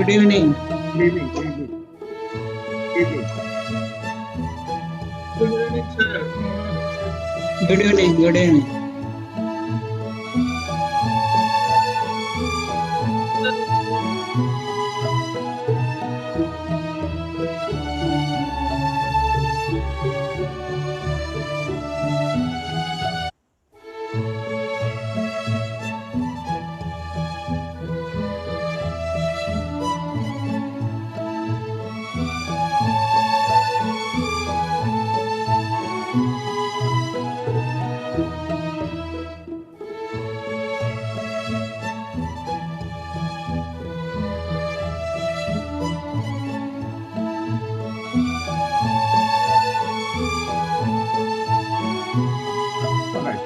Good evening. Evening, evening, evening. Good evening, sir. Good evening. Good evening. All right.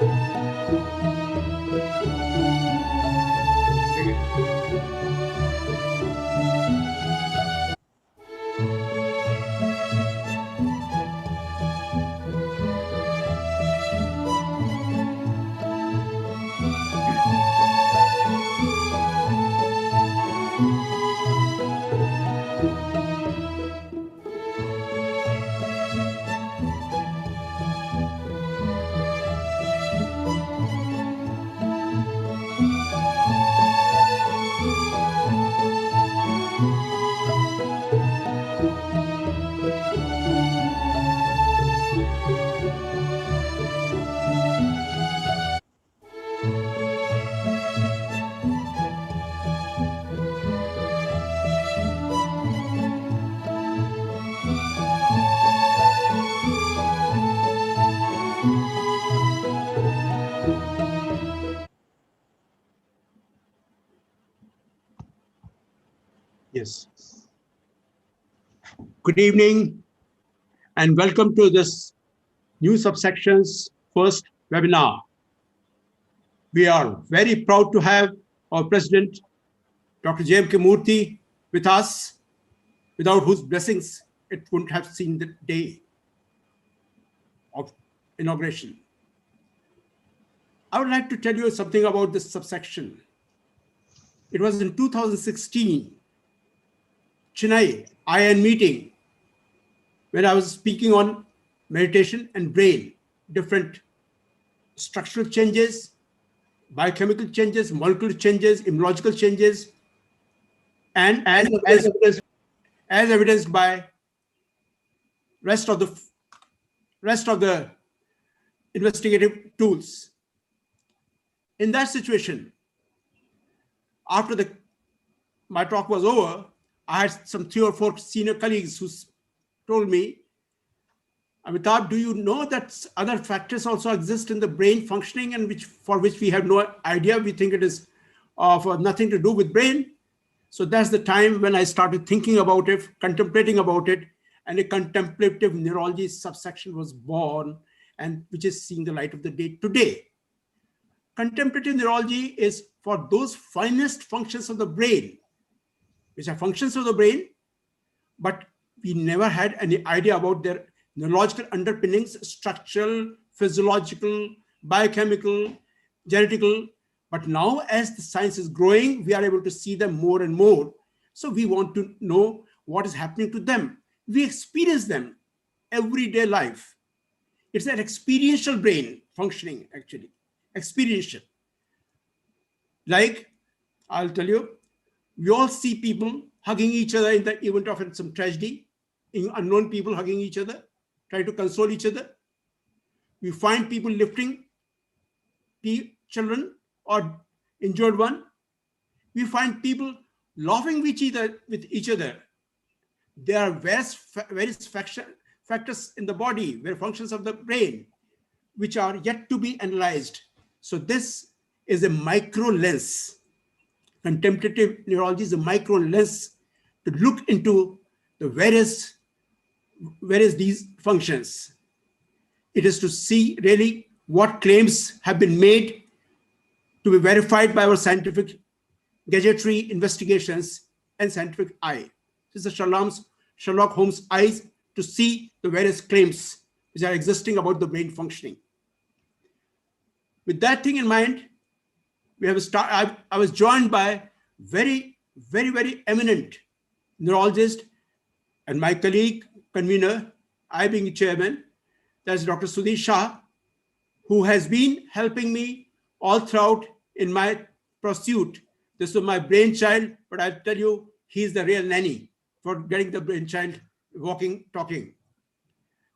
Yes. Good evening and welcome to this new subsection's first webinar. We are very proud to have our president, Dr. J.M.K. Murthy, with us, without whose blessings it wouldn't have seen the day of inauguration. I would like to tell you something about this subsection. It was in 2016, Chennai IN meeting, when I was speaking on meditation and brain, different structural changes, biochemical changes, molecular changes, immunological changes, and as evidenced by rest of the investigative tools. In that situation, after my talk was over, I had some 3 or 4 senior colleagues who told me, Amitabh, do you know that other factors also exist in the brain functioning and for which we have no idea? We think it is of nothing to do with brain. So that's the time when I started thinking about it, contemplating about it, and a contemplative neurology subsection was born, and which is seeing the light of the day today. Contemplative neurology is for those finest functions of the brain, which are functions of the brain, but we never had any idea about their neurological underpinnings, structural, physiological, biochemical, genetical. But now as the science is growing, we are able to see them more and more. So we want to know what is happening to them. We experience them everyday life. It's an experiential brain functioning, actually, experiential. Like, I'll tell you, we all see people hugging each other in the event of some tragedy, unknown people hugging each other, trying to console each other. We find people lifting children or injured one. We find people laughing with each other. There are various factors in the body, various functions of the brain, which are yet to be analyzed. So this is a micro lens. Contemplative neurology is a micro lens to look into the various these functions. It is to see really what claims have been made to be verified by our scientific gadgetry investigations and scientific eye. This is Sherlock Holmes' eyes to see the various claims which are existing about the brain functioning. With that thing in mind, I was joined by very eminent neurologist, and my colleague, convener, I being chairman, that's Dr. Sudhir Shah, who has been helping me all throughout in my pursuit. This was my brainchild, but I tell you, he's the real nanny for getting the brainchild walking, talking.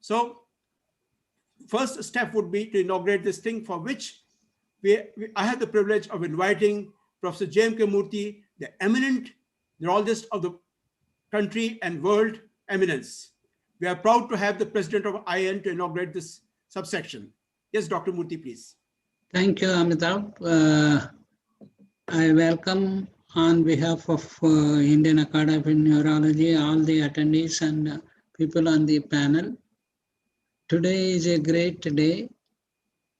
So first step would be to inaugurate this thing, for which I had the privilege of inviting Professor J.M.K. Murthy, the eminent neurologist of the country and world eminence. We are proud to have the president of IN to inaugurate this subsection. Yes, Dr. Murthy, please. Thank you, Amitabh. I welcome on behalf of Indian Academy of Neurology all the attendees and people on the panel. Today is a great day.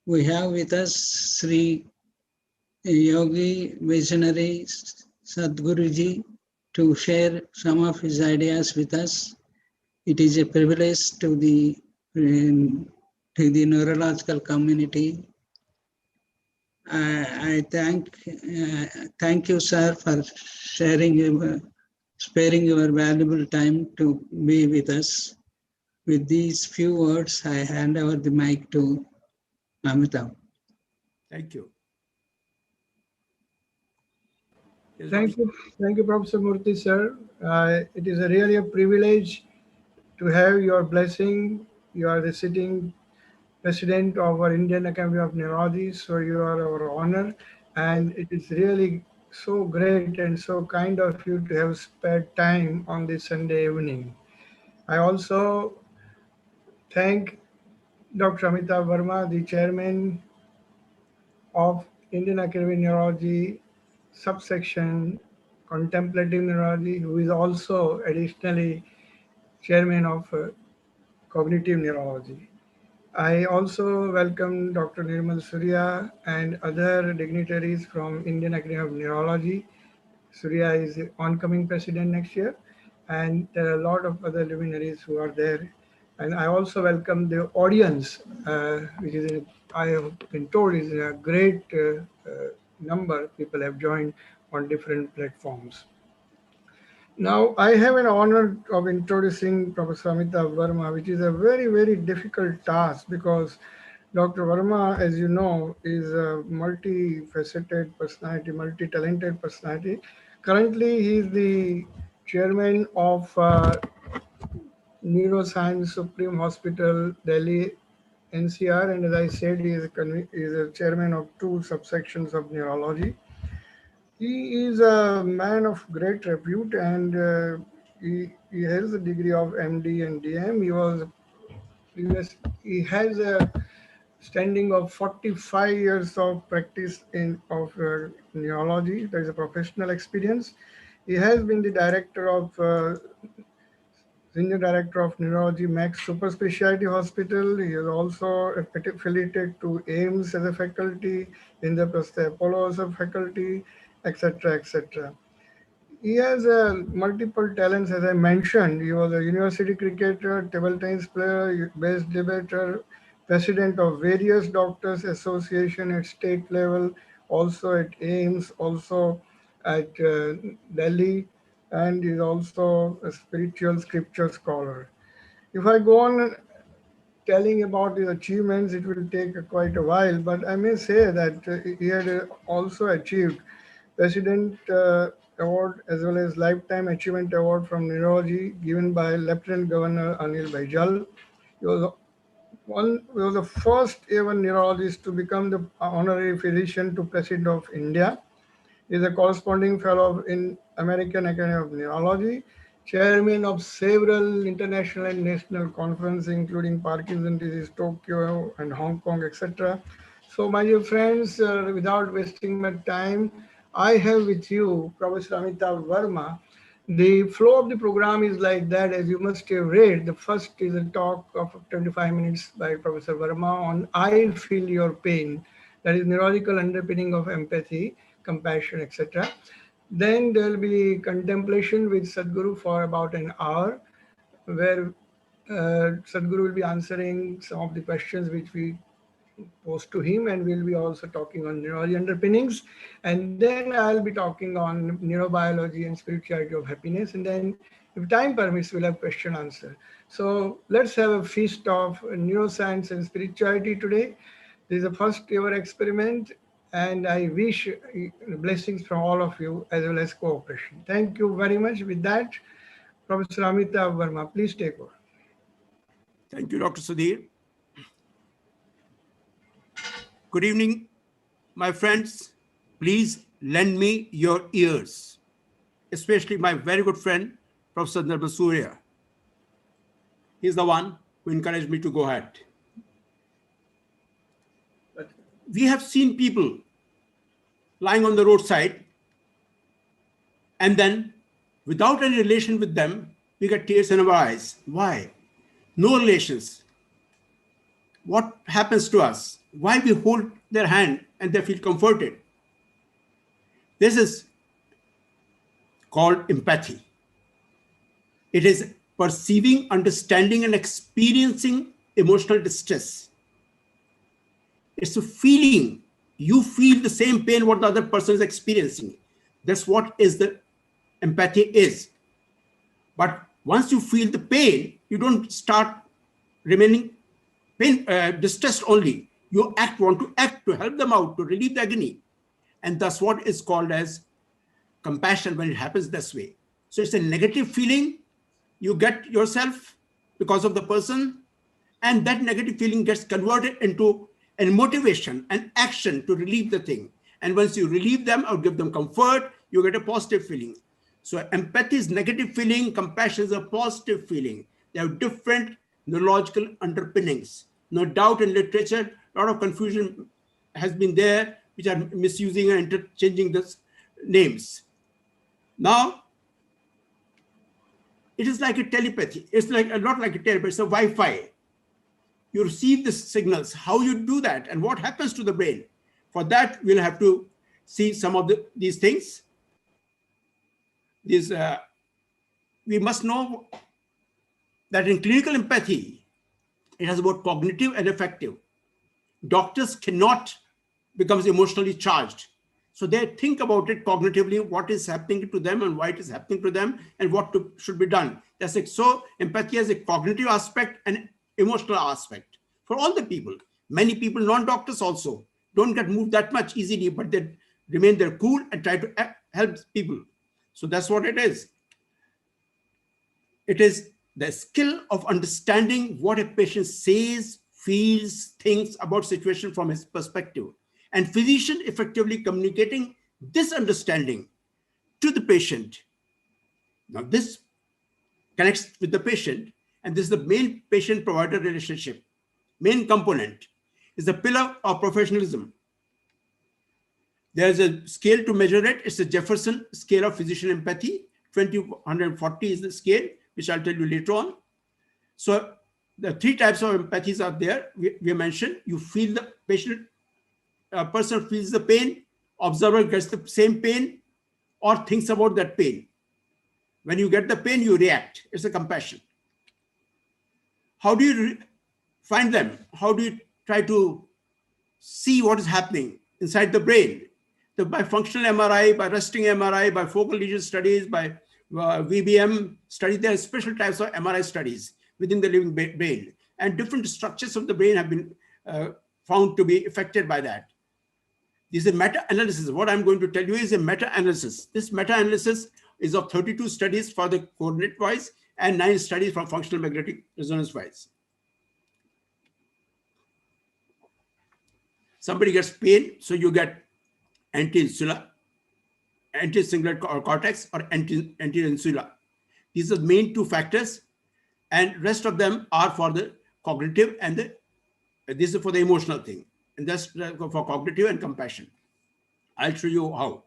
We have with us Sri Yogi Visionary Sadhguruji to share some of his ideas with us. It is a privilege to the neurological community. I thank you, sir, for sparing your valuable time to be with us. With these few words, I hand over the mic to Amitabh. Thank you. Yes, Thank you, Professor Murthy, sir. It is really a privilege to have your blessing. You are the sitting president of our Indian Academy of Neurology, so you are our honor. And it is really so great and so kind of you to have spared time on this Sunday evening. I also thank Dr. Amitabh Verma, the chairman of Indian Academy of Neurology, Subsection, Contemplative Neurology, who is also additionally chairman of Cognitive Neurology. I also welcome Dr. Nirmal Surya and other dignitaries from Indian Academy of Neurology. Surya is the oncoming president next year, and there are a lot of other luminaries who are there. And I also welcome the audience, which is, I have been told, is a great number. People have joined on different platforms. Now, I have an honor of introducing Professor Amitabh Verma, which is a very, very difficult task because Dr. Verma, as you know, is a multifaceted personality, multi-talented personality. Currently, he is the chairman of Neuroscience Supreme Hospital, Delhi, NCR, and as I said, he is a chairman of 2 subsections of neurology. He is a man of great repute, and he has a degree of MD and DM. He has a standing of 45 years of practice of neurology. There is a professional experience. He has been the director of Senior Director of Neurology, Max Super Specialty Hospital. He is also affiliated to AIMS as a faculty, in the Apollo as a faculty, etc., etc. He has multiple talents, as I mentioned. He was a university cricketer, table tennis player, best debater, president of various doctors' association at state level, also at AIMS, also at Delhi, and is also a spiritual scripture scholar. If I go on telling about his achievements, it will take quite a while, but I may say that he had also achieved President Award as well as Lifetime Achievement Award from Neurology given by Lieutenant Governor Anil Baijal. He was the first ever neurologist to become the honorary physician to President of India. He is a corresponding fellow in American Academy of Neurology, chairman of several international and national conferences, including Parkinson's disease, Tokyo and Hong Kong, etc. So, my dear friends, without wasting my time, I have with you Professor Amitabh Verma. The flow of the program is like that, as you must have read. The first is a talk of 25 minutes by Professor Verma on I Feel Your Pain, that is neurological underpinning of empathy, compassion, etc. Then there will be contemplation with Sadhguru for about an hour, where Sadhguru will be answering some of the questions which we post to him, and we'll be also talking on neurology underpinnings. And then I'll be talking on neurobiology and spirituality of happiness. And then, if time permits, we'll have question answer. So let's have a feast of neuroscience and spirituality today. This is a first ever experiment, and I wish blessings from all of you as well as cooperation. Thank you very much. With that, Professor Amitabh Verma, please take over. Thank you, Dr. Sudhir. Good evening, my friends. Please lend me your ears, especially my very good friend, Professor Nirmal Surya. He's the one who encouraged me to go ahead. We have seen people lying on the roadside, and then without any relation with them, we get tears in our eyes. Why? No relations. What happens to us? Why we hold their hand and they feel comforted? This is called empathy. It is perceiving, understanding, and experiencing emotional distress. It's a feeling. You feel the same pain what the other person is experiencing. That's what is the empathy is. But once you feel the pain, you don't start remaining distressed only. You want to act to help them out, to relieve the agony. And that's what is called as compassion when it happens this way. So it's a negative feeling you get yourself because of the person, and that negative feeling gets converted into a motivation and action to relieve the thing. And once you relieve them or give them comfort, you get a positive feeling. So empathy is negative feeling, compassion is a positive feeling. They have different neurological underpinnings. No doubt in literature, a lot of confusion has been there, which are misusing and interchanging the names. Now, it is like a telepathy. It's like not like a telepathy, it's a Wi-Fi. You receive the signals, how you do that, and what happens to the brain. For that, we'll have to see some of these things. We must know that in clinical empathy, it has both cognitive and affective. Doctors cannot become emotionally charged. So they think about it cognitively, what is happening to them and why it is happening to them and what should be done. That's it. So empathy has a cognitive aspect and emotional aspect for all the people. Many people, non-doctors also, don't get moved that much easily, but they remain there cool and try to help people. So that's what it is. It is the skill of understanding what a patient says, feels, thinks about situation from his perspective, and physician effectively communicating this understanding to the patient. Now this connects with the patient, and this is the main patient-provider relationship. Main component is the pillar of professionalism. There's a scale to measure it. It's the Jefferson scale of physician empathy. 2040 is the scale, which I'll tell you later on. So the three types of empathies are there. We mentioned you feel the patient, a person feels the pain, observer gets the same pain or thinks about that pain. When you get the pain, you react. It's a compassion. How do you find them? How do you try to see what is happening inside the brain? By functional MRI, by resting MRI, by focal lesion studies, by VBM studies. There are special types of MRI studies within the living brain, and different structures of the brain have been found to be affected by that. This is a meta-analysis. What I'm going to tell you is a meta-analysis. This meta-analysis is of 32 studies for the coordinate-wise and 9 studies from functional magnetic resonance-wise. Somebody gets pain, so you get anti-insula, anti-cingulate cortex, or anti-insula. These are the main 2 factors, and rest of them are for the cognitive and this is for the emotional thing, and that's for cognitive and compassion. I'll show you how.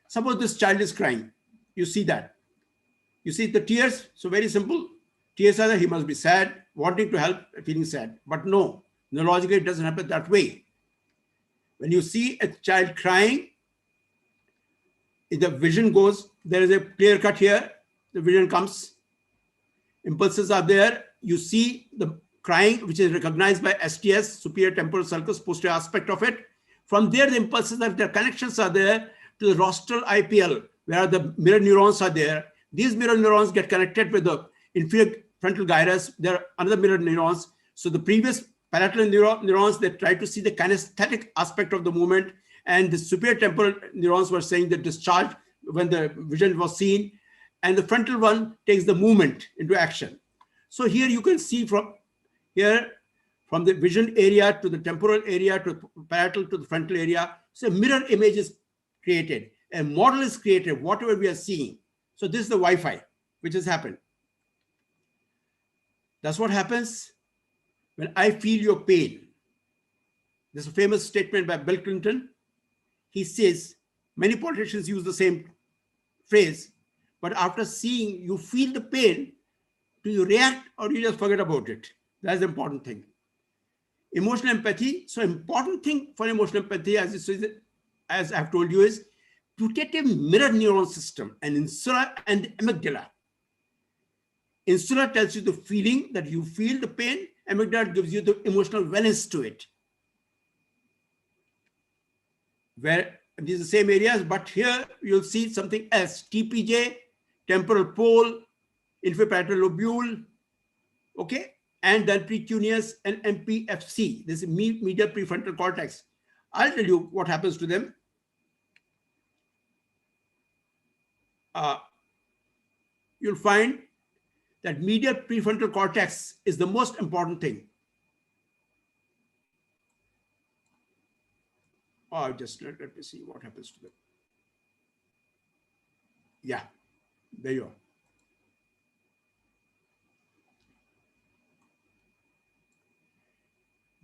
Suppose this child is crying. You see that. You see the tears. So very simple. Tears are that he must be sad, wanting to help, feeling sad. But no, neurologically it doesn't happen that way. When you see a child crying, if the vision goes, there is a clear cut here, the vision comes, impulses are there, you see the crying, which is recognized by STS, superior temporal sulcus, posterior aspect of it. From there, the impulses, if their connections are there to the rostral IPL, where the mirror neurons are there. These mirror neurons get connected with the inferior frontal gyrus. There are another mirror neurons. So the previous parietal neurons, they try to see the kinesthetic aspect of the movement, and the superior temporal neurons were saying the discharge when the vision was seen, and the frontal one takes the movement into action. So here you can see from here, from the vision area to the temporal area to parietal to the frontal area. So a mirror image is created, a model is created, whatever we are seeing. So this is the Wi-Fi which has happened. That's what happens when I feel your pain. This is a famous statement by Bill Clinton. He says, many politicians use the same phrase, but after seeing you feel the pain, do you react or do you just forget about it? That's the important thing. Emotional empathy. So important thing for emotional empathy, as I've told you, is putative mirror neuron system, and insula and amygdala. Insula tells you the feeling that you feel the pain. Amygdala gives you the emotional valence to it. Where these are the same areas, but here you'll see something else. TPJ, temporal pole, inferior parietal lobule, okay, and then precuneus and MPFC. This is medial prefrontal cortex. I'll tell you what happens to them. You'll find that medial prefrontal cortex is the most important thing. Oh, just let me see what happens to them. Yeah, there you are.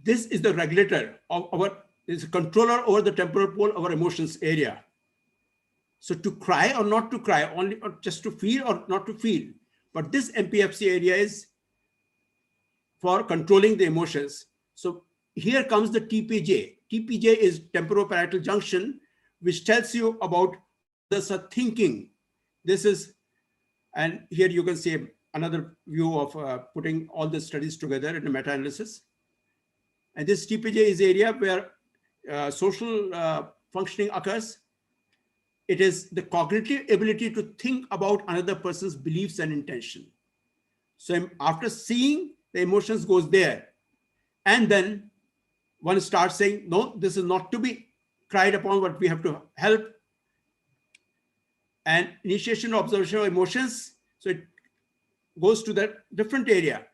This is the regulator of our, is a controller over the temporal pole of our emotions area. So to cry or not to cry, only or just to feel or not to feel. But this MPFC area is for controlling the emotions. So here comes the TPJ. TPJ is temporoparietal junction, which tells you about this thinking. This is, and here you can see another view of putting all the studies together in a meta-analysis. And this TPJ is area where social functioning occurs. It is the cognitive ability to think about another person's beliefs and intention. So after seeing, the emotions goes there. And then one starts saying, no, this is not to be cried upon, but we have to help. And initiation of observation of emotions. So it goes to that different area.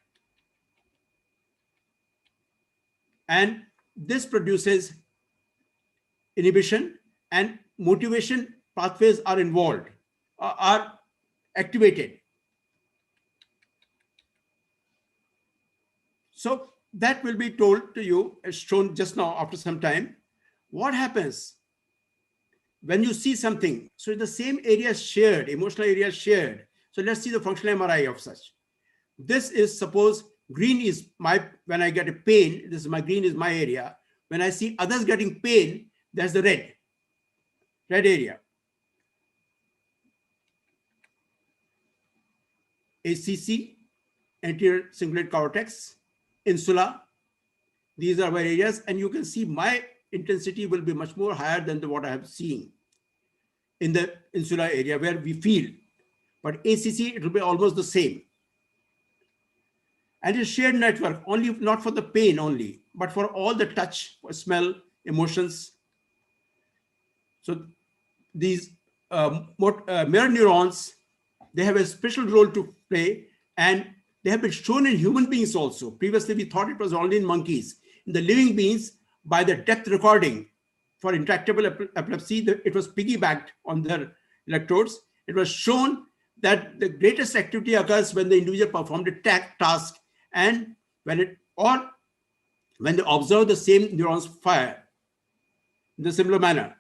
And this produces inhibition, and motivation pathways are involved, are activated. So that will be told to you, as shown just now after some time. What happens when you see something? So the same area shared, emotional area shared. So let's see the functional MRI of such. This is, suppose green is my, when I get a pain, this is my green is my area. When I see others getting pain, that's the red area. ACC, anterior cingulate cortex, insula. These are my areas, and you can see my intensity will be much more higher than what I have seen in the insula area where we feel. But ACC, it will be almost the same. And it's shared network, only not for the pain only, but for all the touch, smell, emotions. So these mirror neurons, they have a special role to play, and they have been shown in human beings also. Previously, we thought it was only in monkeys. In the living beings, by the depth recording for intractable epilepsy, it was piggybacked on their electrodes. It was shown that the greatest activity occurs when the individual performed a task, and when they observe the same neurons fire in a similar manner.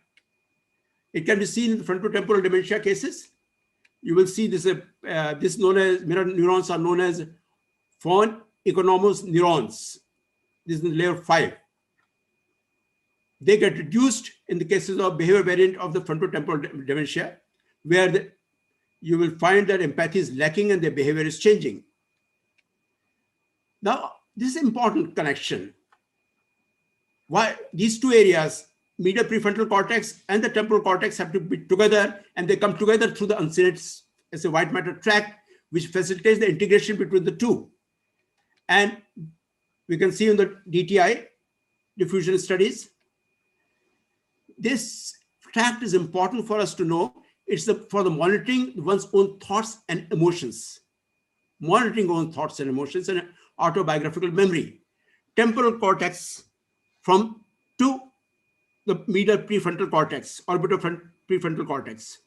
It can be seen in the frontotemporal dementia cases. You will see this, this known as mirror neurons are known as von economos neurons. This is layer 5. They get reduced in the cases of behavior variant of the frontotemporal dementia, where you will find that empathy is lacking and their behavior is changing. Now, this is important connection. Why these two areas, medial prefrontal cortex and the temporal cortex, have to be together, and they come together through the uncinate as a white matter tract, which facilitates the integration between the two. And we can see in the DTI, diffusion studies, this tract is important for us to know. It's for the monitoring one's own thoughts and emotions, monitoring own thoughts and emotions and autobiographical memory. Temporal cortex from to the medial prefrontal cortex, orbital prefrontal cortex.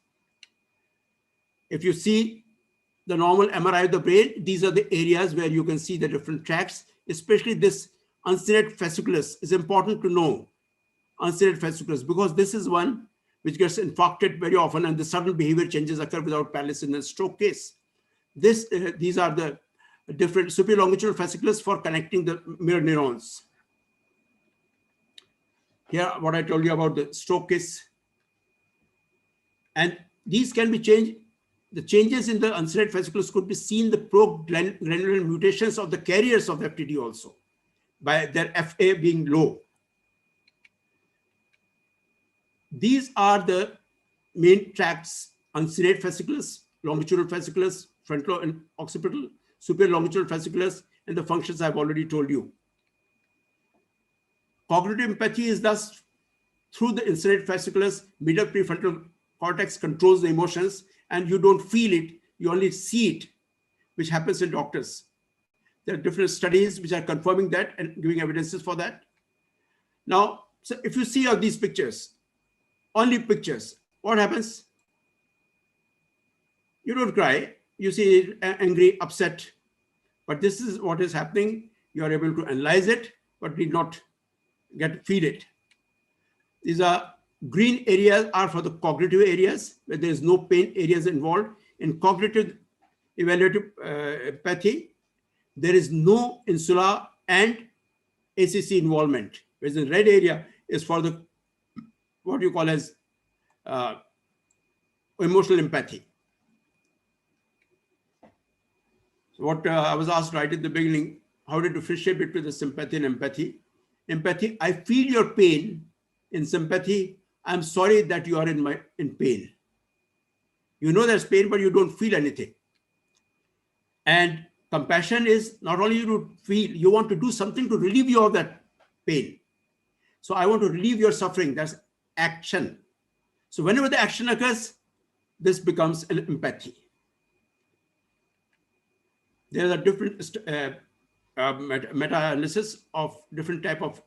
If you see the normal MRI of the brain, these are the areas where you can see the different tracts, especially this uncinate fasciculus is important to know. Uncinate fasciculus, because this is one which gets infarcted very often, and the sudden behavior changes occur without paralysis in a stroke case. These are the different superior longitudinal fasciculus for connecting the mirror neurons. Here, what I told you about the stroke case. And these can be changed. The changes in the uncinate fasciculus could be seen in the pro-granular mutations of the carriers of the FTD also, by their FA being low. These are the main tracts: uncinate fasciculus, longitudinal fasciculus, frontal and occipital, superior longitudinal fasciculus, and the functions I've already told you. Cognitive empathy is thus through the uncinate fasciculus. Medial prefrontal cortex controls the emotions, and you don't feel it, you only see it, which happens in doctors. There are different studies which are confirming that and giving evidences for that. Now, so if you see all these pictures, only pictures, what happens? You don't cry, you see angry, upset, but this is what is happening. You are able to analyze it, but did not feel it. These are green areas are for the cognitive areas where there is no pain areas involved. In cognitive evaluative empathy, there is no insula and ACC involvement, whereas the red area is for the what you call as emotional empathy. So what I was asked right at the beginning, how to differentiate between the sympathy and empathy. Empathy, I feel your pain. In sympathy, I'm sorry that you are in pain. You know there's pain, but you don't feel anything. And compassion is not only you feel, you want to do something to relieve you of that pain. So I want to relieve your suffering. That's action. So whenever the action occurs, this becomes an empathy. There are different meta-analysis of different type of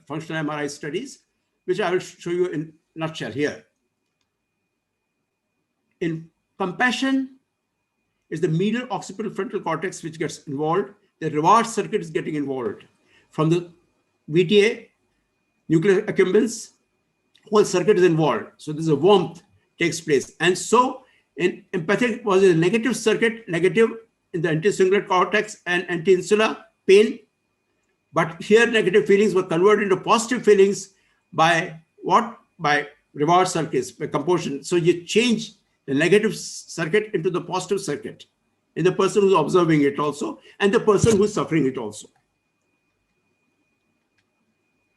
functional MRI studies, which I will show you in a nutshell here. In compassion, is the medial occipital frontal cortex which gets involved. The reward circuit is getting involved. From the VTA, nuclear accumbens, whole circuit is involved. So there's a warmth takes place. And so in empathic was a negative circuit, negative in the anticingulate cortex and anti-insula pain. But here negative feelings were converted into positive feelings by what? By reward circuits, by compulsion. So you change the negative circuit into the positive circuit in the person who's observing it also, and the person who's suffering it also.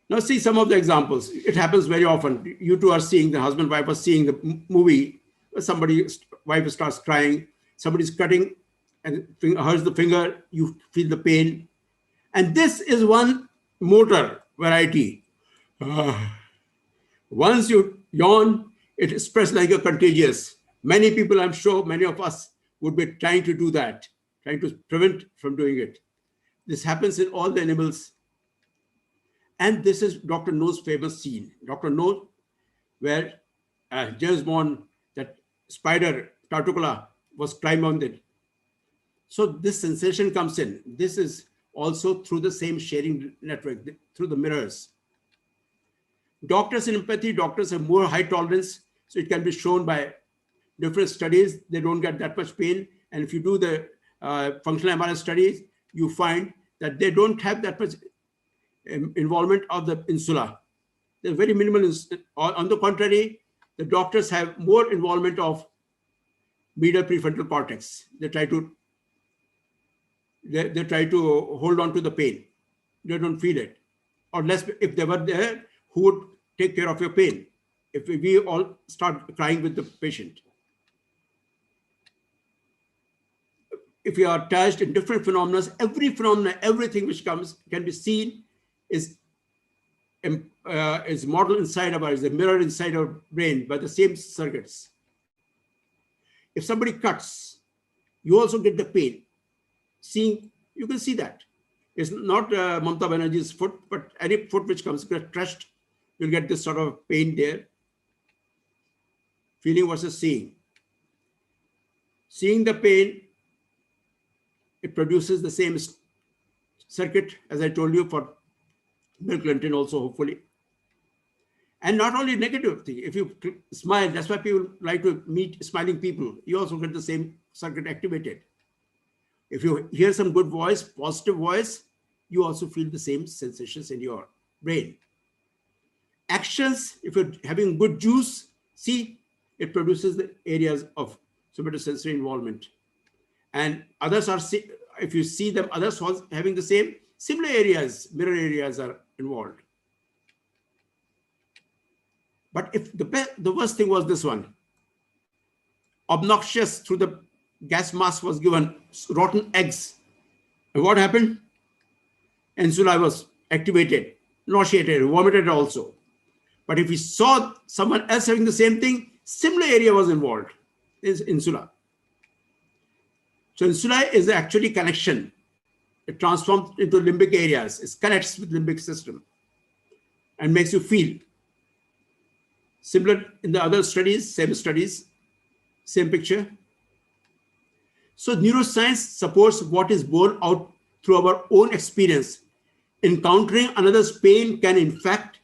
Now see some of the examples. It happens very often. You two are seeing, the husband wife are seeing the movie, wife starts crying, somebody's cutting and hurts the finger, you feel the pain. And this is one motor variety. Once you yawn, it spreads like a contagious. Many people, I'm sure, many of us would be trying to do that, trying to prevent from doing it. This happens in all the animals. And this is Dr. No's famous scene. Dr. No, where James Bond, that spider, Tartula, was climbing on it. So this sensation comes in. This is also through the same sharing network, through the mirrors. Doctors in empathy, doctors have more high tolerance. So it can be shown by different studies. They don't get that much pain. And if you do the functional MRI studies, you find that they don't have that much involvement of the insula. They're very minimal. On the contrary, the doctors have more involvement of medial prefrontal cortex. They try to They try to hold on to the pain. They don't feel it. Or less, if they were there, who would take care of your pain? If we all start crying with the patient. If you are attached in different phenomena, every phenomena, everything which comes can be seen is modeled inside of us, is a mirror inside our brain by the same circuits. If somebody cuts, you also get the pain. Seeing, you can see that. It's not Mamata Banerjee's foot, but any foot which comes crushed, you'll get this sort of pain there. Feeling versus seeing. Seeing the pain, it produces the same circuit, as I told you, for Bill Clinton also, hopefully. And not only negative thing, if you smile, that's why people like to meet smiling people. You also get the same circuit activated. If you hear some good voice, positive voice, you also feel the same sensations in your brain. Actions, if you're having good juice, see, it produces the areas of somatosensory involvement. And others are, if you see them, others having the same, similar areas, mirror areas are involved. But if the worst thing was this one, obnoxious through the gas mask was given, rotten eggs. And what happened? Insula was activated, nauseated, vomited also. But if we saw someone else having the same thing, similar area was involved, is insula. So insula is actually connection. It transforms into limbic areas. It connects with limbic system and makes you feel. Similar in the other studies, same picture. So neuroscience supports what is borne out through our own experience. Encountering another's pain can in fact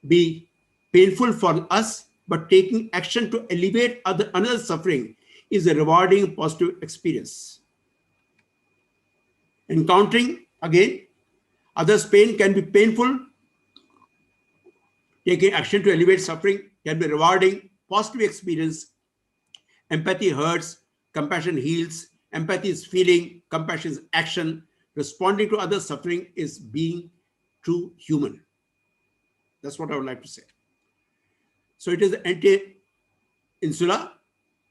be painful for us, but taking action to alleviate another's suffering is a rewarding, positive experience. Encountering, again, others' pain can be painful. Taking action to alleviate suffering can be rewarding, positive experience. Empathy hurts, compassion heals. Empathy is feeling, compassion is action. Responding to others' suffering is being true human. That's what I would like to say. So it is the anti-insula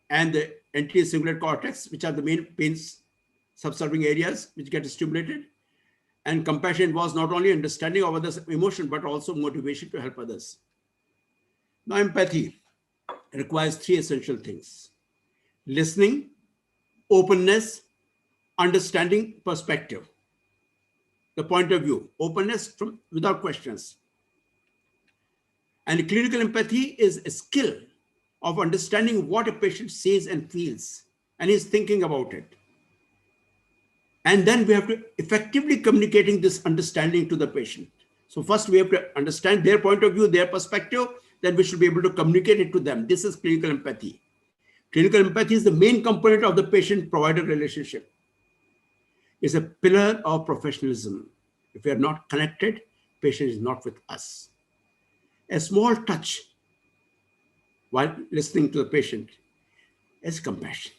and the anti-cingulate cortex, which are the main pain subserving areas which get stimulated. And compassion was not only understanding of others' emotion, but also motivation to help others. Now, empathy requires three essential things: listening, openness, understanding, perspective. The point of view, openness without questions. And clinical empathy is a skill of understanding what a patient says and feels, and is thinking about it. And then we have to effectively communicating this understanding to the patient. So first we have to understand their point of view, their perspective, then we should be able to communicate it to them. This is clinical empathy. Clinical empathy is the main component of the patient-provider relationship. It's a pillar of professionalism. If we are not connected, patient is not with us. A small touch while listening to the patient is compassion.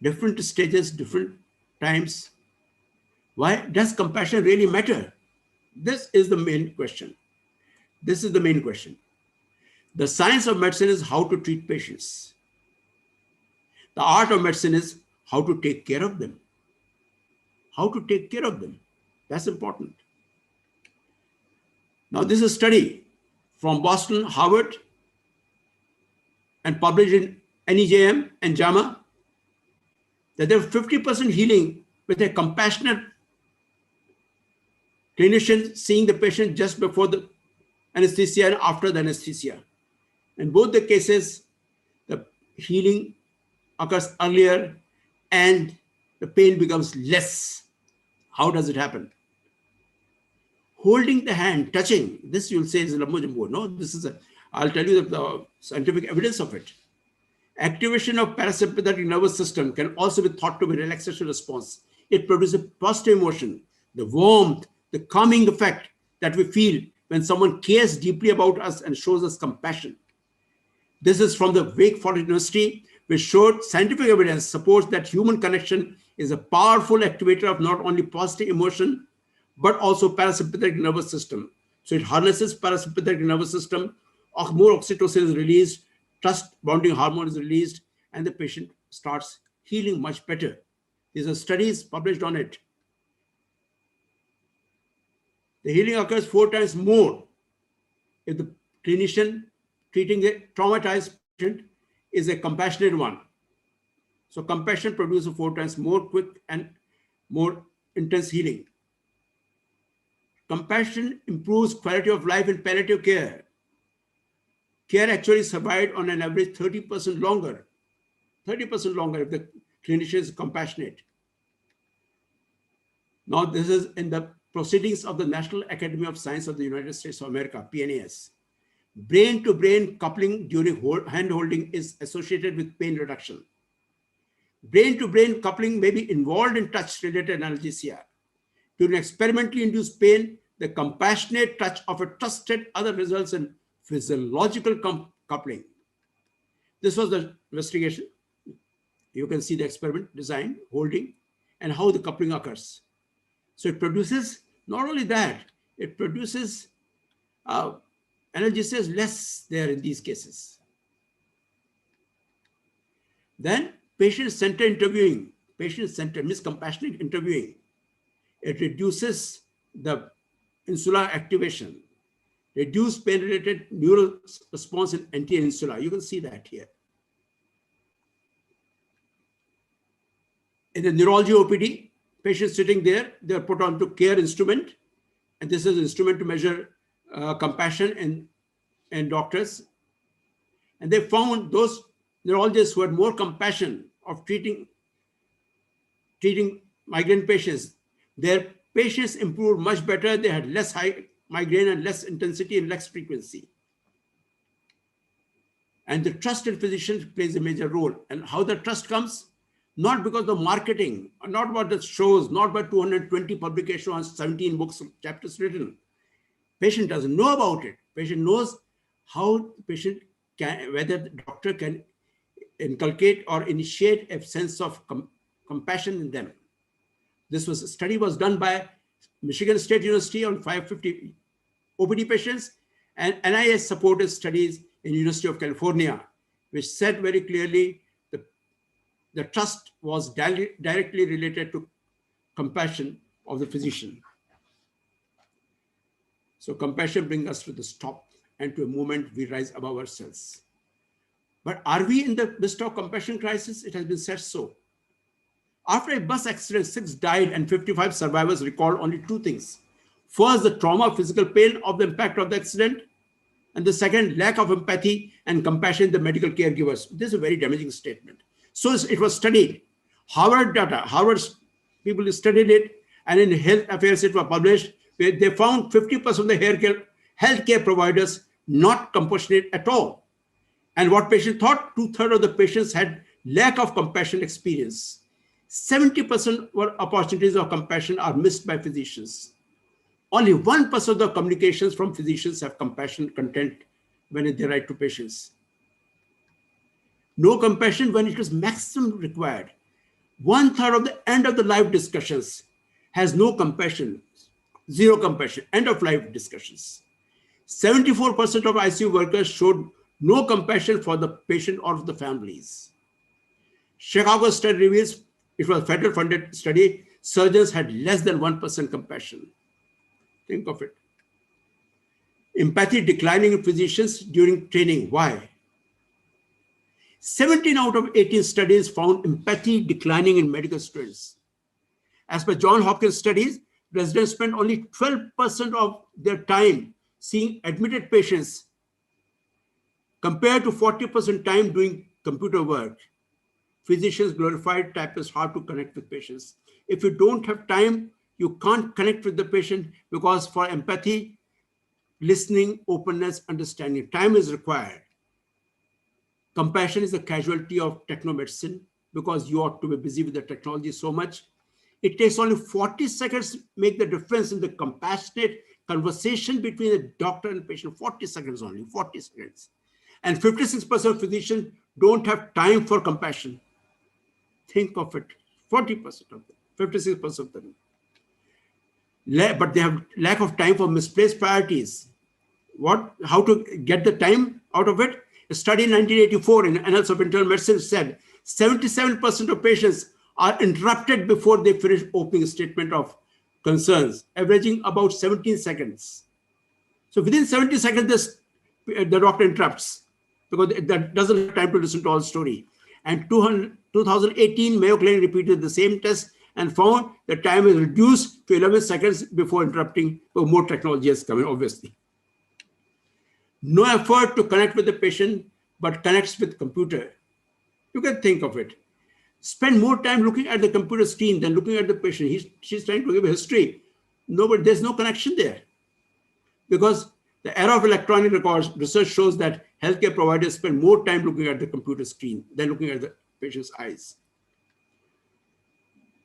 Different stages, different times. Why does compassion really matter? This is the main question. This is the main question. The science of medicine is how to treat patients. The art of medicine is how to take care of them. How to take care of them. That's important. Now, this is a study from Boston, Harvard, and published in NEJM and JAMA, that there are 50% healing with a compassionate clinician seeing the patient just before the anesthesia and after the anesthesia. In both the cases, the healing occurs earlier and the pain becomes less. How does it happen? Holding the hand, touching, this you'll say is Lambo Jumbo. No, this is I'll tell you the scientific evidence of it. Activation of parasympathetic nervous system can also be thought to be relaxation response. It produces a positive emotion, the warmth, the calming effect that we feel when someone cares deeply about us and shows us compassion. This is from the Wake Forest University, which showed scientific evidence supports that human connection is a powerful activator of not only positive emotion, but also parasympathetic nervous system. So it harnesses parasympathetic nervous system, more oxytocin is released, trust bonding hormone is released, and the patient starts healing much better. These are studies published on it. The healing occurs 4 times more if the clinician treating a traumatized patient is a compassionate one. So compassion produces 4 times more quick and more intense healing. Compassion improves quality of life in palliative care. Care actually survived on an average 30% longer. 30% longer if the clinician is compassionate. Now this is in the proceedings of the National Academy of Science of the United States of America, PNAS. Brain-to-brain coupling during hand-holding is associated with pain reduction. Brain-to-brain coupling may be involved in touch-related analgesia. During experimentally induced pain, the compassionate touch of a trusted other results in physiological coupling. This was the investigation. You can see the experiment design, holding, and how the coupling occurs. So it produces, not only that, it produces analgesia is less there in these cases. Then patient-centered interviewing, patient-centered means compassionate interviewing. It reduces the insular activation, reduce pain-related neural response in anti-insula. You can see that here. In the neurology OPD, patients sitting there, they're put onto care instrument, and this is an instrument to measure compassion in doctors. And they found those neurologists who had more compassion of treating migraine patients, their patients improved much better. They had less high migraine and less intensity and less frequency. And the trust in physicians plays a major role. And how the trust comes? Not because of marketing, not about the shows, not by 220 publications on 17 books, chapters written. Patient doesn't know about it. Patient knows how the patient can, whether the doctor can inculcate or initiate a sense of compassion in them. This was a study was done by Michigan State University on 550 OPD patients, and NIH supported studies in University of California, which said very clearly the trust was directly related to compassion of the physician. So compassion brings us to the stop and to a moment we rise above ourselves. But are we in the midst of compassion crisis? It has been said so. After a bus accident, 6 died and 55 survivors recalled only 2 things. First, the trauma, physical pain of the impact of the accident. And the second, lack of empathy and compassion in the medical caregivers. This is a very damaging statement. So it was studied. Harvard data, Harvard people studied it, and in Health Affairs it was published, where they found 50% of the healthcare providers not compassionate at all. And what patients thought, 2/3 of the patients had lack of compassion experience. 70% of opportunities of compassion are missed by physicians. Only 1% of the communications from physicians have compassion content when they write to patients. No compassion when it is maximum required. 1/3 of the end of the life discussions has no compassion, 0 compassion, end of life discussions. 74% of ICU workers showed no compassion for the patient or the families. Chicago study reveals, it was a federal funded study, surgeons had less than 1% compassion. Think of it. Empathy declining in physicians during training. Why? 17 out of 18 studies found empathy declining in medical students. As per Johns Hopkins studies, residents spend only 12% of their time seeing admitted patients compared to 40% time doing computer work. Physicians glorified type is hard to connect with patients. If you don't have time, you can't connect with the patient, because for empathy, listening, openness, understanding, time is required. Compassion is a casualty of technomedicine, because you ought to be busy with the technology so much. It takes only 40 seconds to make the difference in the compassionate conversation between the doctor and patient. 40 seconds only, 40 seconds. And 56% of physicians don't have time for compassion. Think of it, 40% of them, 56% of them. But they have lack of time for misplaced priorities. How to get the time out of it? A study in 1984 in Annals of Internal Medicine said 77% of patients are interrupted before they finish opening statement of concerns, averaging about 17 seconds. So within 70 seconds, the doctor interrupts because that doesn't have time to listen to all the story. And 2018, Mayo Clinic repeated the same test and found the time is reduced to 11 seconds before interrupting. So more technology has come in, obviously. No effort to connect with the patient, but connects with computer. You can think of it. Spend more time looking at the computer screen than looking at the patient. She's trying to give a history. But there's no connection there. Because the era of electronic records, research shows that healthcare providers spend more time looking at the computer screen than looking at the patient's eyes.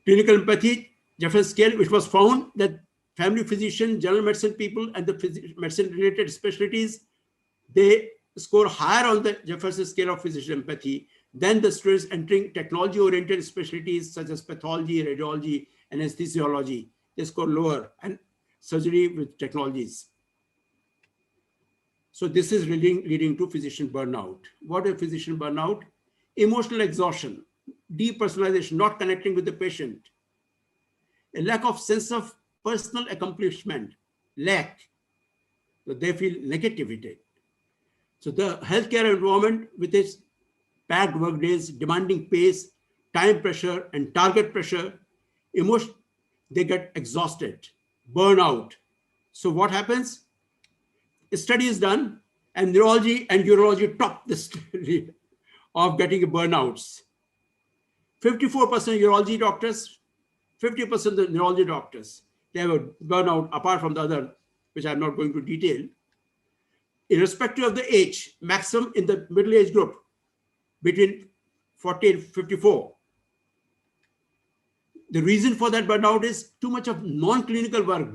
Clinical empathy, Jeffers scale, which was found that family physician, general medicine people, and the medicine-related specialties, they score higher on the Jefferson scale of physician empathy than the students entering technology-oriented specialties such as pathology, radiology, and anesthesiology. They score lower, and surgery with technologies. So this is leading to physician burnout. What is physician burnout? Emotional exhaustion, depersonalization, not connecting with the patient, a lack of sense of personal accomplishment, so they feel negativity. So the healthcare environment with its packed work days, demanding pace, time pressure, and target pressure, they get exhausted, burnout. So what happens? A study is done, and neurology and urology top the study of getting burnouts. 54% urology doctors, 50% of the neurology doctors, they have a burnout apart from the other, which I'm not going to detail. Irrespective of the age, maximum in the middle age group, between 40 and 54. The reason for that burnout is too much of non-clinical work,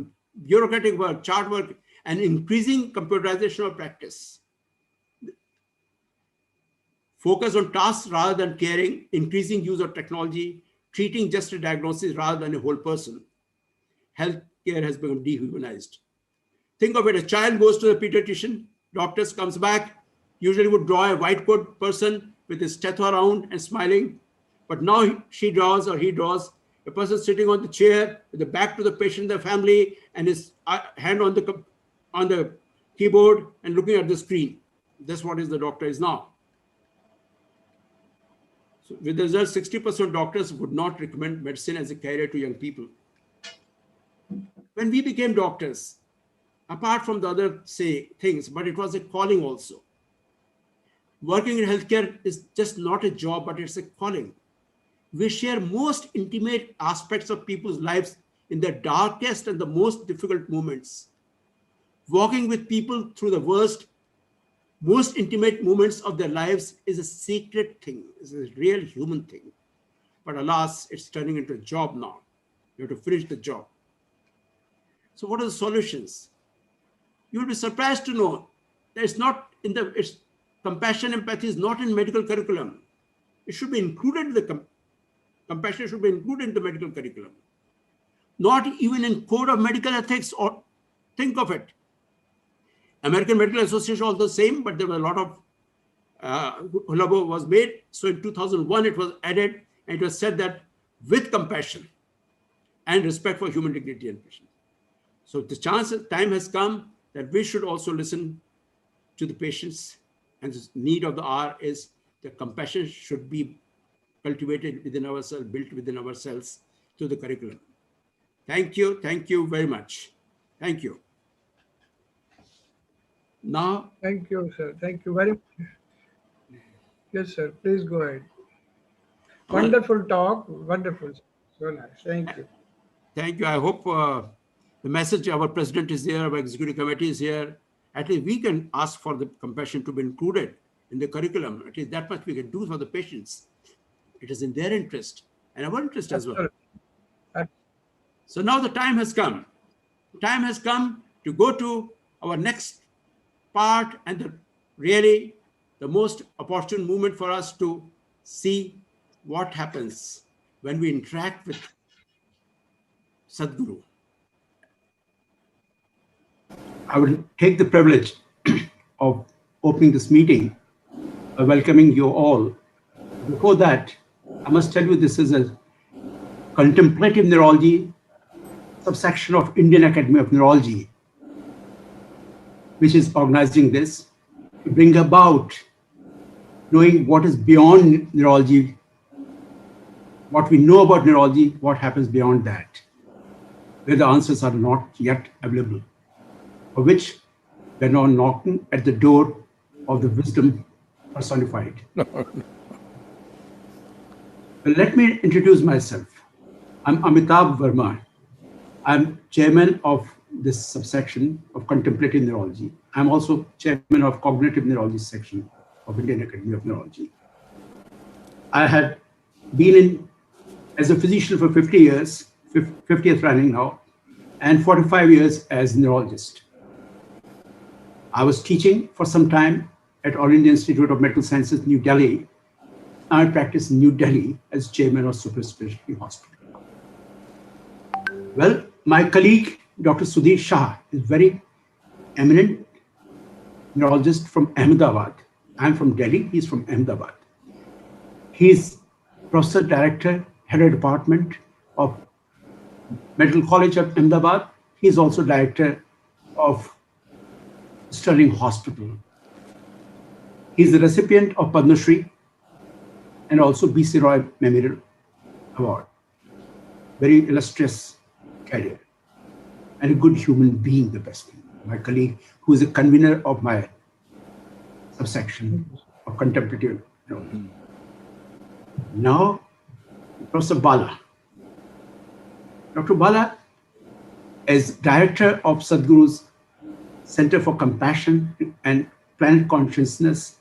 bureaucratic work, chart work, and increasing computerization of practice. Focus on tasks rather than caring, increasing use of technology, treating just a diagnosis rather than a whole person. Healthcare has become dehumanized. Think of it, a child goes to the pediatrician, doctor comes back, usually would draw a white coat person with his stethoscope around and smiling. But now she draws or he draws a person sitting on the chair with the back to the patient, the family, and his hand on the keyboard and looking at the screen. That's what the doctor is now. So with the result, 60% of doctors would not recommend medicine as a career to young people. When we became doctors, apart from the other things, but it was a calling also. Working in healthcare is just not a job, but it's a calling. We share most intimate aspects of people's lives in the darkest and the most difficult moments. Walking with people through the worst, most intimate moments of their lives is a sacred thing, is a real human thing. But alas, it's turning into a job now. You have to finish the job. So what are the solutions? You'll be surprised to know that it's compassion, empathy is not in medical curriculum. It should be included in compassion should be included in the medical curriculum. Not even in code of medical ethics, or think of it. American Medical Association was the same, but there was a lot of hullabaloo was made. So in 2001, it was added, and it was said that with compassion and respect for human dignity and patient. So the time has come that we should also listen to the patients, and the need of the hour is that compassion should be cultivated within ourselves, built within ourselves through the curriculum. Thank you very much. Thank you. Now. Thank you, sir. Thank you very much. Yes, sir. Please go ahead. Wonderful talk. Wonderful. So nice. Thank you. Thank you. I hope the message, our president is here, our executive committee is here. At least we can ask for the compassion to be included in the curriculum. At least that much we can do for the patients. It is in their interest and our interest as well. So now the time has come. Time has come to go to our next part, and really the most opportune moment for us to see what happens when we interact with Sadhguru. I will take the privilege of opening this meeting by welcoming you all. Before that, I must tell you this is a Contemplative Neurology subsection of Indian Academy of Neurology, which is organizing this to bring about knowing what is beyond neurology, what we know about neurology, what happens beyond that, where the answers are not yet available, for which we're now knocking at the door of the wisdom personified. Well, let me introduce myself. I'm Amitabh Verma. I'm chairman of this subsection of Contemplative Neurology. I'm also chairman of Cognitive Neurology section of Indian Academy of Neurology. I had been as a physician for 50 years, 50th running now, and 45 years as neurologist. I was teaching for some time at All India Institute of Medical Sciences, New Delhi. I practiced in New Delhi as chairman of Super Specialty Hospital. Well, my colleague, Dr. Sudhir Shah, is very eminent neurologist from Ahmedabad. I'm from Delhi, he's from Ahmedabad. He's professor, director, head of department of Medical College of Ahmedabad. He's also director of Sterling Hospital. He's the recipient of Padma Shri and also B.C. Roy Memorial Award. Very illustrious career and a good human being, the best thing. My colleague, who is a convener of my subsection of Contemplative Neurology. Now, Professor Bala. Dr. Bala is director of Sadhguru's Center for Compassion and Planet Consciousness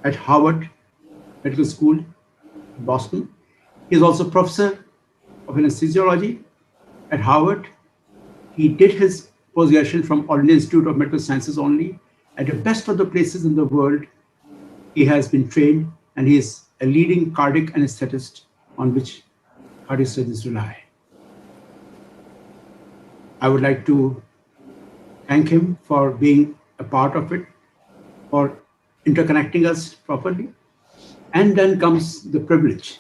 at Harvard Medical School, Boston. He is also professor of anesthesiology at Harvard. He did his post-graduation from All India Institute of Medical Sciences only. At the best of the places in the world, he has been trained, and he is a leading cardiac anesthetist on which cardiac surgeons rely. I would like to thank him for being a part of it, for interconnecting us properly. And then comes the privilege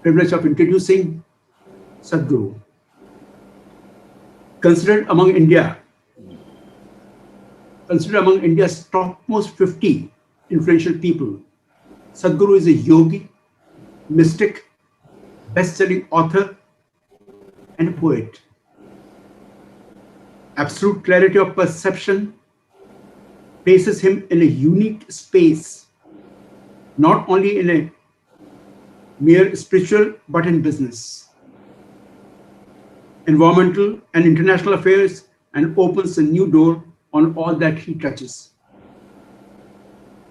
of introducing Sadhguru. Considered among India's topmost 50 influential people, Sadhguru is a yogi, mystic, best-selling author, and a poet. Absolute clarity of perception places him in a unique space, not only in a mere spiritual, but in business, environmental and international affairs, and opens a new door on all that he touches.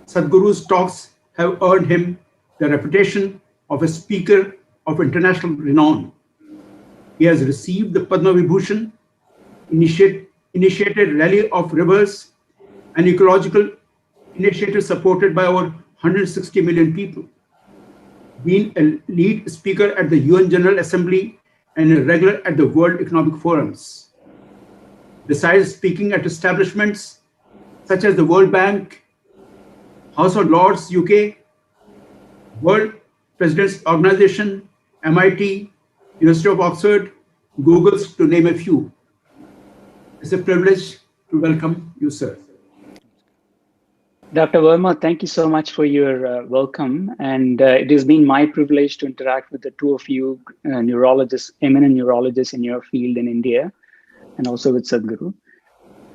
Sadhguru's talks have earned him the reputation of a speaker of international renown. He has received the Padma Vibhushan, initiated Rally of Rivers, an ecological initiative supported by over 160 million people, been a lead speaker at the UN General Assembly and a regular at the World Economic Forums. Besides speaking at establishments such as the World Bank, House of Lords, UK, World Presidents Organization, MIT, University of Oxford, Google's, to name a few. It's a privilege to welcome you, sir. Dr. Verma, thank you so much for your welcome. And it has been my privilege to interact with the two of you, neurologists, eminent neurologists in your field in India, and also with Sadhguru.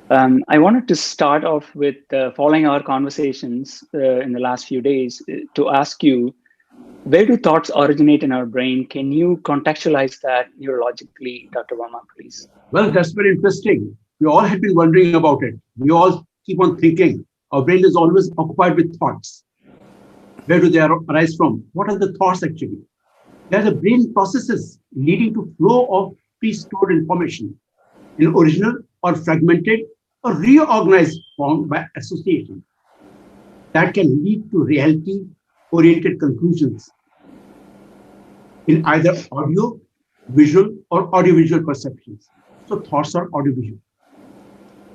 I wanted to start off with following our conversations in the last few days to ask you, where do thoughts originate in our brain? Can you contextualize that neurologically, Dr. Verma, please? Well, that's very interesting. We all have been wondering about it. We all keep on thinking. Our brain is always occupied with thoughts. Where do they arise from? What are the thoughts actually? They are the brain processes leading to flow of pre-stored information in original or fragmented or reorganized form by association that can lead to reality-oriented conclusions in either audio, visual, or audiovisual perceptions. So thoughts are audiovisual.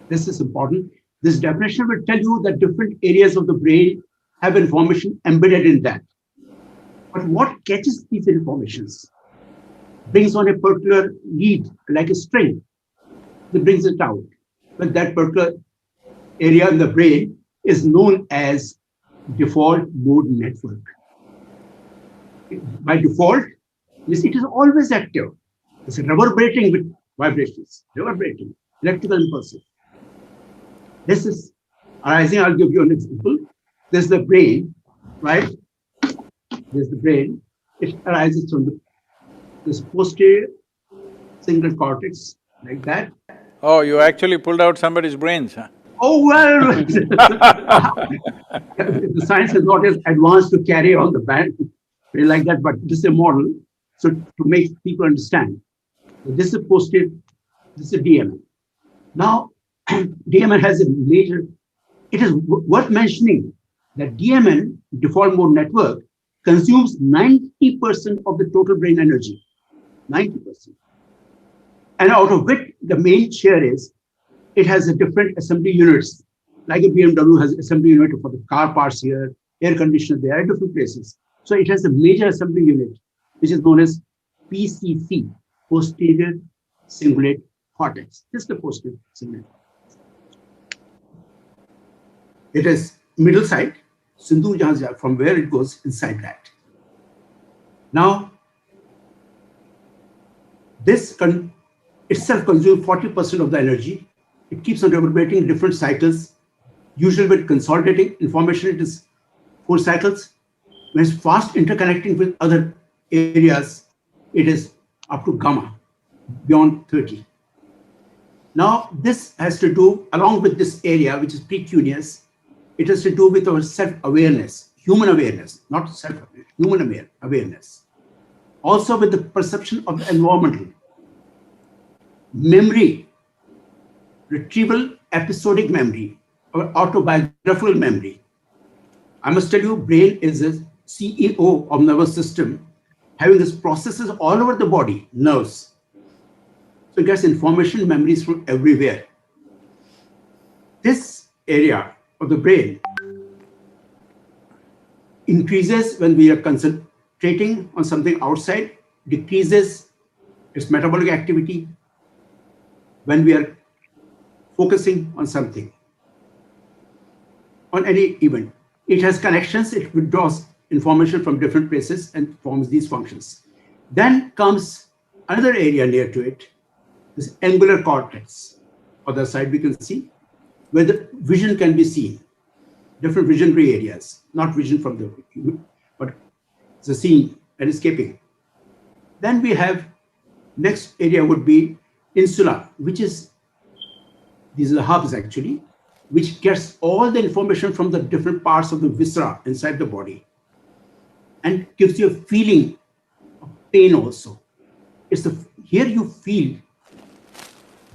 This is important. This definition will tell you that different areas of the brain have information embedded in that. But what catches these informations, brings on a particular lead, like a string, that brings it out. But that particular area in the brain is known as default mode network. By default, it is always active. It's reverberating with vibrations, reverberating, electrical impulses. This is arising. I'll give you an example. There's the brain, right? There's the brain. It arises from this posterior cingulate cortex, like that. Oh, you actually pulled out somebody's brains, huh? Oh, well, the science is not as advanced to carry on the band like that, but this is a model. So to make people understand, this is posterior, this is DMN. Now, DMN has a major, it is worth mentioning that DMN, default mode network, consumes 90% of the total brain energy, 90%. And out of which the main share is, it has a different assembly units, like a BMW has assembly unit for the car parts here, air conditioner there, at different places. So it has a major assembly unit, which is known as PCC, posterior cingulate cortex. This is the posterior cingulate cortex. It is middle side, Sindhu Jahanzia, from where it goes inside that. Now, this itself consumes 40% of the energy. It keeps on reverberating in different cycles. Usually with consolidating information, it is 4 cycles. When it's fast interconnecting with other areas, it is up to gamma, beyond 30. Now, this has to do, along with this area, which is precuneus, it has to do with our self-awareness, human awareness, not self-awareness, human awareness. Also with the perception of the environmental, memory, retrieval, episodic memory, or autobiographical memory. I must tell you, brain is a CEO of nervous system, having these processes all over the body, nerves. So it gets information, memories from everywhere. This area of the brain increases when we are concentrating on something outside, decreases its metabolic activity when we are focusing on something, on any event. It has connections, it withdraws information from different places and forms these functions. Then comes another area near to it, this angular cortex. Other side we can see, where the vision can be seen, different visionary areas, not vision from the, but the seeing and escaping. Then we have, next area would be insula, which is, these are the hubs actually, which gets all the information from the different parts of the viscera inside the body and gives you a feeling of pain also. It's here you feel.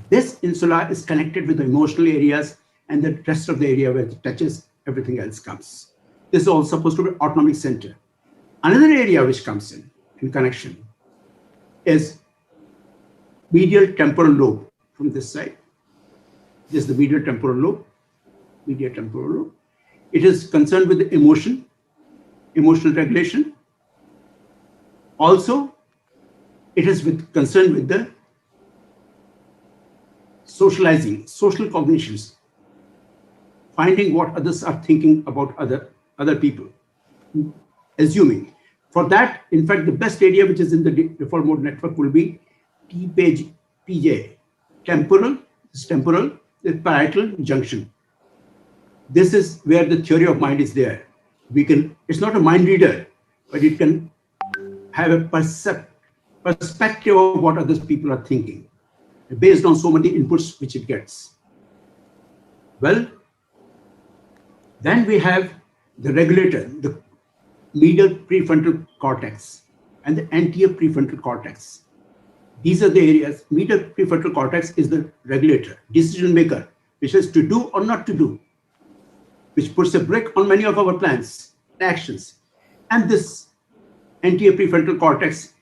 This insula is connected with the emotional areas, and the rest of the area where it touches, everything else comes. This is all supposed to be autonomic center. Another area which comes in connection, is medial temporal lobe from this side. This is the medial temporal lobe. Medial temporal lobe. It is concerned with the emotional regulation. Also, it is concerned with the socializing, social cognitions, finding what others are thinking about other people, assuming. For that, in fact, the best area which is in the default mode network will be PJ, temporal, the parietal junction. This is where the theory of mind is there. It's not a mind reader, but it can have a perspective of what other people are thinking, based on so many inputs which it gets. Well, then we have the regulator, the medial prefrontal cortex and the anterior prefrontal cortex. These are the areas. Medial prefrontal cortex is the regulator, decision maker, which has to do or not to do, which puts a brake on many of our plans and actions. And this anterior prefrontal cortex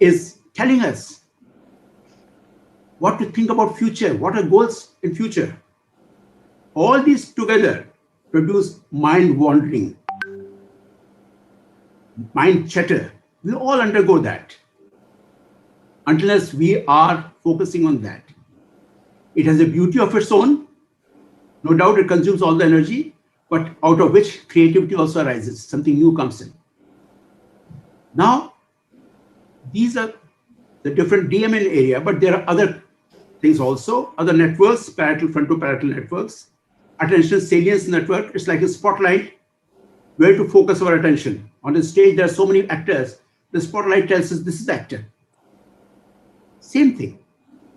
is telling us what to think about future, what are goals in future. All these together produce mind wandering, mind chatter. We all undergo that unless we are focusing on that. It has a beauty of its own. No doubt it consumes all the energy, but out of which creativity also arises, something new comes in. Now, these are the different DMN area, but there are other things also, other networks, parietal, frontoparietal networks, attention salience network. It's like a spotlight where to focus our attention. On the stage, there are so many actors. The spotlight tells us this is the actor. Same thing,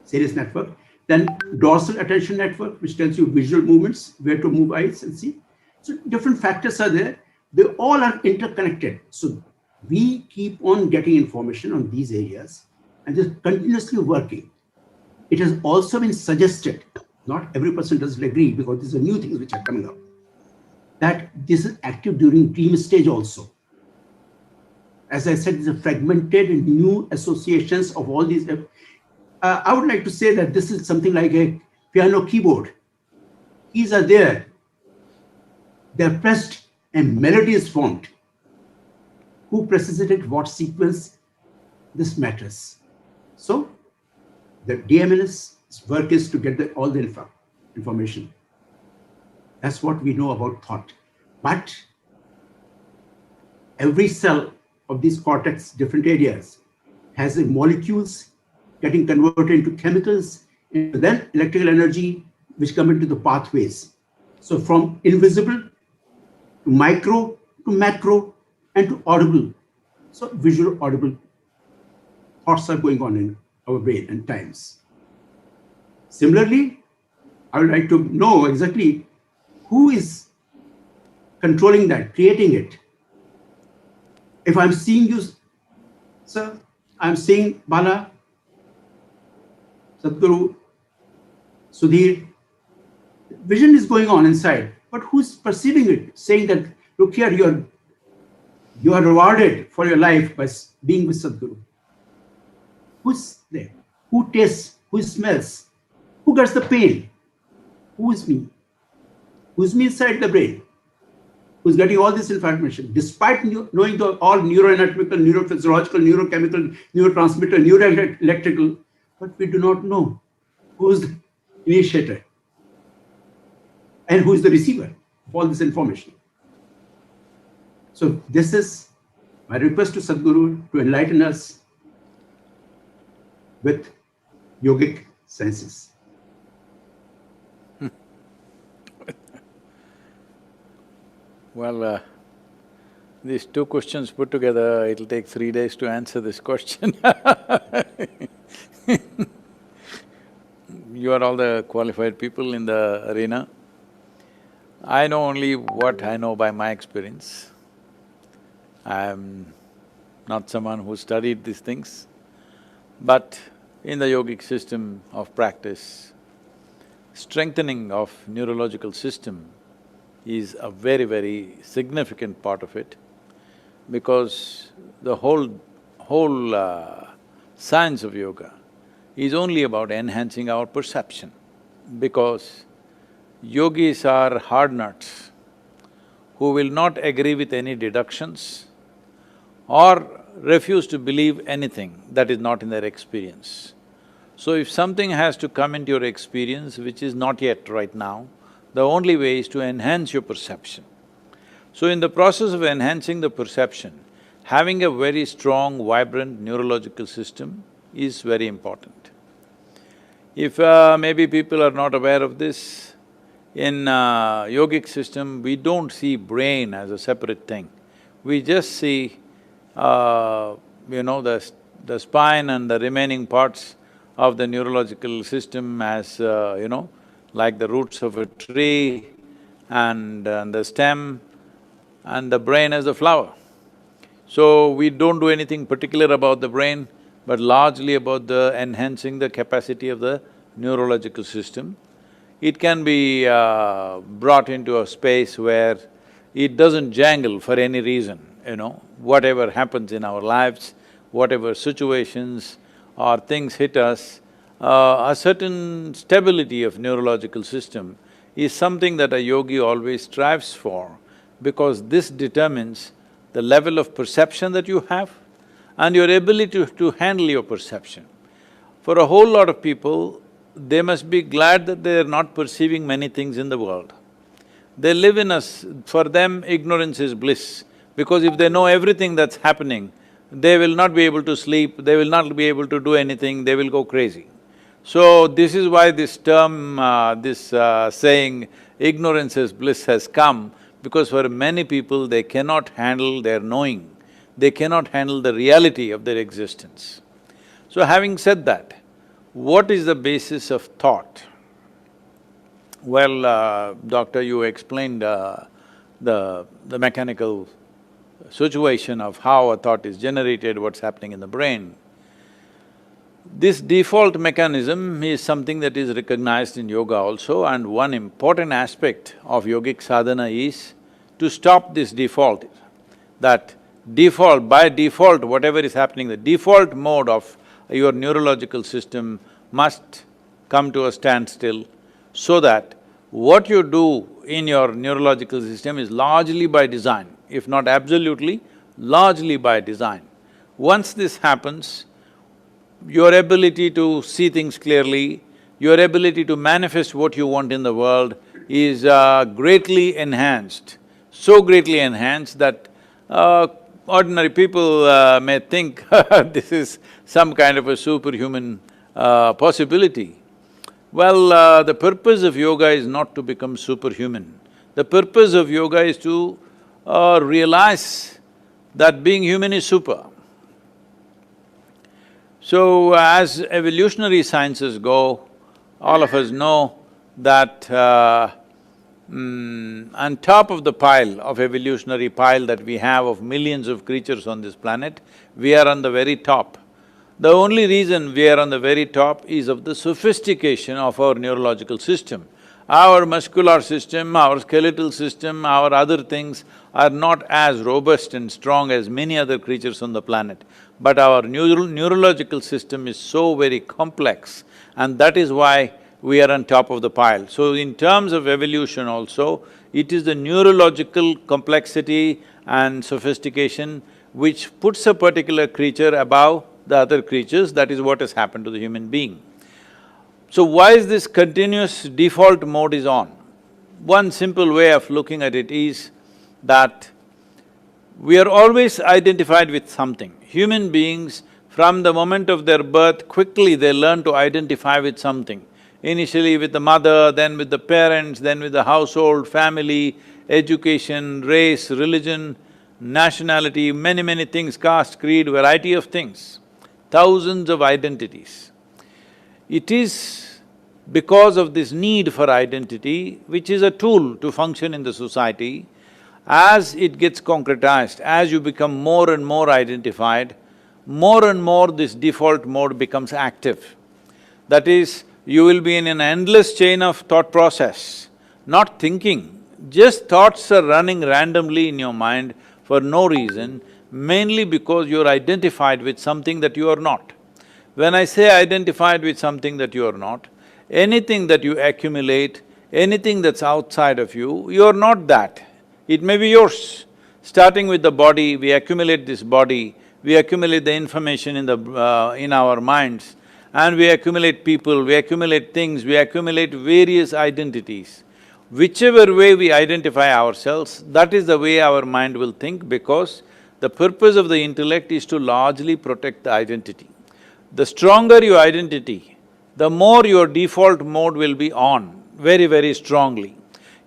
salience network. Then dorsal attention network, which tells you visual movements, where to move eyes and see. So different factors are there. They all are interconnected. So we keep on getting information on these areas and just continuously working. It has also been suggested, not every person doesn't agree because these are new things which are coming up, that this is active during dream stage also. As I said, these are fragmented and new associations of all these. I would like to say that this is something like a piano keyboard. Keys are there. They're pressed and melody is formed. Who presses it at what sequence? This matters. So the DMN's work is to get all the information. That's what we know about thought. But every cell of these cortex, different areas, has the molecules getting converted into chemicals, and then electrical energy, which come into the pathways. So from invisible to micro to macro and to audible. So visual, audible thoughts are going on in our brain and times. Similarly, I would like to know exactly who is controlling that, creating it. If I'm seeing you, sir, I'm seeing Bala, Sadhguru, Sudhir. Vision is going on inside, but who's perceiving it, saying that, look here, you are rewarded for your life by being with Sadhguru. Who's there? Who tastes? Who smells? Who gets the pain? Who is me? Who's me inside the brain? Who's getting all this information? Despite knowing all neuroanatomical, neurophysiological, neurochemical, neurotransmitter, neuroelectrical, but we do not know who's the initiator and who is the receiver of all this information. So this is my request to Sadhguru to enlighten us with yogic senses. Well, these two questions put together, it'll take 3 days to answer this question. You are all the qualified people in the arena. I know only what I know by my experience. I'm not someone who studied these things, but in the yogic system of practice, strengthening of neurological system is a very, very significant part of it, because the whole science of yoga is only about enhancing our perception, because yogis are hard nuts who will not agree with any deductions or refuse to believe anything that is not in their experience. So if something has to come into your experience which is not yet right now, the only way is to enhance your perception. So in the process of enhancing the perception, having a very strong, vibrant neurological system is very important. If maybe people are not aware of this, in yogic system, we don't see brain as a separate thing. We just see, the spine and the remaining parts of the neurological system as, like the roots of a tree and the stem and the brain as the flower. So we don't do anything particular about the brain, but largely about the enhancing the capacity of the neurological system. It can be brought into a space where it doesn't jangle for any reason, whatever happens in our lives, whatever situations or things hit us, a certain stability of neurological system is something that a yogi always strives for, because this determines the level of perception that you have and your ability to handle your perception. For a whole lot of people, they must be glad that they are not perceiving many things in the world. They live in for them ignorance is bliss, because if they know everything that's happening, they will not be able to sleep, they will not be able to do anything, they will go crazy. So this is why this term, saying, ignorance is bliss has come, because for many people they cannot handle their knowing, they cannot handle the reality of their existence. So having said that, what is the basis of thought? Well, Doctor, you explained the mechanical situation of how a thought is generated, what's happening in the brain. This default mechanism is something that is recognized in yoga also, and one important aspect of yogic sadhana is to stop this default. That by default, whatever is happening, the default mode of your neurological system must come to a standstill, so that what you do in your neurological system is largely by design, if not absolutely, largely by design. Once this happens, your ability to see things clearly, your ability to manifest what you want in the world is greatly enhanced, so greatly enhanced that ordinary people may think this is some kind of a superhuman possibility. Well, the purpose of yoga is not to become superhuman. The purpose of yoga is to realize that being human is super. So, as evolutionary sciences go, all of us know that on top of the pile, of evolutionary pile that we have of millions of creatures on this planet, we are on the very top. The only reason we are on the very top is of the sophistication of our neurological system. Our muscular system, our skeletal system, our other things are not as robust and strong as many other creatures on the planet. But our neurological system is so very complex, and that is why we are on top of the pile. So in terms of evolution also, it is the neurological complexity and sophistication which puts a particular creature above the other creatures. That is what has happened to the human being. So why is this continuous default mode is on? One simple way of looking at it is that we are always identified with something. Human beings, from the moment of their birth, quickly they learn to identify with something. Initially with the mother, then with the parents, then with the household, family, education, race, religion, nationality, many things, caste, creed, variety of things, thousands of identities. It is because of this need for identity, which is a tool to function in the society, as it gets concretized, as you become more and more identified, more and more this default mode becomes active. That is, you will be in an endless chain of thought process, not thinking, just thoughts are running randomly in your mind for no reason, mainly because you're identified with something that you are not. When I say identified with something that you are not, anything that you accumulate, anything that's outside of you, you're not that. It may be yours. Starting with the body, we accumulate this body, we accumulate the information in our minds, and we accumulate people, we accumulate things, we accumulate various identities. Whichever way we identify ourselves, that is the way our mind will think, because the purpose of the intellect is to largely protect the identity. The stronger your identity, the more your default mode will be on, very strongly.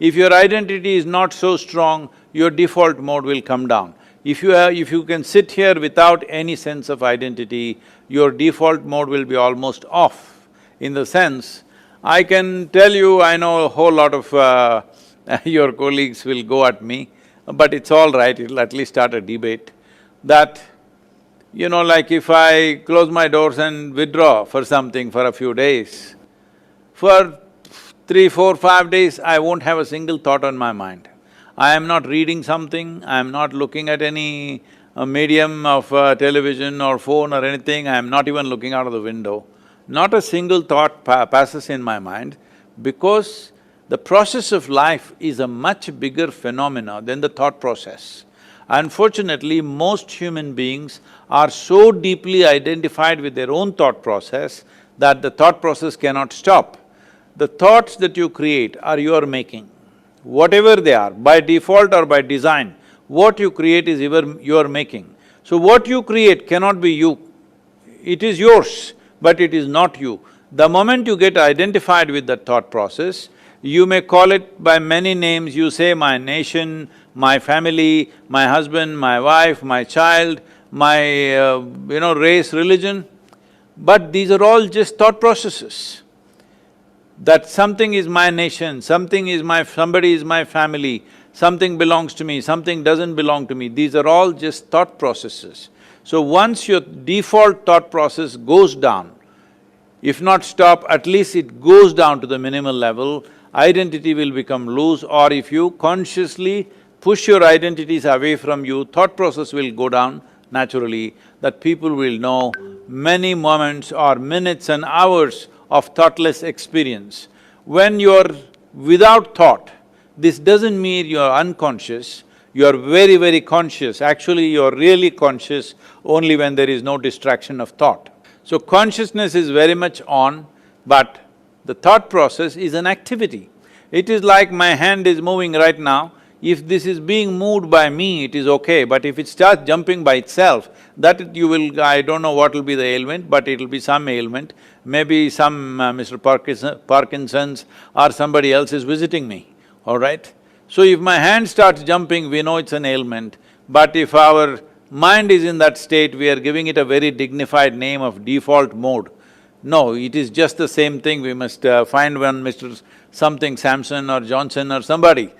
If your identity is not so strong, your default mode will come down. If you can sit here without any sense of identity, your default mode will be almost off. In the sense, I can tell you, I know a whole lot of your colleagues will go at me, but it's all right, it'll at least start a debate, that, like if I close my doors and withdraw for something for a few days, for 3, 4, 5 days, I won't have a single thought on my mind. I am not reading something, I am not looking at any a medium of television or phone or anything, I am not even looking out of the window. Not a single thought passes in my mind, because the process of life is a much bigger phenomena than the thought process. Unfortunately, most human beings are so deeply identified with their own thought process that the thought process cannot stop. The thoughts that you create are your making. Whatever they are, by default or by design, what you create is your making. So what you create cannot be you. It is yours, but it is not you. The moment you get identified with that thought process, you may call it by many names, you say my nation, my family, my husband, my wife, my child, my race, religion, but these are all just thought processes. That something is my nation, somebody is my family, something belongs to me, something doesn't belong to me, these are all just thought processes. So once your default thought process goes down, if not stop, at least it goes down to the minimal level, identity will become loose, or if you consciously push your identities away from you, thought process will go down naturally, that people will know many moments or minutes and hours of thoughtless experience. When you're without thought, this doesn't mean you're unconscious, you're very, very conscious. Actually, you're really conscious only when there is no distraction of thought. So consciousness is very much on, but the thought process is an activity. It is like my hand is moving right now, if this is being moved by me, it is okay, but if it starts jumping by itself, that you will… I don't know what will be the ailment, but it'll be some ailment, maybe some Mr. Parkinson's or somebody else is visiting me, all right? So if my hand starts jumping, we know it's an ailment, but if our mind is in that state, we are giving it a very dignified name of default mode. No, it is just the same thing, we must find one Mr. something Samson or Johnson or somebody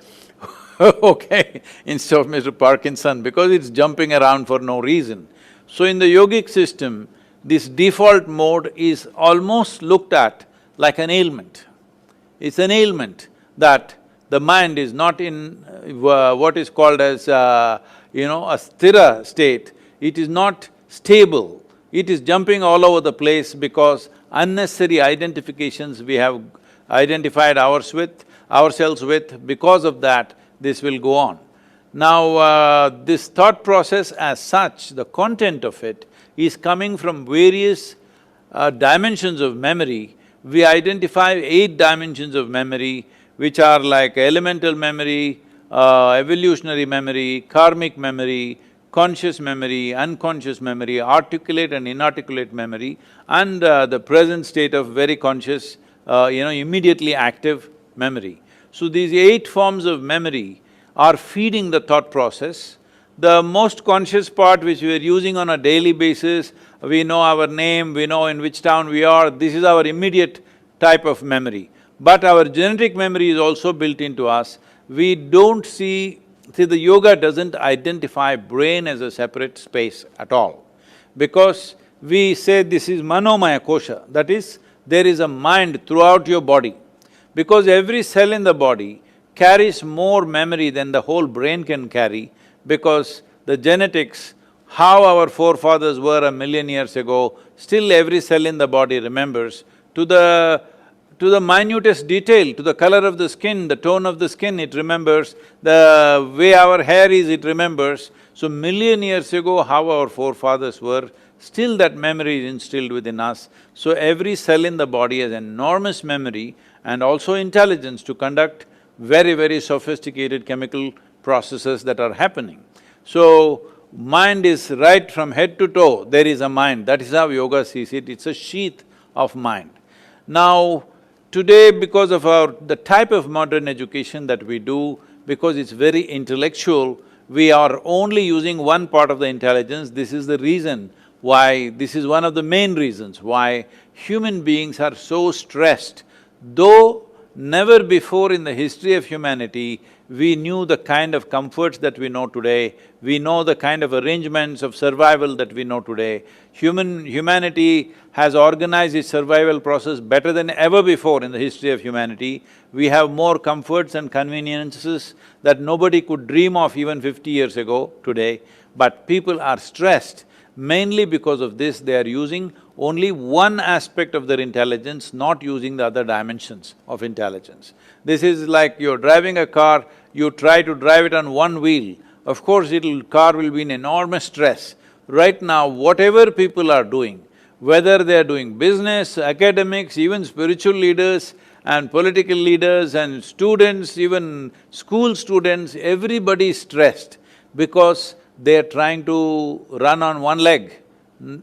okay, instead of Mr. Parkinson, because it's jumping around for no reason. So in the yogic system, this default mode is almost looked at like an ailment. It's an ailment that the mind is not in what is called as a sthira state. It is not stable. It is jumping all over the place because unnecessary identifications we have identified ourselves with, because of that, this will go on. Now, this thought process as such, the content of it is coming from various dimensions of memory. We identify 8 dimensions of memory, which are like elemental memory, evolutionary memory, karmic memory, conscious memory, unconscious memory, articulate and inarticulate memory, and the present state of very conscious, immediately active memory. So these 8 forms of memory are feeding the thought process. The most conscious part which we are using on a daily basis, we know our name, we know in which town we are, this is our immediate type of memory. But our genetic memory is also built into us. We don't see… the yoga doesn't identify brain as a separate space at all, because we say this is manomaya kosha, that is, there is a mind throughout your body. Because every cell in the body carries more memory than the whole brain can carry, because the genetics, how our forefathers were 1,000,000 years ago, still every cell in the body remembers, to the minutest detail, to the color of the skin, the tone of the skin, it remembers, the way our hair is, it remembers. So 1,000,000 years ago, how our forefathers were, still that memory is instilled within us. So every cell in the body has enormous memory and also intelligence to conduct very, very sophisticated chemical processes that are happening. So, mind is right from head to toe, there is a mind, that is how yoga sees it, it's a sheath of mind. Now, today, because of the type of modern education that we do, because it's very intellectual, we are only using one part of the intelligence. This is the reason why… this is one of the main reasons why human beings are so stressed. Though never before in the history of humanity we knew the kind of comforts that we know today, we know the kind of arrangements of survival that we know today. Humanity has organized its survival process better than ever before in the history of humanity. We have more comforts and conveniences that nobody could dream of even 50 years ago today. But people are stressed mainly because of this. They are using only one aspect of their intelligence, not using the other dimensions of intelligence. This is like you're driving a car, you try to drive it on one wheel, of course car will be in enormous stress. Right now, whatever people are doing, whether they are doing business, academics, even spiritual leaders and political leaders and students, even school students, everybody is stressed because they are trying to run on one leg,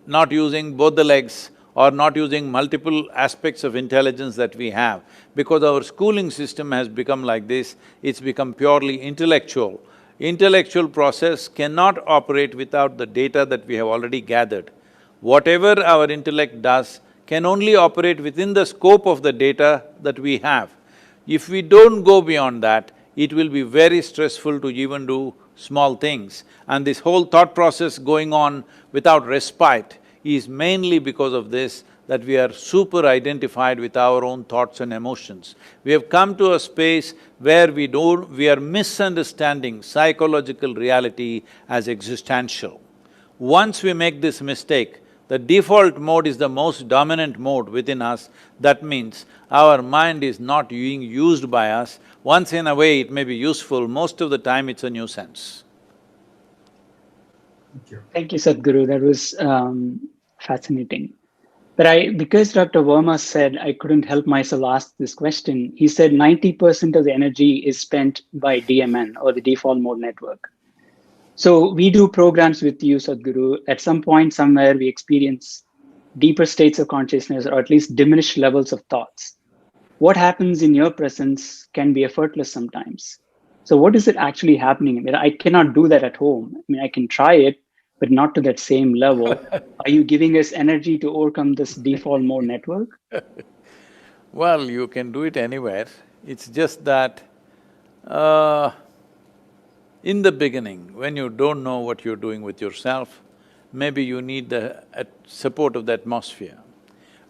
not using both the legs or not using multiple aspects of intelligence that we have. Because our schooling system has become like this, it's become purely intellectual. Intellectual process cannot operate without the data that we have already gathered. Whatever our intellect does can only operate within the scope of the data that we have. If we don't go beyond that, it will be very stressful to even do small things. And this whole thought process going on without respite is mainly because of this, that we are super identified with our own thoughts and emotions. We have come to a space where we are misunderstanding psychological reality as existential. Once we make this mistake, the default mode is the most dominant mode within us. That means our mind is not being used by us. Once in a way it may be useful, most of the time it's a nuisance. Thank you, Sadhguru. That was fascinating. But because Dr. Verma said I couldn't help myself ask this question, he said 90% of the energy is spent by DMN, or the default mode network. So we do programs with you, Sadhguru. At some point, somewhere, we experience deeper states of consciousness, or at least diminished levels of thoughts. What happens in your presence can be effortless sometimes. So what is it actually happening? I mean, I cannot do that at home. I mean, I can try it, but not to that same level. Are you giving us energy to overcome this default mode network? Well, you can do it anywhere. It's just that, in the beginning, when you don't know what you're doing with yourself, maybe you need the support of the atmosphere.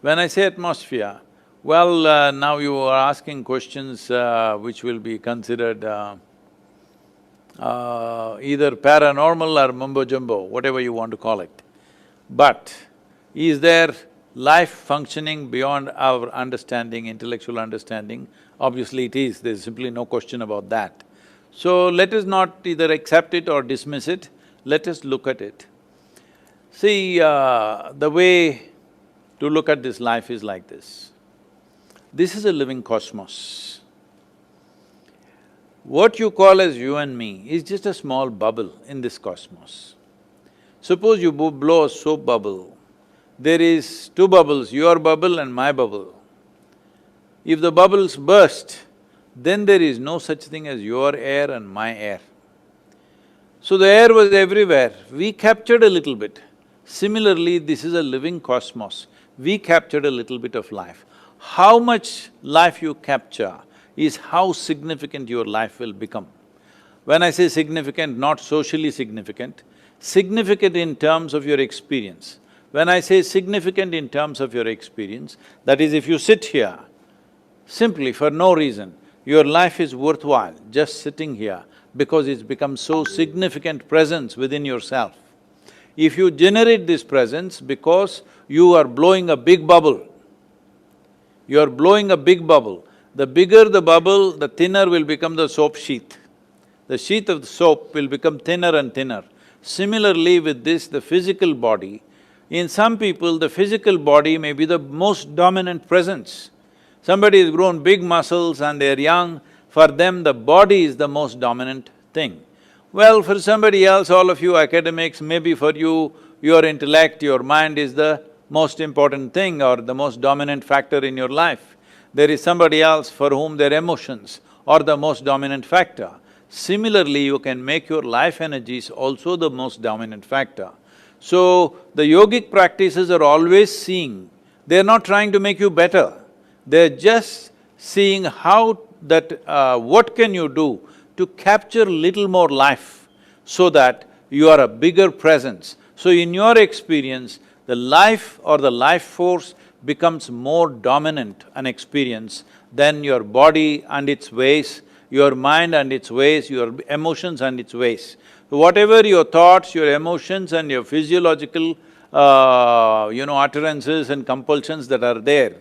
When I say atmosphere, well, now you are asking questions which will be considered either paranormal or mumbo-jumbo, whatever you want to call it. But is there life functioning beyond our understanding, intellectual understanding? Obviously it is, there's simply no question about that. So let us not either accept it or dismiss it, let us look at it. See, the way to look at this life is like this. This is a living cosmos. What you call as you and me is just a small bubble in this cosmos. Suppose you blow a soap bubble, there is two bubbles, your bubble and my bubble. If the bubbles burst, then there is no such thing as your air and my air. So the air was everywhere, we captured a little bit. Similarly, this is a living cosmos, we captured a little bit of life. How much life you capture is how significant your life will become. When I say significant, not socially significant, significant in terms of your experience. When I say significant in terms of your experience, that is, if you sit here, simply for no reason, your life is worthwhile just sitting here because it's become so significant presence within yourself. If you generate this presence because you are blowing a big bubble, you are blowing a big bubble, the bigger the bubble, the thinner will become the soap sheath. The sheath of the soap will become thinner and thinner. Similarly with this, the physical body, in some people, the physical body may be the most dominant presence. Somebody has grown big muscles and they're young, for them the body is the most dominant thing. Well, for somebody else, all of you academics, maybe for you, your intellect, your mind is the most important thing or the most dominant factor in your life. There is somebody else for whom their emotions are the most dominant factor. Similarly, you can make your life energies also the most dominant factor. So, the yogic practices are always seeing, they're not trying to make you better, they're just seeing how that… what can you do to capture little more life so that you are a bigger presence. So in your experience, the life or the life force becomes more dominant an experience than your body and its ways, your mind and its ways, your emotions and its ways. Whatever your thoughts, your emotions and your physiological, utterances and compulsions that are there,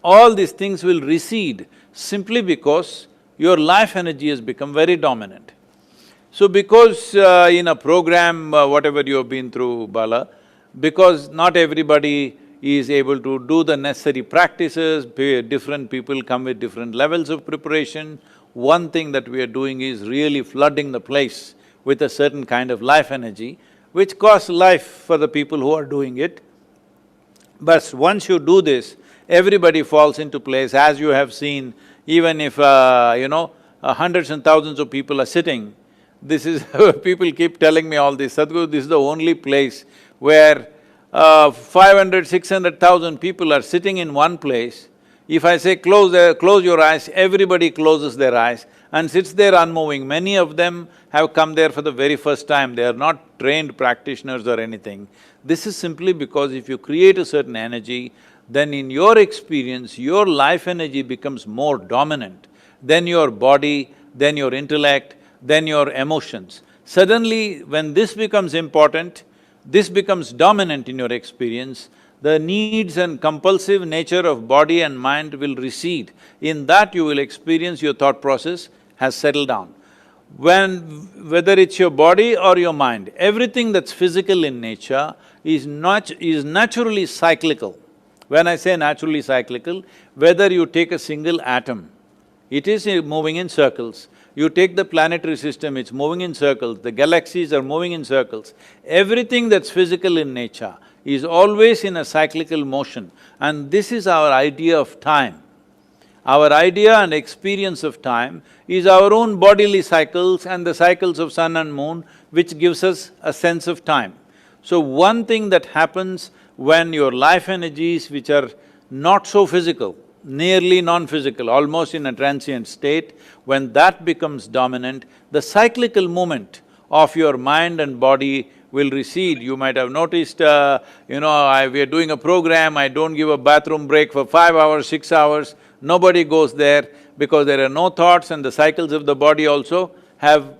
all these things will recede simply because your life energy has become very dominant. So because in a program, whatever you have been through, Bala, because not everybody is able to do the necessary practices, different people come with different levels of preparation. One thing that we are doing is really flooding the place with a certain kind of life energy, which costs life for the people who are doing it. But once you do this, everybody falls into place. As you have seen, even if, hundreds and thousands of people are sitting, this is people keep telling me all this, Sadhguru, this is the only place where 500, 600,000 people are sitting in one place. If I say close your eyes, everybody closes their eyes and sits there unmoving. Many of them have come there for the very first time, they are not trained practitioners or anything. This is simply because if you create a certain energy, then in your experience, your life energy becomes more dominant than your body, than your intellect, than your emotions. Suddenly, when this becomes important, this becomes dominant in your experience, the needs and compulsive nature of body and mind will recede. In that you will experience your thought process has settled down. Whether it's your body or your mind, everything that's physical in nature is naturally cyclical. When I say naturally cyclical, whether you take a single atom, it is moving in circles. You take the planetary system, it's moving in circles, the galaxies are moving in circles. Everything that's physical in nature is always in a cyclical motion, and this is our idea of time. Our idea and experience of time is our own bodily cycles and the cycles of sun and moon, which gives us a sense of time. So one thing that happens when your life energies, which are not so physical, nearly non-physical, almost in a transient state, when that becomes dominant, the cyclical movement of your mind and body will recede. You might have noticed, we are doing a program, I don't give a bathroom break for 5 hours, 6 hours, nobody goes there because there are no thoughts and the cycles of the body also have,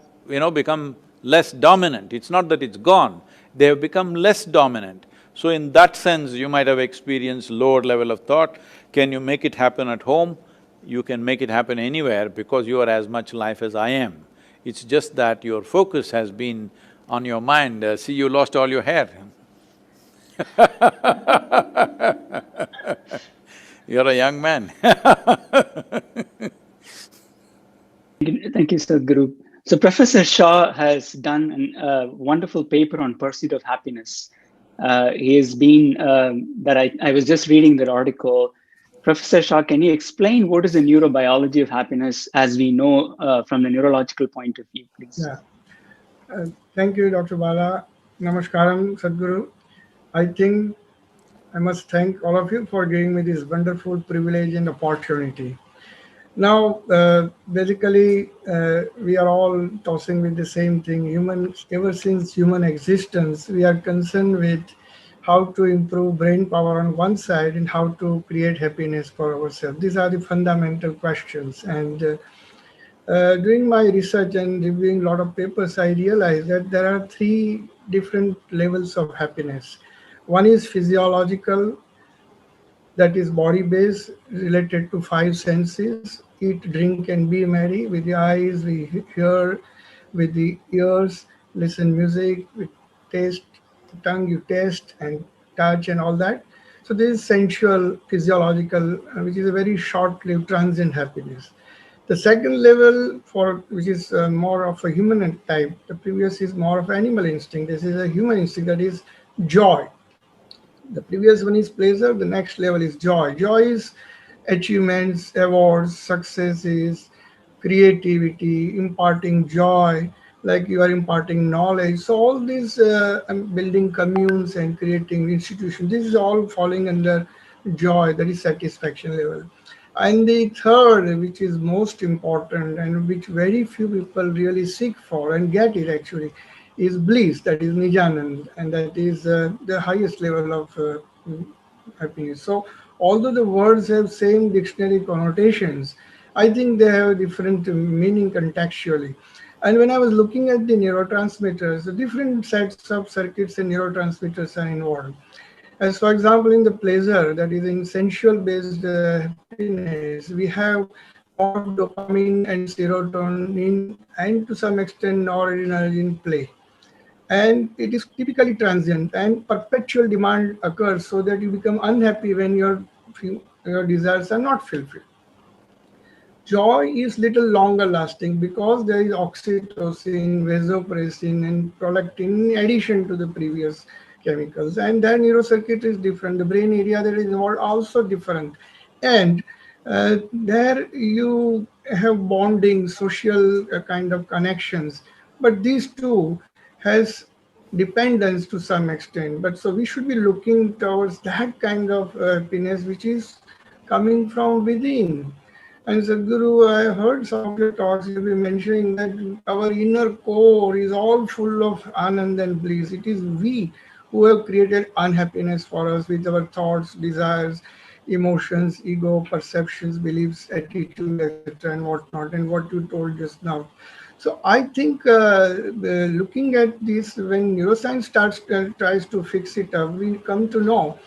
become less dominant. It's not that it's gone, they have become less dominant. So in that sense, you might have experienced lower level of thought. Can you make it happen at home? You can make it happen anywhere because you are as much life as I am. It's just that your focus has been on your mind. See, you lost all your hair. You're a young man. Thank you, Sadhguru. So Professor Shah has done a wonderful paper on pursuit of happiness. He has been, I was just reading that article. Professor Shah, can you explain what is the neurobiology of happiness as we know from the neurological point of view, please? Yeah. Thank you, Dr. Bala. Namaskaram, Sadhguru. I think I must thank all of you for giving me this wonderful privilege and opportunity. Now, basically, we are all tossing with the same thing. Ever since human existence, we are concerned with how to improve brain power on one side and how to create happiness for ourselves. These are the fundamental questions. And doing my research and reviewing a lot of papers, I realized that there are 3 different levels of happiness. One is physiological, that is body-based, related to 5 senses: eat, drink, and be merry. With the eyes, we hear; with the ears, listen music; with taste, tongue, you taste and touch and all that. So this is sensual, physiological, which is a very short-lived, transient happiness. The second level, which is more of a human type, the previous is more of animal instinct. This is a human instinct, that is joy. The previous one is pleasure, the next level is joy. Joy is achievements, awards, successes, creativity, imparting joy, like you are imparting knowledge. So all these building communes and creating institutions, this is all falling under joy, that is satisfaction level. And the third, which is most important and which very few people really seek for and get it actually, is bliss, that is Nijanand, and that is the highest level of happiness. So although the words have same dictionary connotations, I think they have different meaning contextually. And when I was looking at the neurotransmitters, the different sets of circuits and neurotransmitters are involved. As for example, in the pleasure, that is in sensual-based happiness, we have more of dopamine and serotonin, and to some extent noradrenaline play. And it is typically transient, and perpetual demand occurs, so that you become unhappy when your desires are not fulfilled. Joy is little longer lasting because there is oxytocin, vasopressin, and prolactin in addition to the previous chemicals. And their neurocircuit is different. The brain area that is involved also different. And there you have bonding, social kind of connections. But these two has dependence to some extent. But so we should be looking towards that kind of happiness which is coming from within. And Sadhguru, I heard some of your talks, you'll be mentioning that our inner core is all full of anand and bliss. It is we who have created unhappiness for us with our thoughts, desires, emotions, ego, perceptions, beliefs, attitude, etc., and whatnot, and what you told just now. So I think looking at this, when neuroscience tries to fix it up, we come to know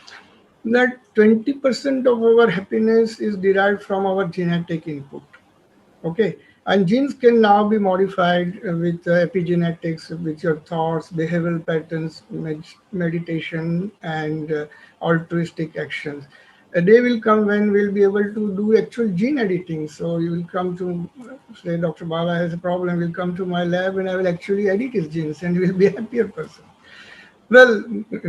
that 20% of our happiness is derived from our genetic input. Okay, and genes can now be modified with epigenetics, with your thoughts, behavioral patterns, meditation, and altruistic actions. A day will come when we'll be able to do actual gene editing. So you will come to, say, Dr. Bala has a problem, will come to my lab and I will actually edit his genes and will be a happier person. Well,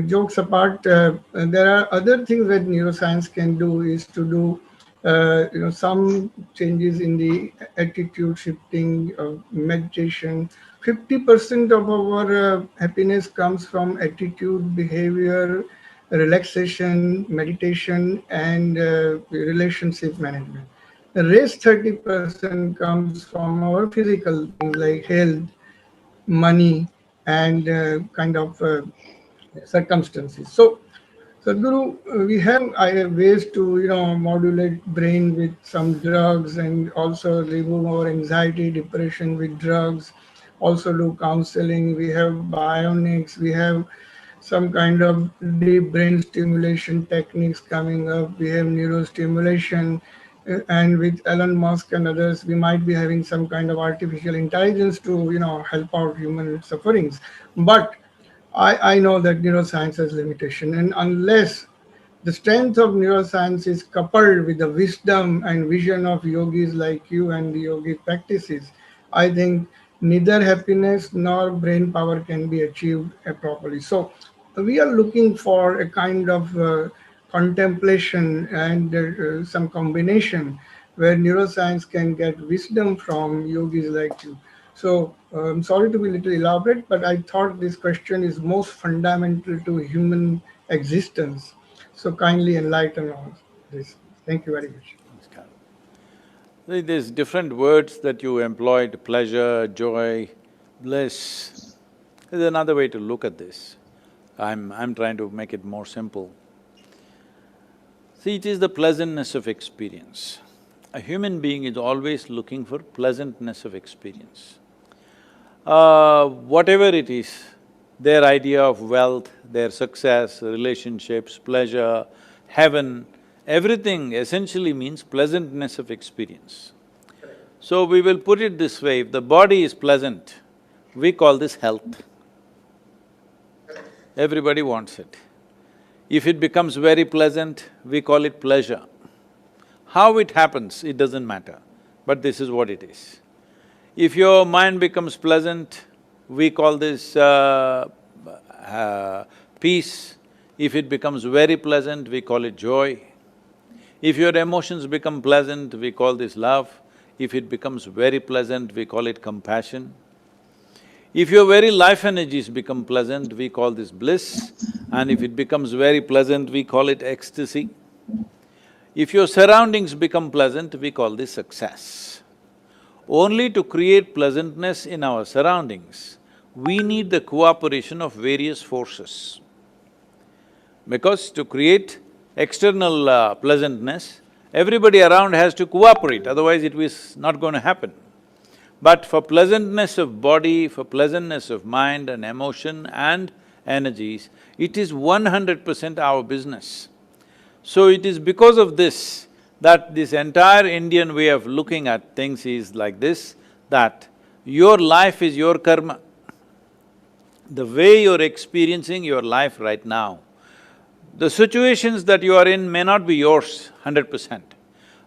jokes apart, there are other things that neuroscience can do is to do, some changes in the attitude shifting, meditation. 50% of our happiness comes from attitude, behavior, relaxation, meditation, and relationship management. The rest 30% comes from our physical things like health, money, and kind of circumstances. So, Sadhguru, we have ways to modulate brain with some drugs, and also remove our anxiety, depression with drugs. Also do counseling. We have bionics. We have some kind of deep brain stimulation techniques coming up. We have neurostimulation. And with Elon Musk and others, we might be having some kind of artificial intelligence to help out human sufferings. But I know that neuroscience has limitation, and unless the strength of neuroscience is coupled with the wisdom and vision of yogis like you and the yogic practices, I think neither happiness nor brain power can be achieved properly. So we are looking for a kind of contemplation and some combination where neuroscience can get wisdom from yogis like you. So I'm sorry to be a little elaborate, but I thought this question is most fundamental to human existence. So kindly enlighten on this. Thank you very much. See, there's different words that you employed: pleasure, joy, bliss. There's another way to look at this. I'm trying to make it more simple. See, it is the pleasantness of experience. A human being is always looking for pleasantness of experience. Whatever it is, their idea of wealth, their success, relationships, pleasure, heaven, everything essentially means pleasantness of experience. So we will put it this way, if the body is pleasant, we call this health. Everybody wants it. If it becomes very pleasant, we call it pleasure. How it happens, it doesn't matter, but this is what it is. If your mind becomes pleasant, we call this peace. If it becomes very pleasant, we call it joy. If your emotions become pleasant, we call this love. If it becomes very pleasant, we call it compassion. If your very life energies become pleasant, we call this bliss, and if it becomes very pleasant, we call it ecstasy. If your surroundings become pleasant, we call this success. Only to create pleasantness in our surroundings, we need the cooperation of various forces. Because to create external pleasantness, everybody around has to cooperate, otherwise it was not going to happen. But for pleasantness of body, for pleasantness of mind and emotion and energies, it is 100% our business. So it is because of this that this entire Indian way of looking at things is like this, that your life is your karma. The way you're experiencing your life right now, the situations that you are in may not be yours 100%.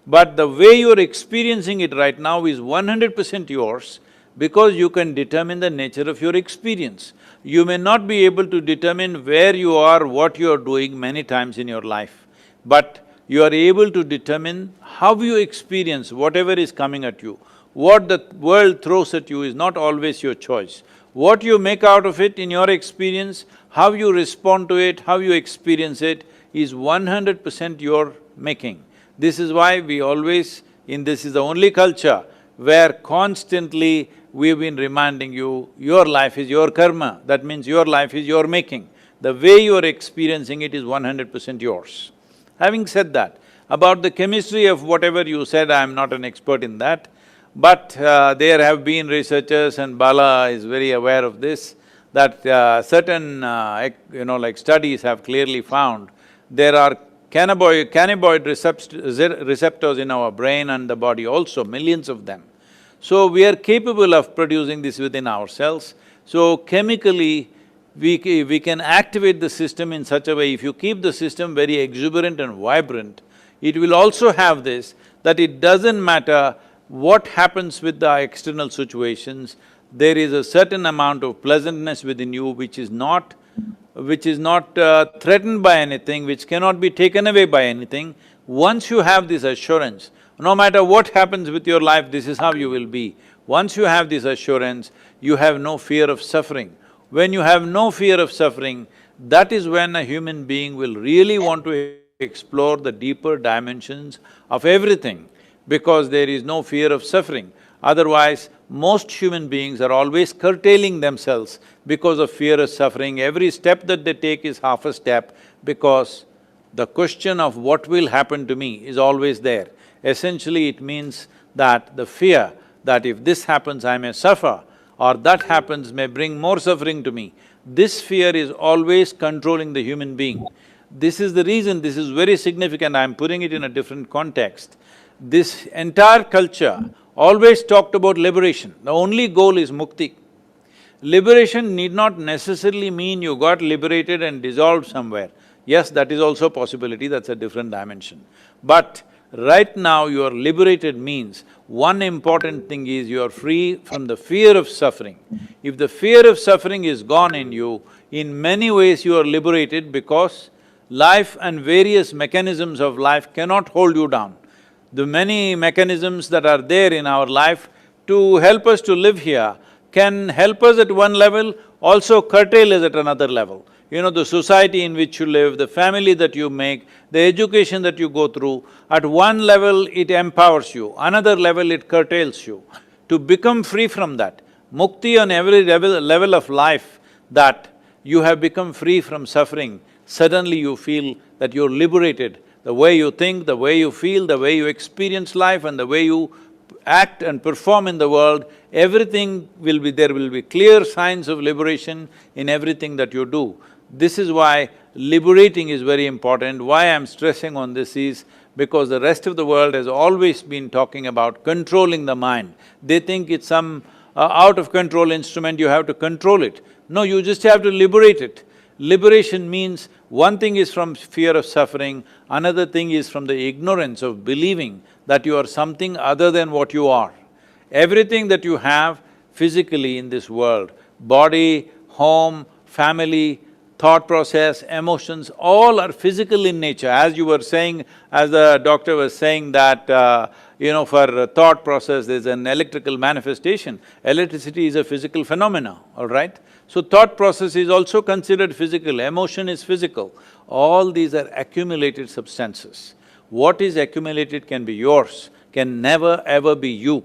But the way you're experiencing it right now is 100% yours because you can determine the nature of your experience. You may not be able to determine where you are, what you are doing many times in your life, but you are able to determine how you experience whatever is coming at you. What the world throws at you is not always your choice. What you make out of it in your experience, how you respond to it, how you experience it, is 100% your making. This is why we always, this is the only culture where constantly we've been reminding you, your life is your karma, that means your life is your making. The way you're experiencing it is 100% yours. Having said that, about the chemistry of whatever you said, I'm not an expert in that, but there have been researchers, and Bala is very aware of this, that certain like studies have clearly found there are cannabinoid receptors in our brain and the body also, millions of them. So we are capable of producing this within ourselves. So chemically, we can activate the system in such a way, if you keep the system very exuberant and vibrant, it will also have this, that it doesn't matter what happens with the external situations, there is a certain amount of pleasantness within you which is not threatened by anything, which cannot be taken away by anything. Once you have this assurance, no matter what happens with your life, this is how you will be. Once you have this assurance, you have no fear of suffering. When you have no fear of suffering, that is when a human being will really want to explore the deeper dimensions of everything, because there is no fear of suffering. Otherwise, most human beings are always curtailing themselves because of fear of suffering. Every step that they take is half a step because the question of what will happen to me is always there. Essentially, it means that the fear that if this happens, I may suffer, or that happens may bring more suffering to me. This fear is always controlling the human being. This is the reason, this is very significant, I'm putting it in a different context. This entire culture always talked about liberation. The only goal is mukti. Liberation need not necessarily mean you got liberated and dissolved somewhere. Yes, that is also a possibility, that's a different dimension. But right now you are liberated means one important thing is you are free from the fear of suffering. If the fear of suffering is gone in you, in many ways you are liberated because life and various mechanisms of life cannot hold you down. The many mechanisms that are there in our life to help us to live here can help us at one level, also curtail us at another level. You know, the society in which you live, the family that you make, the education that you go through, at one level it empowers you, another level it curtails you. To become free from that, mukti on every level of life, that you have become free from suffering, suddenly you feel that you're liberated. The way you think, the way you feel, the way you experience life and the way you act and perform in the world, everything will be… there will be clear signs of liberation in everything that you do. This is why liberating is very important. Why I'm stressing on this is because the rest of the world has always been talking about controlling the mind. They think it's some out-of-control instrument, you have to control it. No, you just have to liberate it. Liberation means one thing is from fear of suffering, another thing is from the ignorance of believing that you are something other than what you are. Everything that you have physically in this world, body, home, family, thought process, emotions, all are physical in nature. As you were saying, as the doctor was saying that, for thought process there's an electrical manifestation. Electricity is a physical phenomena, all right? So thought process is also considered physical, emotion is physical. All these are accumulated substances. What is accumulated can be yours, can never ever be you.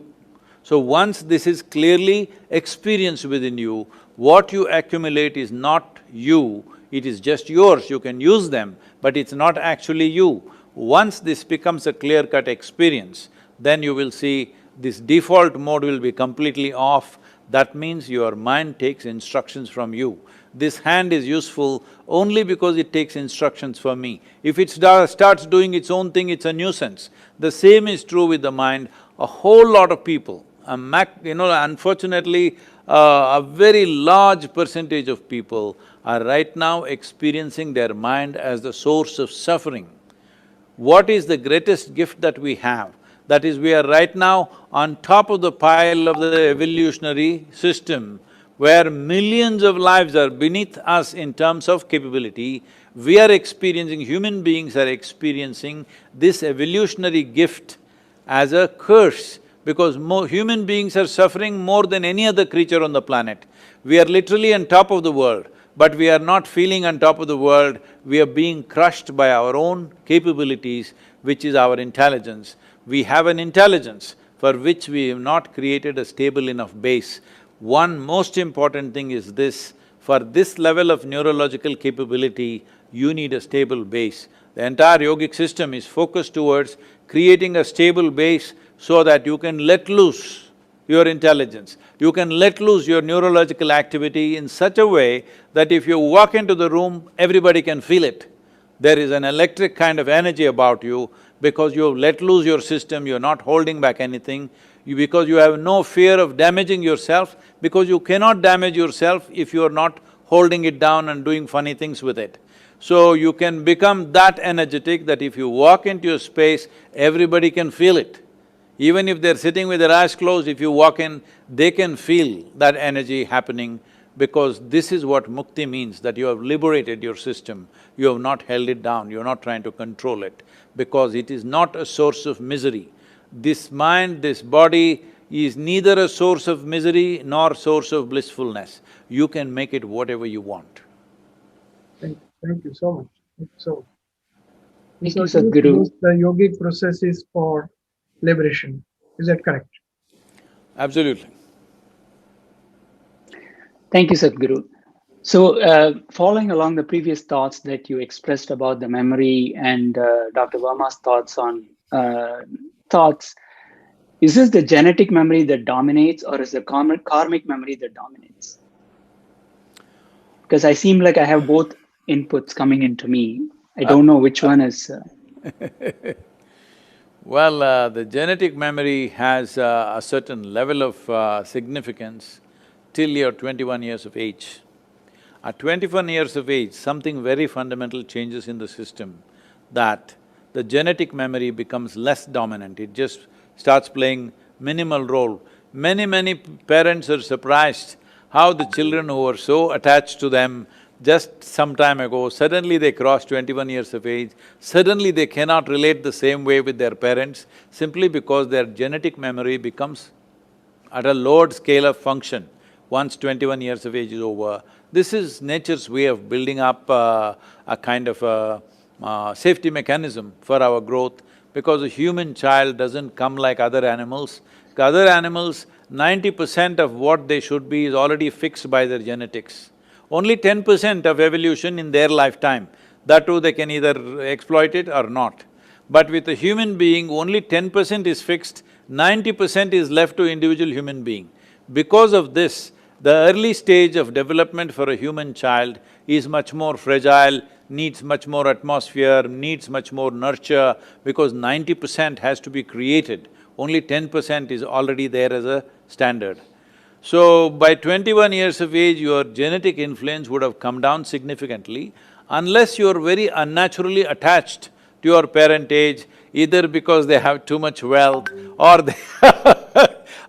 So once this is clearly experienced within you, what you accumulate is not you, it is just yours, you can use them, but it's not actually you. Once this becomes a clear-cut experience, then you will see this default mode will be completely off. That means your mind takes instructions from you. This hand is useful only because it takes instructions from me. If it starts doing its own thing, it's a nuisance. The same is true with the mind. A whole lot of people, unfortunately, a very large percentage of people are right now experiencing their mind as the source of suffering. What is the greatest gift that we have? That is, we are right now on top of the pile of the evolutionary system, where millions of lives are beneath us in terms of capability. We are experiencing, human beings are experiencing this evolutionary gift as a curse, because human beings are suffering more than any other creature on the planet. We are literally on top of the world, but we are not feeling on top of the world. We are being crushed by our own capabilities, which is our intelligence. We have an intelligence for which we have not created a stable enough base. One most important thing is this: for this level of neurological capability, you need a stable base. The entire yogic system is focused towards creating a stable base so that you can let loose your intelligence. You can let loose your neurological activity in such a way that if you walk into the room, everybody can feel it. There is an electric kind of energy about you because you've let loose your system, you're not holding back anything, because you have no fear of damaging yourself, because you cannot damage yourself if you're not holding it down and doing funny things with it. So you can become that energetic that if you walk into a space, everybody can feel it. Even if they're sitting with their eyes closed, if you walk in, they can feel that energy happening, because this is what mukti means, that you have liberated your system, you have not held it down, you're not trying to control it, because it is not a source of misery. This mind, this body is neither a source of misery nor source of blissfulness. You can make it whatever you want. Thank you so much. Thank you so much. Thank you, So Sadhguru. use the yogic processes for liberation. Is that correct? Absolutely. Thank you, Sadhguru. So, following along the previous thoughts that you expressed about the memory and Dr. Verma's thoughts on thoughts, is this the genetic memory that dominates, or is the karmic memory that dominates? Because I seem like I have both inputs coming into me. I don't know which one is… Well, the genetic memory has a certain level of significance till you're 21 years of age. At 21 years of age, something very fundamental changes in the system, that the genetic memory becomes less dominant, it just starts playing minimal role. Many parents are surprised how the children who were so attached to them just some time ago, suddenly they cross 21 years of age, suddenly they cannot relate the same way with their parents, simply because their genetic memory becomes at a lowered scale of function once 21 years of age is over. This is nature's way of building up a kind of a safety mechanism for our growth, because a human child doesn't come like other animals. Other animals, 90% of what they should be is already fixed by their genetics. Only 10% of evolution in their lifetime, that too they can either exploit it or not. But with a human being, only 10% is fixed, 90% is left to individual human being. Because of this, the early stage of development for a human child is much more fragile, needs much more atmosphere, needs much more nurture, because 90% has to be created, only 10% is already there as a standard. So, by 21 years of age, your genetic influence would have come down significantly, unless you're very unnaturally attached to your parentage, either because they have too much wealth, or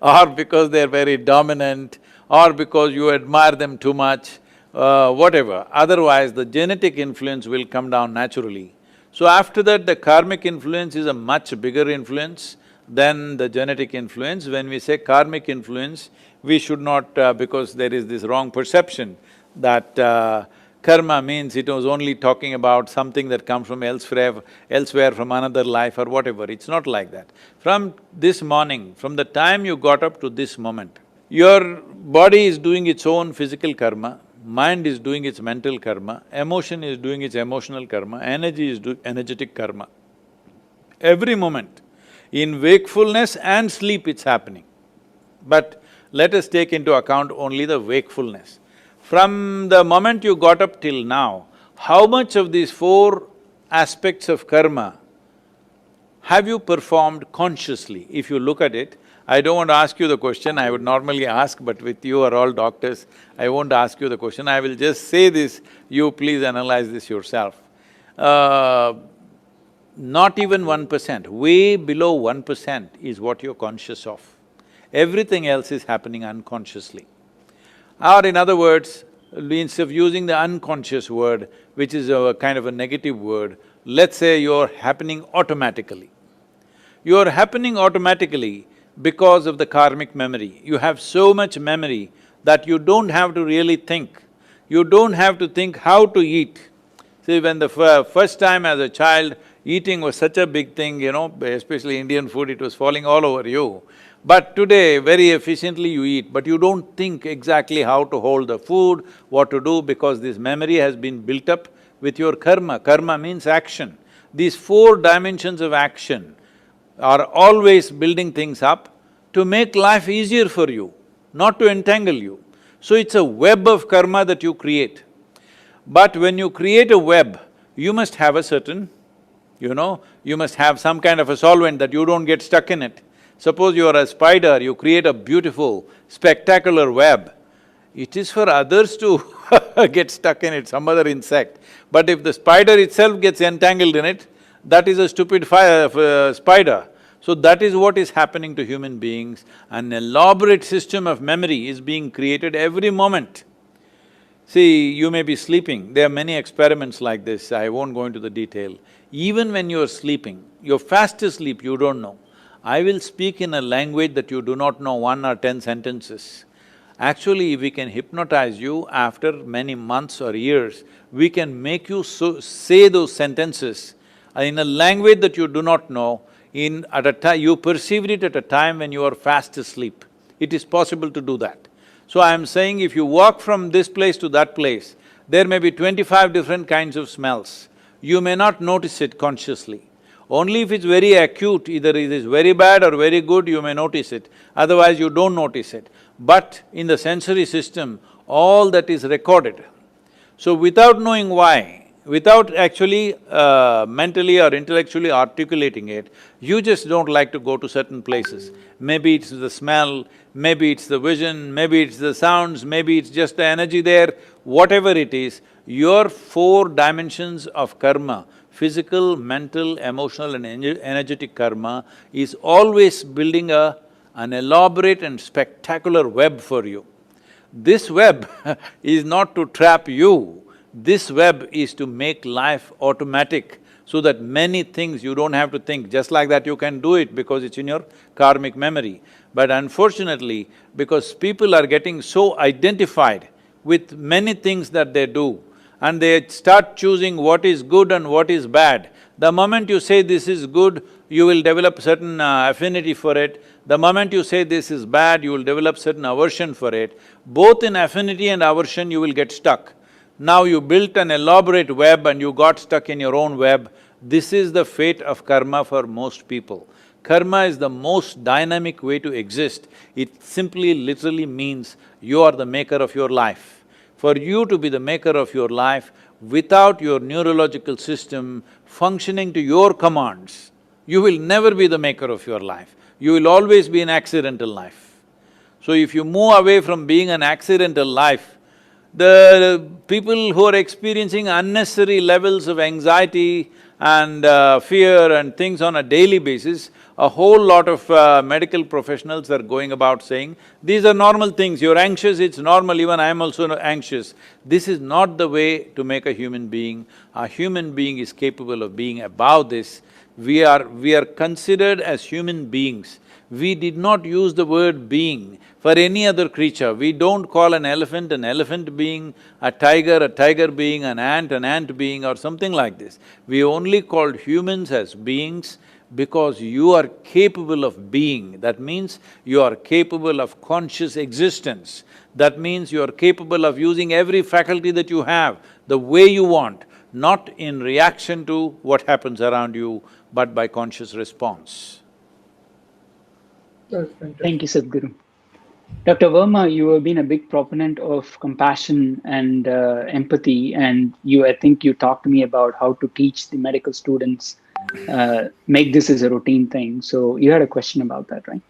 or because they're very dominant, or because you admire them too much, whatever. Otherwise, the genetic influence will come down naturally. So after that, the karmic influence is a much bigger influence than the genetic influence. When we say karmic influence, we should not… because there is this wrong perception that karma means it was only talking about something that comes from elsewhere from another life or whatever. It's not like that. From this morning, from the time you got up to this moment, your body is doing its own physical karma, mind is doing its mental karma, emotion is doing its emotional karma, energy is doing energetic karma. Every moment, In wakefulness and sleep it's happening. But let us take into account only the wakefulness. From the moment you got up till now, how much of these four aspects of karma have you performed consciously? If you look at it, I don't want to ask you the question, I would normally ask, but with you are all doctors, I won't ask you the question, I will just say this, you please analyze this yourself. Not even 1%, way below 1% is what you're conscious of. Everything else is happening unconsciously. Or in other words, instead of using the unconscious word, which is a kind of a negative word, let's say you're happening automatically. You're happening automatically because of the karmic memory. You have so much memory that you don't have to really think. You don't have to think how to eat. See, when the first time as a child, eating was such a big thing, you know, especially Indian food, it was falling all over you. But today, very efficiently you eat, but you don't think exactly how to hold the food, what to do, because this memory has been built up with your karma. Karma means action. These four dimensions of action are always building things up to make life easier for you, not to entangle you. So it's a web of karma that you create. But when you create a web, you must have a certain, you must have some kind of a solvent that you don't get stuck in it. Suppose you are a spider, you create a beautiful, spectacular web. It is for others to get stuck in it, some other insect. But if the spider itself gets entangled in it, that is a stupid spider. So that is what is happening to human beings. An elaborate system of memory is being created every moment. See, you may be sleeping, there are many experiments like this, I won't go into the detail. Even when you're sleeping, you're fast asleep, you don't know. I will speak in a language that you do not know 1 or 10 sentences. Actually, if we can hypnotize you after many months or years, we can make you say those sentences in a language that you do not know, you perceived it at a time when you are fast asleep. It is possible to do that. So I am saying if you walk from this place to that place, there may be 25 different kinds of smells. You may not notice it consciously. Only if it's very acute, either it is very bad or very good, you may notice it, otherwise you don't notice it. But in the sensory system, all that is recorded. So without knowing why, without actually mentally or intellectually articulating it, you just don't like to go to certain places. Maybe it's the smell, maybe it's the vision, maybe it's the sounds, maybe it's just the energy there, whatever it is, your four dimensions of karma, physical, mental, emotional and energetic karma is always building an elaborate and spectacular web for you. This web is not to trap you, this web is to make life automatic so that many things you don't have to think, just like that you can do it because it's in your karmic memory. But unfortunately, because people are getting so identified with many things that they do, and they start choosing what is good and what is bad. The moment you say this is good, you will develop certain affinity for it. The moment you say this is bad, you will develop certain aversion for it. Both in affinity and aversion, you will get stuck. Now you built an elaborate web and you got stuck in your own web. This is the fate of karma for most people. Karma is the most dynamic way to exist. It simply literally means you are the maker of your life. For you to be the maker of your life, without your neurological system functioning to your commands, you will never be the maker of your life. You will always be an accidental life. So if you move away from being an accidental life, the people who are experiencing unnecessary levels of anxiety and fear and things on a daily basis, a whole lot of medical professionals are going about saying, these are normal things, you're anxious, it's normal, even I am also anxious. This is not the way to make a human being. A human being is capable of being above this. We are considered as human beings. We did not use the word being for any other creature. We don't call an elephant being, a tiger being, an ant being or something like this. We only called humans as beings because you are capable of being. That means you are capable of conscious existence. That means you are capable of using every faculty that you have the way you want, not in reaction to what happens around you, but by conscious response. That's fantastic. Thank you, Sadhguru. Dr. Verma, you have been a big proponent of compassion and empathy, and I think you talked to me about how to teach the medical students, make this as a routine thing. So you had a question about that, right?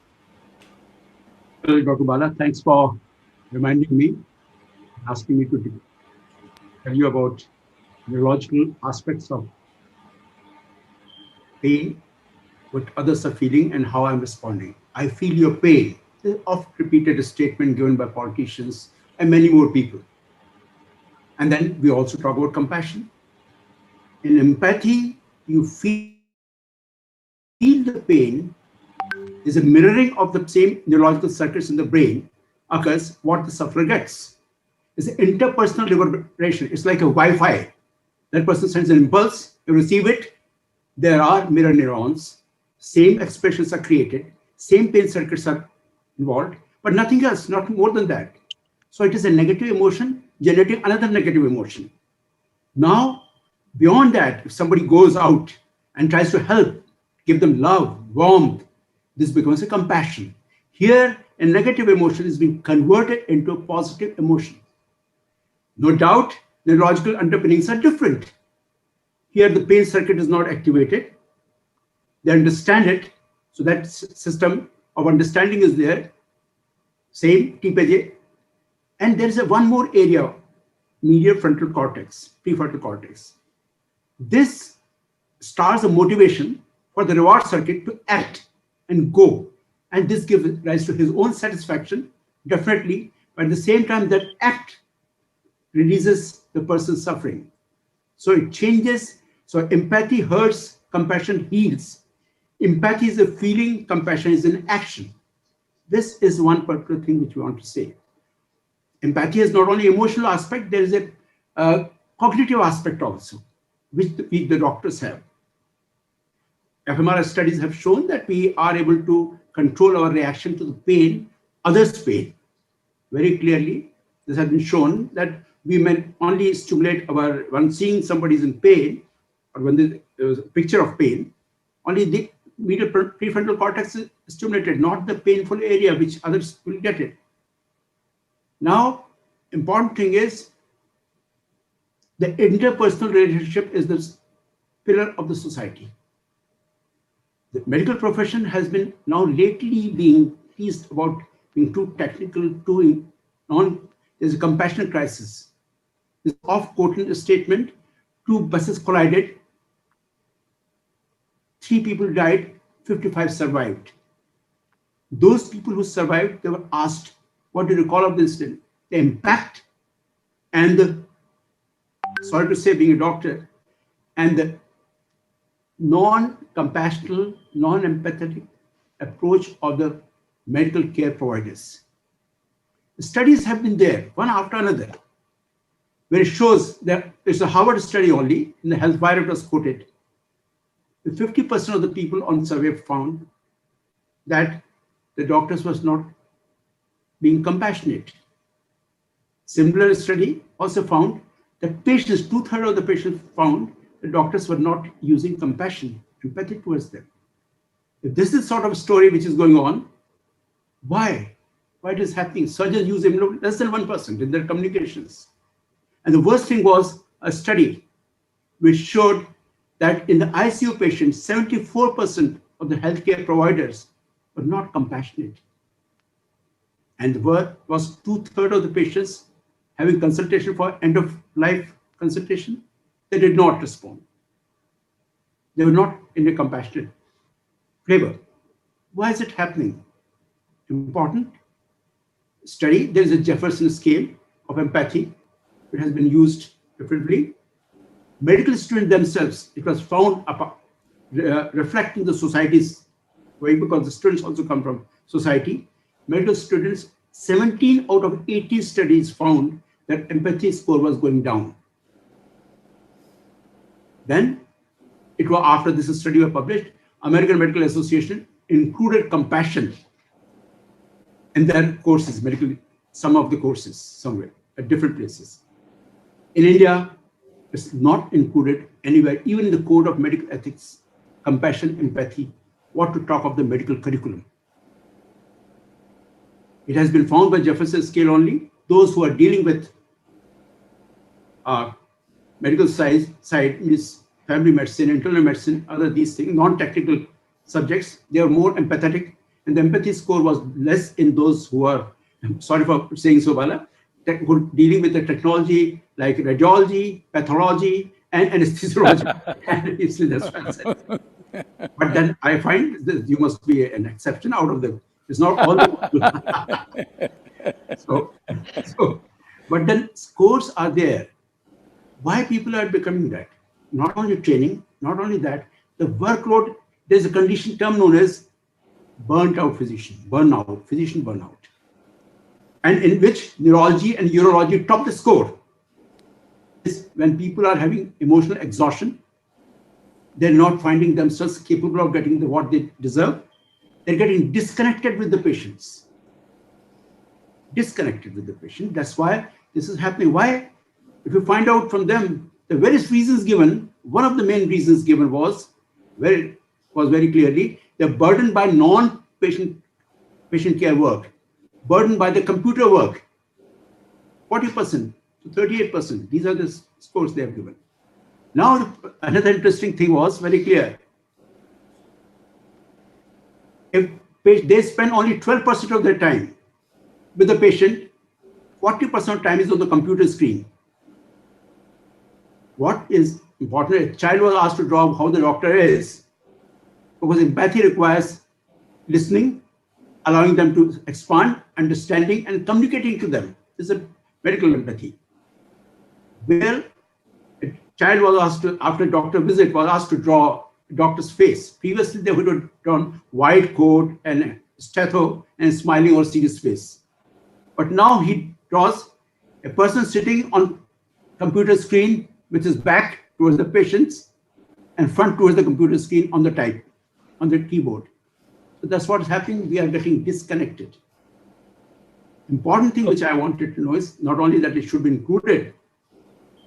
Dr. Bala, thanks for reminding me, asking me to tell you about neurological aspects of pain, what others are feeling, and how I'm responding. I feel your pain. This is oft repeated statement given by politicians and many more people. And then we also talk about compassion. In empathy, you feel the pain is a mirroring of the same neurological circuits in the brain occurs what the sufferer gets. It's an interpersonal reverberation. It's like a Wi-Fi. That person sends an impulse, you receive it. There are mirror neurons. Same expressions are created. Same pain circuits are involved, but nothing else, not more than that. So it is a negative emotion generating another negative emotion. Now, beyond that, if somebody goes out and tries to help, give them love, warmth, this becomes a compassion. Here, a negative emotion is being converted into a positive emotion. No doubt, neurological underpinnings are different. Here, the pain circuit is not activated. They understand it. So that system of understanding is there. Same, TPJ. And there is one more area, medial frontal cortex, prefrontal cortex. This starts a motivation for the reward circuit to act and go. And this gives rise to his own satisfaction, definitely. But at the same time, that act releases the person's suffering. So it changes. So empathy hurts, compassion heals. Empathy is a feeling, compassion is an action. This is one particular thing which we want to say. Empathy is not only emotional aspect, there is a cognitive aspect also, which the doctors have. fMRI studies have shown that we are able to control our reaction to the pain, others' pain. Very clearly, this has been shown that we may only stimulate when seeing somebody is in pain, or when there is a picture of pain, only the medial prefrontal cortex is stimulated, not the painful area which others will get it. Now, important thing is the interpersonal relationship is the pillar of the society. The medical profession has been now lately being teased about being too technical, there's a compassion crisis. This oft-quoted statement, 2 buses collided, 3 people died, 55 survived. Those people who survived, they were asked, what do you recall of the incident? The impact and the, sorry to say, being a doctor, and the non-compassionate, non-empathetic approach of the medical care providers. The studies have been there, one after another, where it shows that it's a Harvard study only, in the Health Wire it was quoted. 50% of the people on survey found that the doctors was not being compassionate. Similar study also found that patients, 2/3 of the patients found the doctors were not using compassion, empathy towards them. If this is sort of story which is going on, why? Why it is happening? Surgeons use less than 1% in their communications. And the worst thing was a study which showed that in the ICU patients, 74% of the healthcare providers were not compassionate. And the word was 2/3 of the patients having consultation for end-of-life consultation, they did not respond. They were not in a compassionate flavor. Why is it happening? Important study. There is a Jefferson scale of empathy. It has been used differently. Medical students themselves, it was found reflecting the society's way, because the students also come from society. Medical students, 17 out of 18 studies found that empathy score was going down. Then, it was after this study was published, American Medical Association included compassion in their courses, some of the courses somewhere at different places. In India, it's not included anywhere, even in the code of medical ethics, compassion, empathy, what to talk of the medical curriculum. It has been found by Jefferson scale only. Those who are dealing with medical side means family medicine, internal medicine, other these things, non-technical subjects, they are more empathetic, and the empathy score was less in those who are, sorry for saying so, Bala, who are dealing with the technology like radiology, pathology, and anesthesiology. And that's what I said. But then I find that you must be an exception out of them. It's not all the so, but then scores are there. Why people are becoming that? Not only training, not only that, the workload, there's a condition term known as burnt out physician, physician burnout. And in which neurology and urology top the score. Is when people are having emotional exhaustion, they're not finding themselves capable of getting what they deserve. They're getting disconnected with the patients. Disconnected with the patient. That's why this is happening. Why? If you find out from them the various reasons given, one of the main reasons given was very clearly they're burdened by non-patient care work, burdened by the computer work, 40% to 38%. These are the scores they have given. Now, another interesting thing was very clear. If they spend only 12% of their time with the patient, 40% of time is on the computer screen. What is important? A child was asked to draw how the doctor is, because empathy requires listening, allowing them to expand, understanding, and communicating to them. This is a medical empathy. Where a child was asked to, after a doctor visit, was asked to draw a doctor's face. Previously, they would have drawn white coat and stetho and smiling or serious face. But now he draws a person sitting on computer screen with his back towards the patients and front towards the computer screen on the keyboard. So that's what is happening. We are getting disconnected. Important thing which I wanted to know is not only that it should be included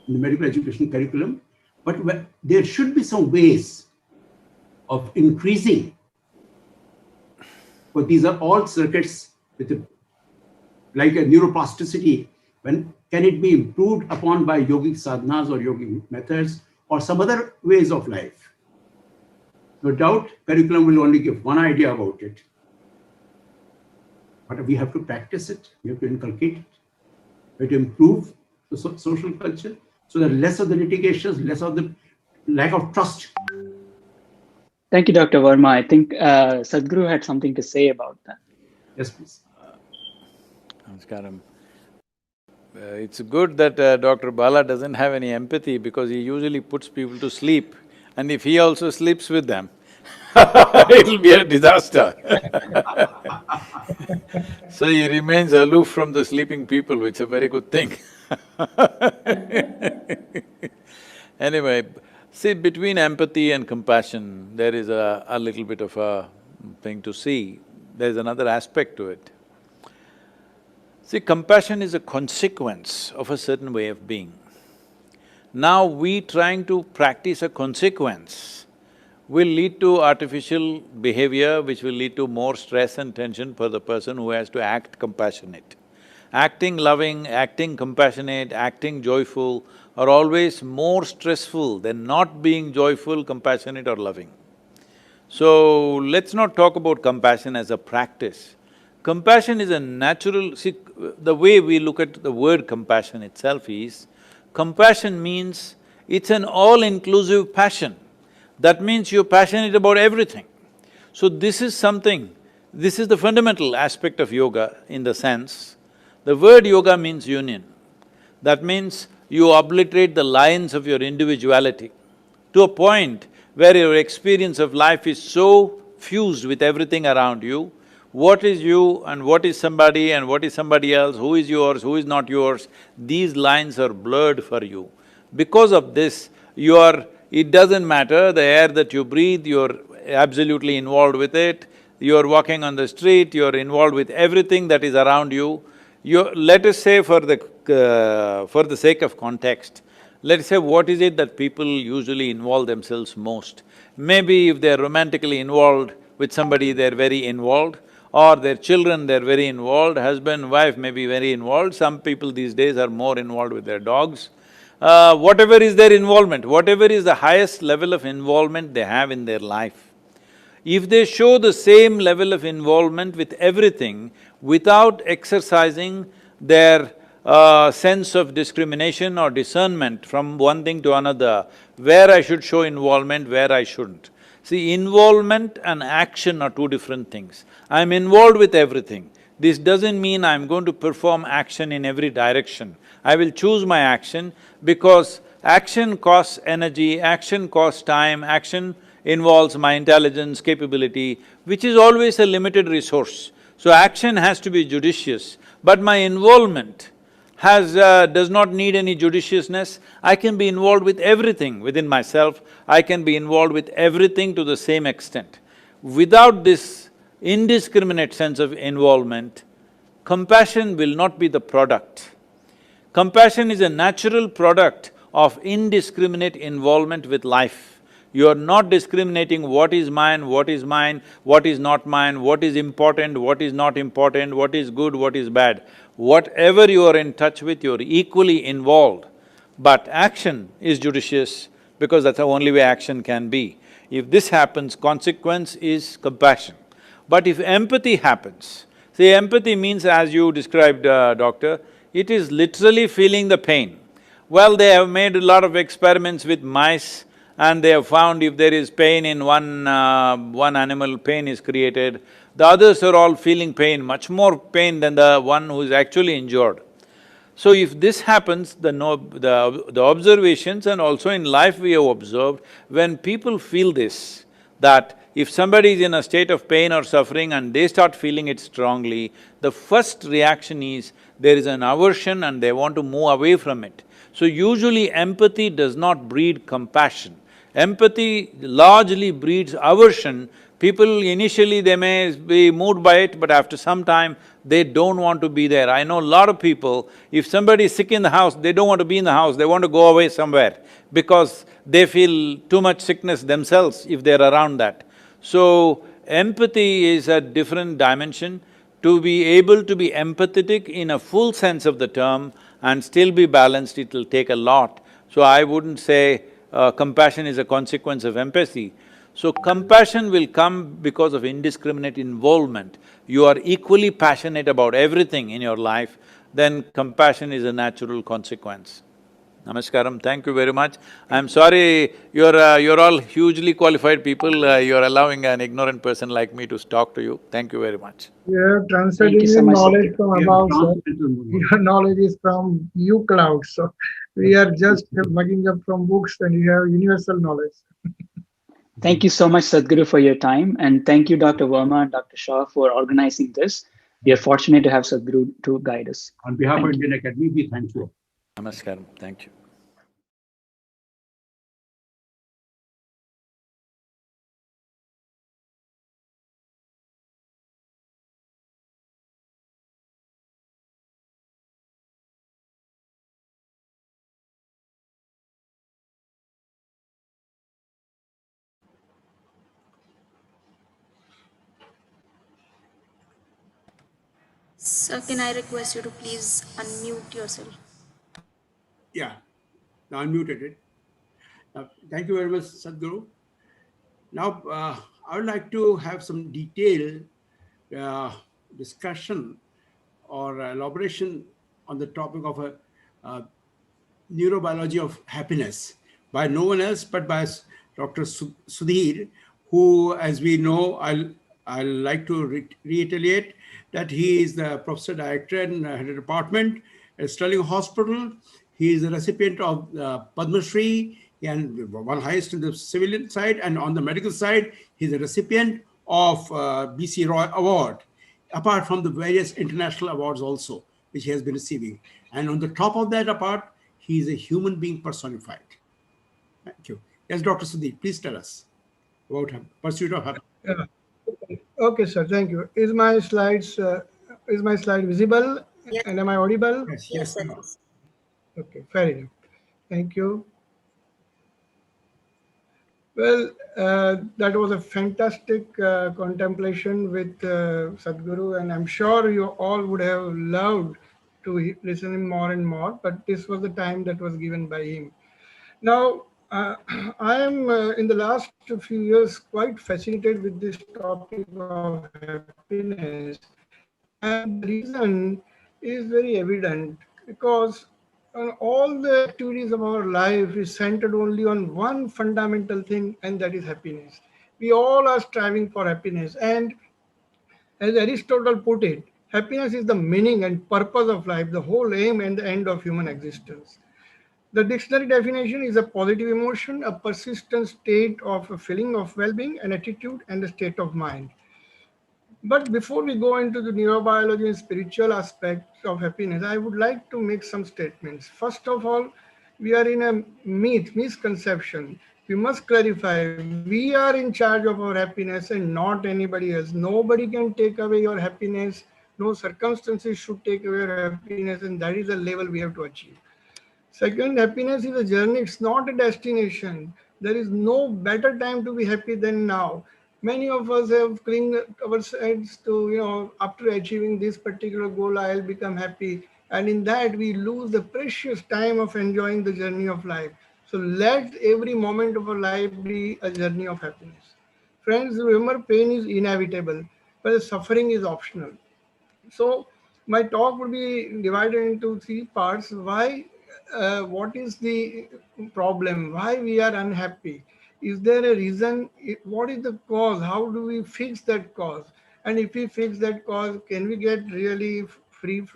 in the medical education curriculum, but there should be some ways of increasing. But these are all circuits with like a neuroplasticity. When can it be improved upon by yogic sadhanas or yogic methods or some other ways of life? No doubt, curriculum will only give one idea about it. But we have to practice it, we have to inculcate it, we have to improve the social culture so that less of the litigations, less of the lack of trust. Thank you, Dr. Verma. I think Sadhguru had something to say about that. Yes, please. Namaskaram. It's good that Dr. Bala doesn't have any empathy because he usually puts people to sleep, and if he also sleeps with them, it'll be a disaster. So he remains aloof from the sleeping people, which is a very good thing. Anyway, see, between empathy and compassion, there is a little bit of a thing to see. There's another aspect to it. See, compassion is a consequence of a certain way of being. Now, we trying to practice a consequence will lead to artificial behavior, which will lead to more stress and tension for the person who has to act compassionate. Acting loving, acting compassionate, acting joyful are always more stressful than not being joyful, compassionate or loving. So, let's not talk about compassion as a practice. Compassion is a natural… See, the way we look at the word compassion itself is, compassion means it's an all-inclusive passion. That means you're passionate about everything. So this is something, this is the fundamental aspect of yoga in the sense, the word yoga means union. That means you obliterate the lines of your individuality to a point where your experience of life is so fused with everything around you. What is you and what is somebody and what is somebody else, who is yours, who is not yours, these lines are blurred for you. Because of this, you are… It doesn't matter, the air that you breathe, you're absolutely involved with it, you're walking on the street, you're involved with everything that is around you. Let us say for the sake of context, let's say what is it that people usually involve themselves most? Maybe if they're romantically involved with somebody, they're very involved, or their children, they're very involved, husband, wife may be very involved, some people these days are more involved with their dogs. Whatever is their involvement, whatever is the highest level of involvement they have in their life, if they show the same level of involvement with everything without exercising their sense of discrimination or discernment from one thing to another, where I should show involvement, where I shouldn't. See, involvement and action are two different things. I'm involved with everything. This doesn't mean I'm going to perform action in every direction. I will choose my action because action costs energy, action costs time, action involves my intelligence, capability, which is always a limited resource. So action has to be judicious, but my involvement does not need any judiciousness. I can be involved with everything within myself, I can be involved with everything to the same extent. Without this indiscriminate sense of involvement, compassion will not be the product. Compassion is a natural product of indiscriminate involvement with life. You are not discriminating what is mine, what is mine, what is not mine, what is important, what is not important, what is good, what is bad. Whatever you are in touch with, you are equally involved. But action is judicious because that's the only way action can be. If this happens, consequence is compassion. But if empathy happens, see, empathy means, as you described, doctor, it is literally feeling the pain. Well, they have made a lot of experiments with mice, and they have found if there is pain in one animal, pain is created. The others are all feeling pain, much more pain than the one who is actually injured. So if this happens, the observations, and also in life we have observed, when people feel this, that if somebody is in a state of pain or suffering and they start feeling it strongly, the first reaction is there is an aversion and they want to move away from it. So usually empathy does not breed compassion. Empathy largely breeds aversion. People initially they may be moved by it, but after some time, they don't want to be there. I know a lot of people, if somebody is sick in the house, they don't want to be in the house, they want to go away somewhere because they feel too much sickness themselves if they're around that. So, empathy is a different dimension. To be able to be empathetic in a full sense of the term and still be balanced, it will take a lot. So I wouldn't say compassion is a consequence of empathy. So compassion will come because of indiscriminate involvement. You are equally passionate about everything in your life, then compassion is a natural consequence. Namaskaram, thank you very much. I'm sorry, you're all hugely qualified people, you're allowing an ignorant person like me to talk to you. Thank you very much. You have Thank you transcended so much, knowledge Sadhguru. from above, sir. Your knowledge is from you cloud, so we are just mugging up from books and you have universal knowledge. Thank you so much, Sadhguru, for your time, and thank you, Dr. Verma and Dr. Shah, for organizing this. We are fortunate to have Sadhguru to guide us. On behalf Thank of Indian Academy, we thank you. Namaskaram, thank you. Sir, can I request you to please unmute yourself? Yeah, now unmuted it. Thank you very much, Sadhguru. Now, I would like to have some detailed discussion or elaboration on the topic of a neurobiology of happiness by no one else but by Dr. Sudhir, who, as we know, I'll like to reiterate that he is the professor director and head of department at Sterling Hospital. He is the recipient of Padma Shri, and one highest in the civilian side, and on the medical side, he's a recipient of BC Roy Award, apart from the various international awards also, which he has been receiving. And on the top of that apart, he is a human being personified. Thank you. Yes, Dr. Sudhir, please tell us about pursuit of happiness. Yeah. Okay, sir. Thank you. Is my slide visible? Yes. And am I audible? Yes. Yes. Okay, fair enough. Thank you. Well, that was a fantastic contemplation with Sadhguru, and I'm sure you all would have loved to listen him more and more, but this was the time that was given by him. Now, I am in the last few years quite fascinated with this topic of happiness, and the reason is very evident because all the activities of our life is centered only on one fundamental thing, and that is happiness. We all are striving for happiness, and as Aristotle put it, happiness is the meaning and purpose of life, the whole aim and the end of human existence. The dictionary definition is a positive emotion, a persistent state of a feeling of well being, an attitude, and a state of mind. But before we go into the neurobiology and spiritual aspects of happiness, I would like to make some statements. First of all, we are in a misconception. We must clarify we are in charge of our happiness and not anybody else. Nobody can take away your happiness. No circumstances should take away your happiness, and that is the level we have to achieve. Second, happiness is a journey, it's not a destination. There is no better time to be happy than now. Many of us have clinged ourselves to, after achieving this particular goal, I'll become happy. And in that, we lose the precious time of enjoying the journey of life. So let every moment of our life be a journey of happiness. Friends, remember pain is inevitable, but suffering is optional. So my talk would be divided into three parts. Why, what is the problem? Why we are unhappy? Is there a reason? What is the cause? How do we fix that cause? And if we fix that cause, can we get really freedom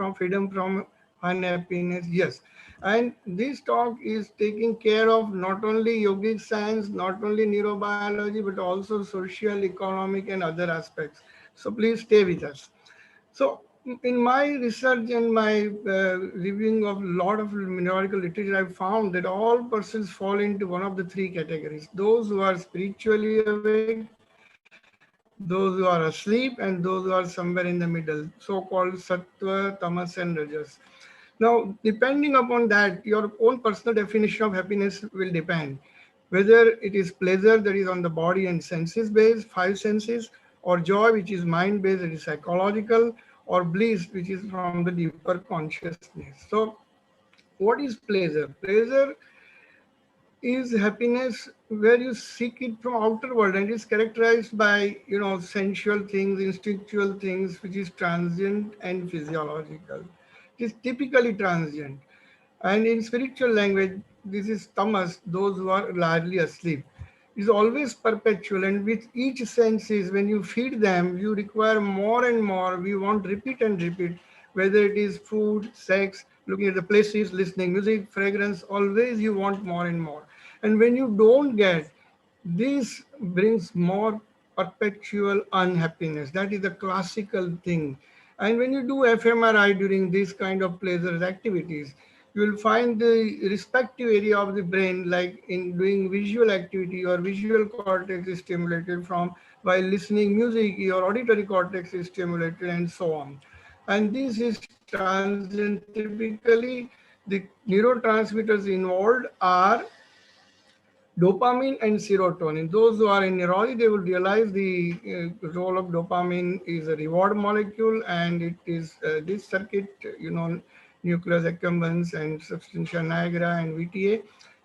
from unhappiness? Yes. And this talk is taking care of not only yogic science, not only neurobiology, but also social, economic, and other aspects. So please stay with us. So, in my research and my reviewing of a lot of neurological literature, I found that all persons fall into one of the three categories: those who are spiritually awake, those who are asleep, and those who are somewhere in the middle, so-called sattva, tamas, and rajas. Now, depending upon that, your own personal definition of happiness will depend. Whether it is pleasure that is on the body and senses based, five senses, or joy which is mind based, that is psychological, or bliss which is from the deeper consciousness. So, what is pleasure? Pleasure is happiness where you seek it from outer world, and it's characterized by sensual things, instinctual things, which is transient and physiological. It is typically transient, and in spiritual language this is tamas, those who are largely asleep. Is always perpetual, and with each senses, when you feed them, you require more and more. We want repeat and repeat, whether it is food, sex, looking at the places, listening music, fragrance, always you want more and more. And when you don't get, this brings more perpetual unhappiness. That is the classical thing. And when you do fMRI during these kind of pleasure activities, you will find the respective area of the brain, like in doing visual activity, your visual cortex is stimulated from while listening music, your auditory cortex is stimulated, and so on. And this is transient. Typically, the neurotransmitters involved are dopamine and serotonin. Those who are in neurology, they will realize the role of dopamine is a reward molecule, and it is this circuit, nucleus accumbens and substantia nigra and VTA,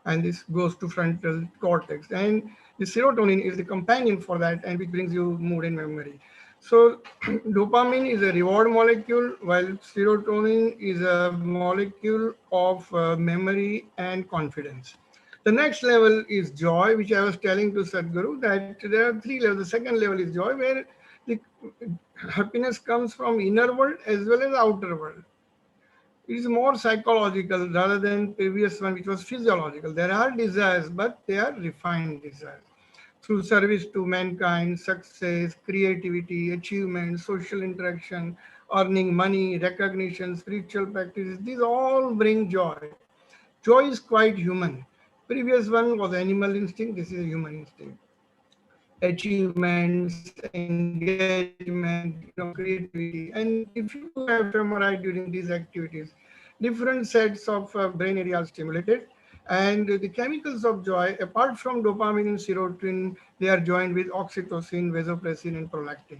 and this goes to frontal cortex. And the serotonin is the companion for that, and which brings you mood and memory. So dopamine is a reward molecule, while serotonin is a molecule of memory and confidence. The next level is joy, which I was telling to Sadhguru that there are three levels. The second level is joy, where the happiness comes from inner world as well as outer world. It is more psychological rather than previous one, which was physiological. There are desires, but they are refined desires. Through service to mankind, success, creativity, achievement, social interaction, earning money, recognition, spiritual practices, these all bring joy. Joy is quite human. Previous one was animal instinct, this is human instinct. Achievements, engagement, creativity. And if you do fMRI during these activities, different sets of brain areas stimulated. And the chemicals of joy, apart from dopamine and serotonin, they are joined with oxytocin, vasopressin, and prolactin.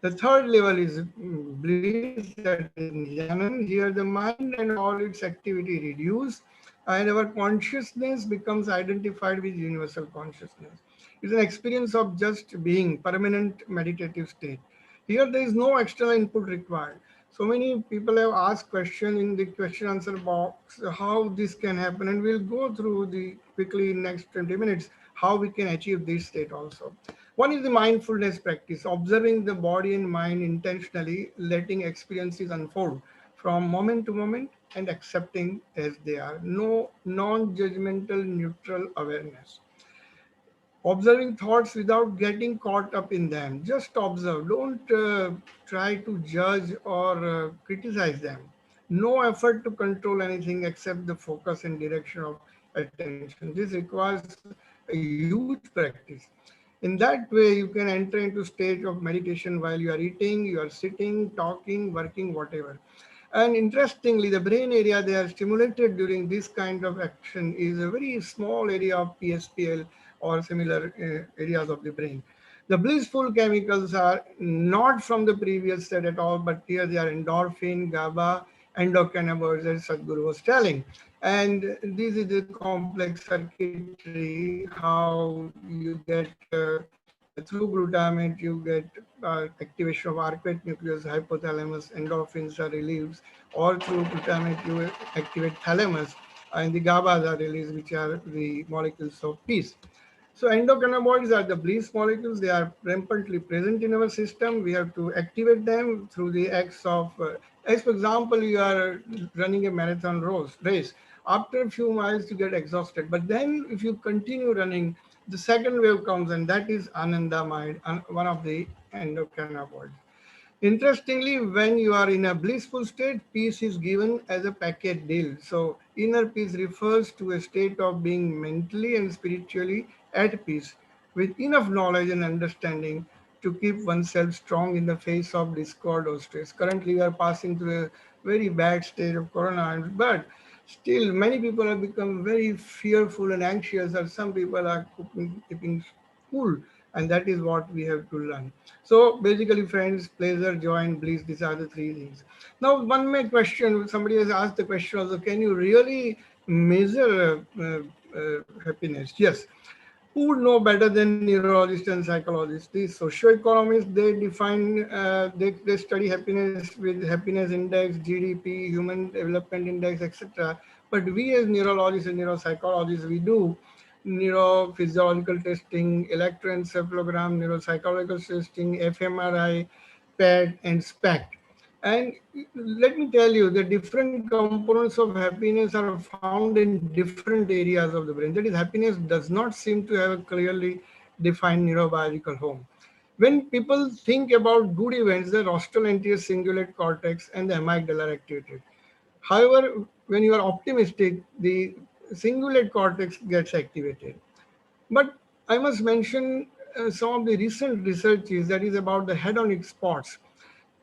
The third level is bliss, that is jnana. Here the mind and all its activity reduce, and our consciousness becomes identified with universal consciousness. It's an experience of just being, permanent meditative state. Here there is no external input required. So many people have asked question in the question answer box how this can happen, and we'll go through the quickly in next 20 minutes how we can achieve this state also. One is the mindfulness practice, observing the body and mind intentionally, letting experiences unfold from moment to moment and accepting as they are. No non-judgmental neutral awareness. Observing thoughts without getting caught up in them. Just observe. Don't try to judge or criticize them. No effort to control anything except the focus and direction of attention. This requires a huge practice. In that way, you can enter into state of meditation while you are eating, you are sitting, talking, working, whatever. And interestingly, the brain area they are stimulated during this kind of action is a very small area of PSPL or similar areas of the brain. The blissful chemicals are not from the previous state at all, but here they are endorphin, GABA, endocannabinoids, as Sadhguru was telling. And this is the complex circuitry, how you get through glutamate, you get activation of arcuate nucleus, hypothalamus, endorphins are released, or through glutamate, you activate thalamus, and the GABAs are released, which are the molecules of peace. So endocannabinoids are the bliss molecules. They are rampantly present in our system. We have to activate them through the acts of, as for example, you are running a marathon race. After a few miles, you get exhausted. But then if you continue running, the second wave comes, and that is anandamide, one of the endocannabinoids. Interestingly, when you are in a blissful state, peace is given as a package deal. So inner peace refers to a state of being mentally and spiritually at peace with enough knowledge and understanding to keep oneself strong in the face of discord or stress. Currently, we are passing through a very bad state of corona, but still many people have become very fearful and anxious, or some people are keeping cool, and that is what we have to learn. So basically, friends, pleasure, joy, and bliss, these are the three things. Now, one may question, somebody has asked the question also, can you really measure happiness? Yes. Who would know better than neurologists and psychologists? The socioeconomists, they define, they study happiness with happiness index, GDP, human development index, etc. But we as neurologists and neuropsychologists, we do neurophysiological testing, electroencephalogram, neuropsychological testing, fMRI, PET, and SPECT. And let me tell you, the different components of happiness are found in different areas of the brain. That is, happiness does not seem to have a clearly defined neurobiological home. When people think about good events, the rostral anterior cingulate cortex and the amygdala are activated. However, when you are optimistic, the cingulate cortex gets activated. But I must mention some of the recent researches that is about the hedonic spots.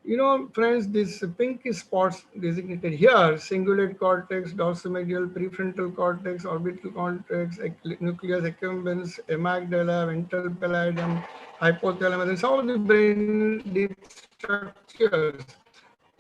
You know, friends, these pinky spots designated here, cingulate cortex, dorsomedial, prefrontal cortex, orbital cortex, nucleus accumbens, amygdala, ventral pallidum, hypothalamus, and some of the brain deep structures.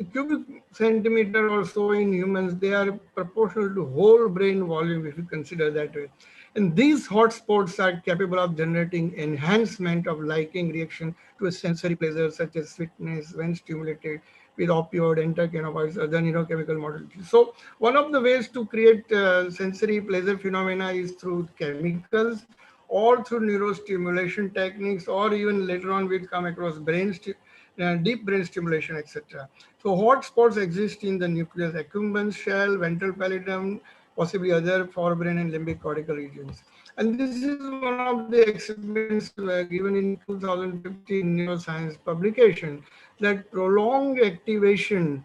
A cubic centimeter or so in humans, they are proportional to whole brain volume if you consider that way. And these hotspots are capable of generating enhancement of liking reaction to a sensory pleasure such as sweetness when stimulated with opioid, endocannabinoids, other neurochemical modalities. So one of the ways to create sensory pleasure phenomena is through chemicals or through neurostimulation techniques, or even later on we'll come across deep brain stimulation, etc. So hotspots exist in the nucleus accumbens, shell, ventral pallidum, possibly other forebrain and limbic cortical regions. And this is one of the experiments given in 2015 neuroscience publication, that prolonged activation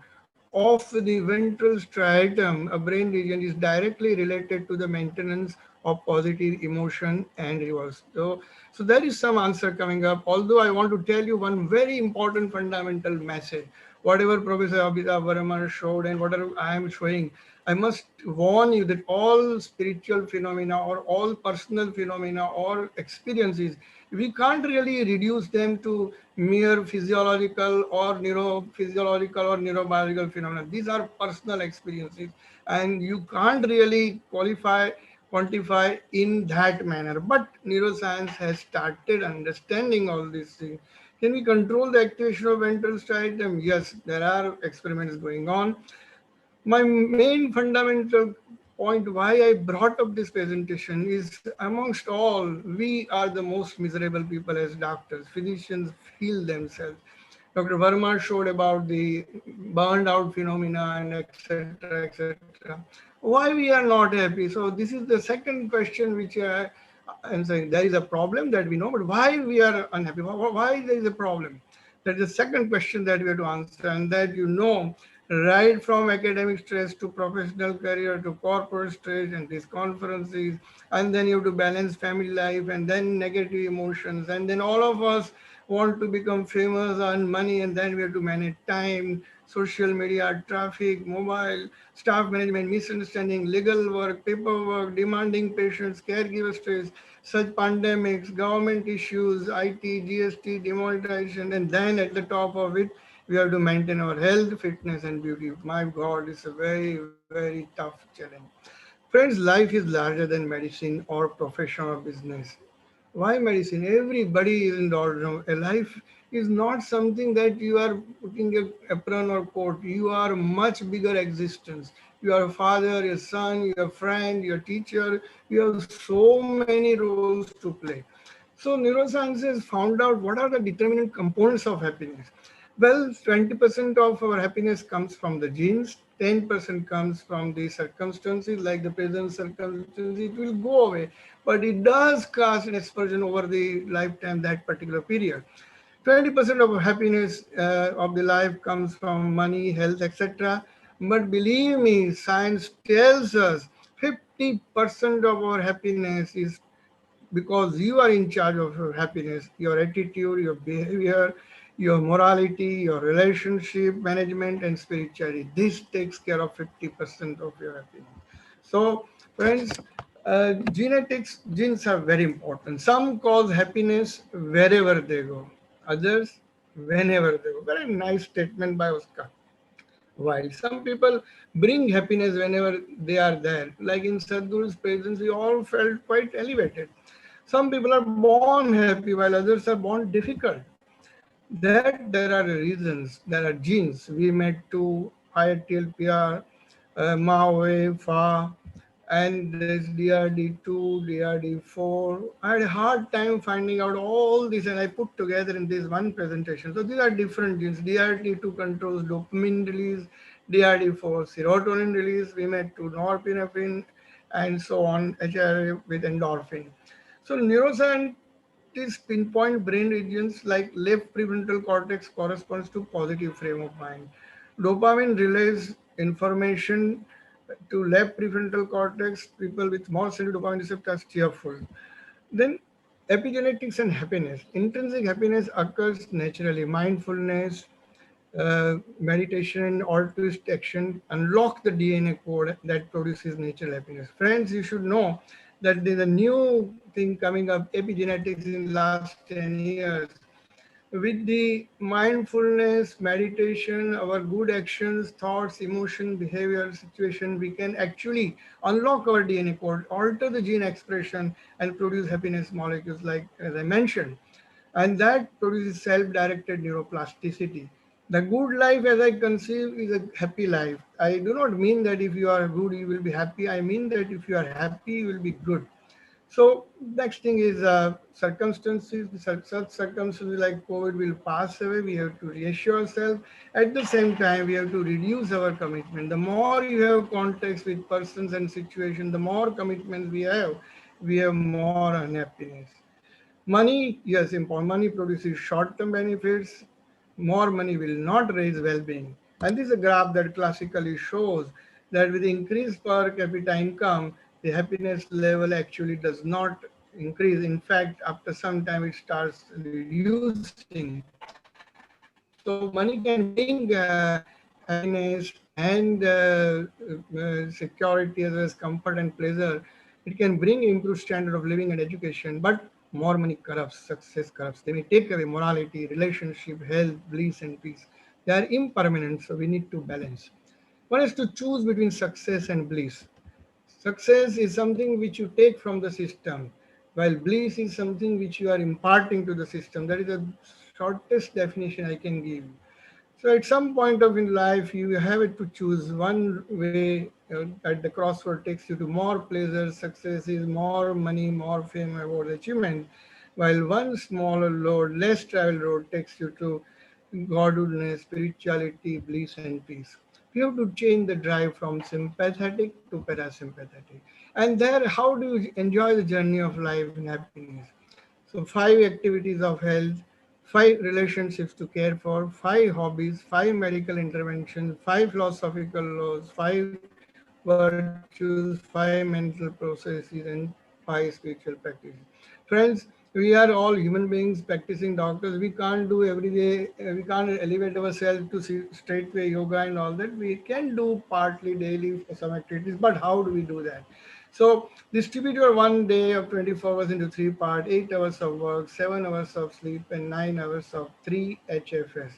of the ventral striatum, a brain region, is directly related to the maintenance of positive emotion and reverse. So there is some answer coming up, although I want to tell you one very important fundamental message. Whatever Professor Abhitav Verma showed and whatever I am showing, I must warn you that all spiritual phenomena or all personal phenomena or experiences, we can't really reduce them to mere physiological or neurophysiological or neurobiological phenomena. These are personal experiences, and you can't really quantify in that manner. But neuroscience has started understanding all these things. Can we control the activation of ventral striatum? Yes, there are experiments going on. My main fundamental point why I brought up this presentation is, amongst all, we are the most miserable people as doctors. Physicians feel themselves. Dr. Verma showed about the burned out phenomena and etc. etc. Why we are not happy? So this is the second question which I'm saying there is a problem that we know, but why we are unhappy? Why there is a problem? That is the second question that we have to answer, and that right from academic stress to professional career to corporate stress and these conferences, and then you have to balance family life and then negative emotions, and then all of us want to become famous, earn money, and then we have to manage time, social media, traffic, mobile, staff management, misunderstanding, legal work, paperwork, demanding patients, caregiver stress, such pandemics, government issues, IT, GST, demonetization, and then at the top of it, we have to maintain our health, fitness, and beauty. My God, it's a very, very tough challenge. Friends, life is larger than medicine or profession or business. Why medicine? Everybody is in the order. A life is not something that you are putting a apron or coat. You are much bigger existence. You are a father, your son, your friend, your teacher. You have so many roles to play. So neuroscience has found out what are the determinant components of happiness. Well, 20% of our happiness comes from the genes, 10% comes from the circumstances, like the present circumstances, it will go away. But it does cast an aspersion over the lifetime, that particular period. 20% of happiness of the life comes from money, health, etc. But believe me, science tells us 50% of our happiness is because you are in charge of your happiness, your attitude, your behavior, your morality, your relationship management, and spirituality. This takes care of 50% of your happiness. So, friends, genes are very important. Some cause happiness wherever they go, others whenever they go. Very nice statement by Oscar. While some people bring happiness whenever they are there, like in Sadhguru's presence, we all felt quite elevated. Some people are born happy while others are born difficult. That there are reasons, there are genes. We met to ITLPR, MAOE, FA, and there's DRD2, DRD4. I had a hard time finding out all this, and I put together in this one presentation. So these are different genes. DRD2 controls dopamine release, DRD4 serotonin release. We met to norepinephrine, and so on, HRA with endorphin. So neuroscientists pinpoint brain regions like left prefrontal cortex corresponds to positive frame of mind. Dopamine relays information to left prefrontal cortex. People with more sensitive dopamine receptors cheerful. Then epigenetics and happiness. Intrinsic happiness occurs naturally. Mindfulness, meditation, and altruist action unlock the DNA code that produces natural happiness. Friends, you should know that there's a new thing coming up, epigenetics, in last 10 years. With the mindfulness, meditation, our good actions, thoughts, emotion, behavior, situation, we can actually unlock our DNA code, alter the gene expression, and produce happiness molecules, like as I mentioned. And that produces self-directed neuroplasticity. The good life, as I conceive, is a happy life. I do not mean that if you are good, you will be happy. I mean that if you are happy, you will be good. So next thing is circumstances. Such circumstances like COVID will pass away. We have to reassure ourselves. At the same time, we have to reduce our commitment. The more you have contacts with persons and situations, the more commitments we have more unhappiness. Money, yes, important. Money produces short-term benefits. More money will not raise well-being. And this is a graph that classically shows that with increased per capita income, the happiness level actually does not increase. In fact, after some time, it starts reducing. So money can bring happiness, and security as well as comfort and pleasure. It can bring improved standard of living and education, but more money corrupts, success corrupts. They may take away morality, relationship, health, bliss, and peace. They are impermanent, so we need to balance. One is to choose between success and bliss. Success is something which you take from the system, while bliss is something which you are imparting to the system. That is the shortest definition I can give. So at some point of in life, you have it to choose one way at the crossroad takes you to more pleasure, success is more money, more fame, award, achievement, while one smaller road, less travel road takes you to godliness, spirituality, bliss, and peace. You have to change the drive from sympathetic to parasympathetic. And there, how do you enjoy the journey of life in happiness? So, 5 activities of health, 5 relationships to care for, 5 hobbies, 5 medical interventions, 5 philosophical laws, 5 virtues, 5 mental processes, and 5 spiritual practices. Friends, we are all human beings practicing doctors. We can't do every day, we can't elevate ourselves to see straightway yoga and all that. We can do partly daily for some activities, but how do we do that? So distribute your one day of 24 hours into 3 parts, 8 hours of work, 7 hours of sleep, and 9 hours of 3 HFS.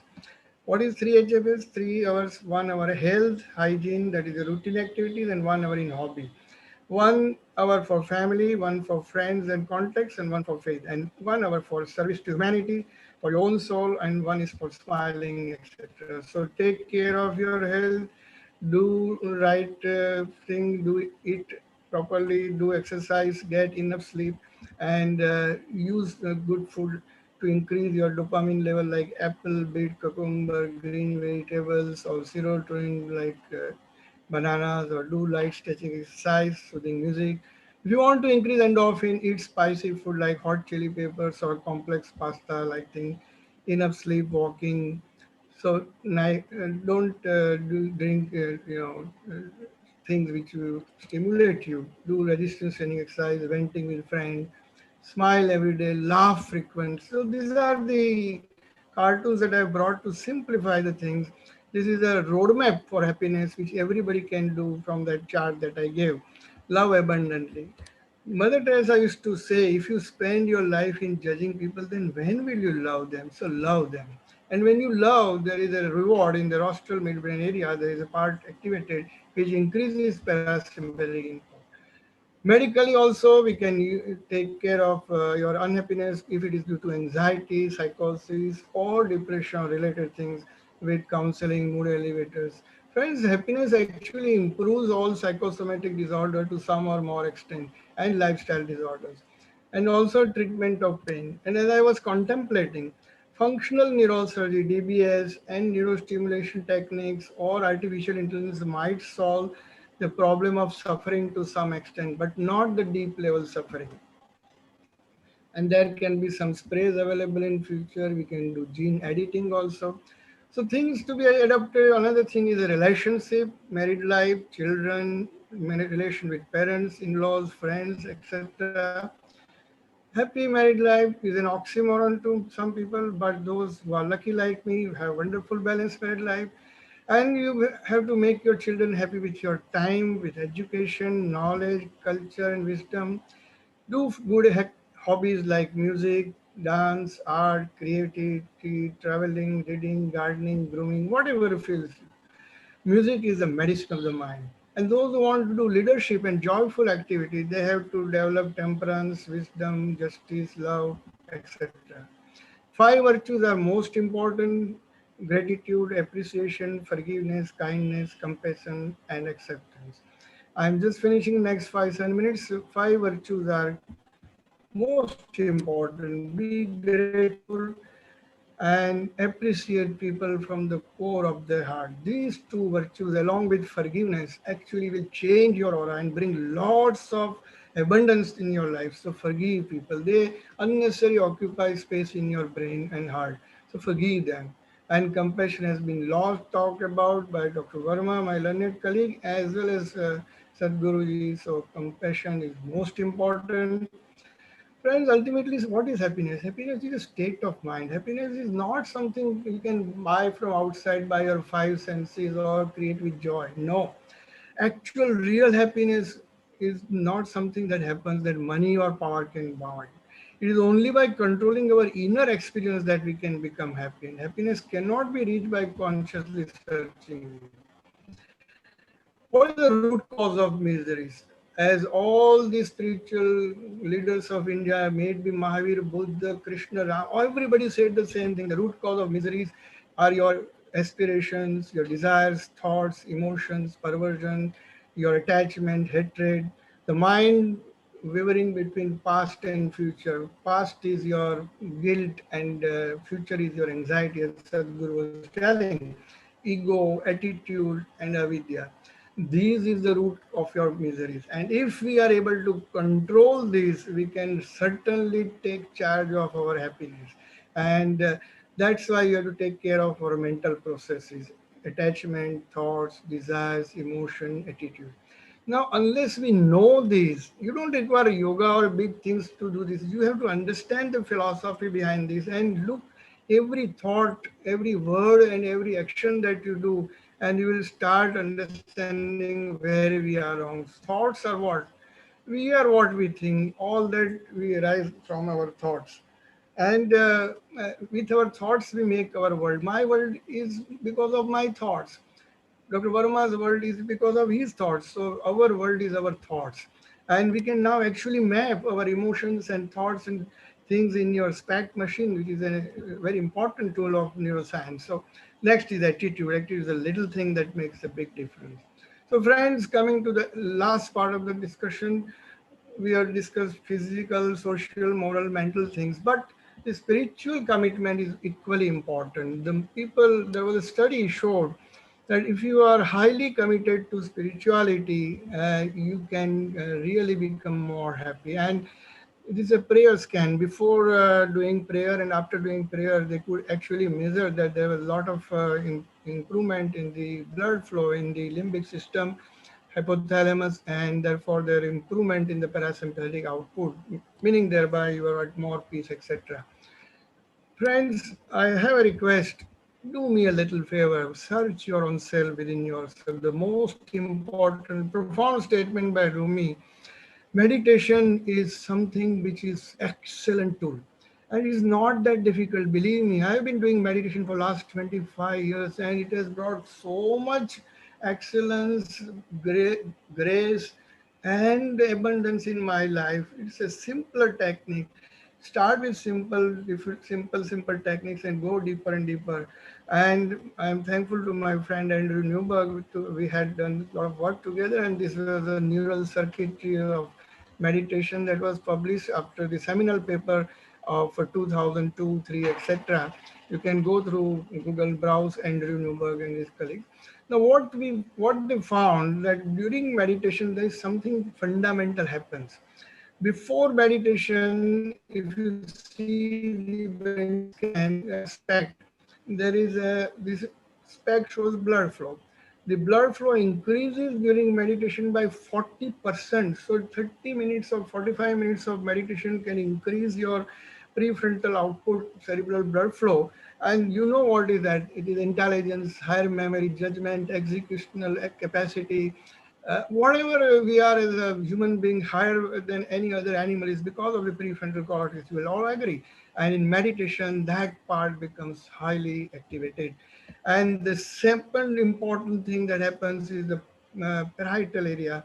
What is 3 HFS? 3 hours, 1 hour health, hygiene, that is the routine activities, and 1 hour in hobby. 1 hour for family, one for friends and contacts, and one for faith, and 1 hour for service to humanity, for your own soul, and one is for smiling, etc. So take care of your health, do right thing, do eat properly, do exercise, get enough sleep, and use good food to increase your dopamine level like apple, beet, cucumber, green vegetables, or serotonin like bananas, or do light stretching exercise, soothing music. If you want to increase endorphin, eat spicy food like hot chili peppers or complex pasta like thing, enough sleep, walking. So don't drink, things which will stimulate you. Do resistance training exercise, venting with friends, smile every day, laugh frequent. So these are the cartoons that I brought to simplify the things. This is a roadmap for happiness which everybody can do from that chart that I gave. Love abundantly. Mother Teresa used to say, if you spend your life in judging people, then when will you love them? So love them. And when you love, there is a reward in the rostral midbrain area. There is a part activated which increases parasympathetic input. Medically, also, we can take care of your unhappiness if it is due to anxiety, psychosis, or depression related things with counseling, mood elevators. Friends, happiness actually improves all psychosomatic disorder to some or more extent and lifestyle disorders, and also treatment of pain. And as I was contemplating, functional neurosurgery, DBS, and neurostimulation techniques or artificial intelligence might solve the problem of suffering to some extent, but not the deep level suffering. And there can be some sprays available in future. We can do gene editing also. So things to be adapted. Another thing is a relationship, married life, children, relation with parents, in-laws, friends, etc. Happy married life is an oxymoron to some people, but those who are lucky like me have wonderful balanced married life. And you have to make your children happy with your time, with education, knowledge, culture, and wisdom. Do good hobbies like music, dance, art, creativity, traveling, reading, gardening, grooming, whatever feels you. Music is the medicine of the mind. And those who want to do leadership and joyful activity, they have to develop temperance, wisdom, justice, love, etc. 5 virtues are most important: gratitude, appreciation, forgiveness, kindness, compassion, and acceptance. I'm just finishing next 5 7 minutes. 5 virtues are most important. Be grateful and appreciate people from the core of their heart. These 2 virtues, along with forgiveness, actually will change your aura and bring lots of abundance in your life. So forgive people. They unnecessarily occupy space in your brain and heart. So forgive them. And compassion has been lot talked about by Dr. Verma, my learned colleague, as well as Sadhguruji. So compassion is most important. Friends, ultimately, what is happiness? Happiness is a state of mind. Happiness is not something you can buy from outside by your five senses or create with joy. No. Actual real happiness is not something that happens that money or power can buy. It is only by controlling our inner experience that we can become happy. And happiness cannot be reached by consciously searching. What is the root cause of miseries? As all the spiritual leaders of India, maybe Mahavir, Buddha, Krishna, Ram, everybody said the same thing. The root cause of miseries are your aspirations, your desires, thoughts, emotions, perversion, your attachment, hatred, the mind wavering between past and future. Past is your guilt and future is your anxiety, as Sadhguru was telling. Ego, attitude, and avidya. These is the root of your miseries. And if we are able to control these, we can certainly take charge of our happiness. And that's why you have to take care of our mental processes, attachment, thoughts, desires, emotion, attitude. Now, unless we know this, you don't require yoga or big things to do this. You have to understand the philosophy behind this and look every thought, every word, and every action that you do, and you will start understanding where we are wrong. Thoughts are what? We are what we think. All that we arise from our thoughts. And with our thoughts, we make our world. My world is because of my thoughts. Dr. Verma's world is because of his thoughts. So our world is our thoughts. And we can now actually map our emotions and thoughts and things in your SPAC machine, which is a very important tool of neuroscience. So next is attitude. Attitude is a little thing that makes a big difference. So friends, coming to the last part of the discussion, we have discussed physical, social, moral, mental things, but the spiritual commitment is equally important. The people, there was a study showed that if you are highly committed to spirituality, you can really become more happy. And it is a prayer scan. Before doing prayer and after doing prayer, they could actually measure that there was a lot of improvement in the blood flow in the limbic system, hypothalamus, and therefore their improvement in the parasympathetic output, meaning thereby you are at more peace, etc. Friends, I have a request. Do me a little favor. Search your own self within yourself. The most important, profound statement by Rumi. Meditation is something which is excellent tool. And it is not that difficult. Believe me, I have been doing meditation for last 25 years and it has brought so much excellence, grace, and abundance in my life. It's a simpler technique. Start with simple techniques and go deeper and deeper. And I'm thankful to my friend Andrew Newberg. We had done a lot of work together, and this was a neural circuitry of meditation that was published after the seminal paper of 2002, 3, etc. You can go through Google, browse Andrew Newberg and his colleagues. Now, what they found that during meditation there is something fundamental happens. Before meditation, if you see the brain scan, SPECT, there is this SPECT shows blood flow. The blood flow increases during meditation by 40%. So 30 minutes or 45 minutes of meditation can increase your prefrontal output, cerebral blood flow. And you know what is that? It is intelligence, higher memory, judgment, executional capacity, whatever we are as a human being higher than any other animal is because of the prefrontal cortex. We will all agree. And in meditation, that part becomes highly activated. And the second important thing that happens is the parietal area.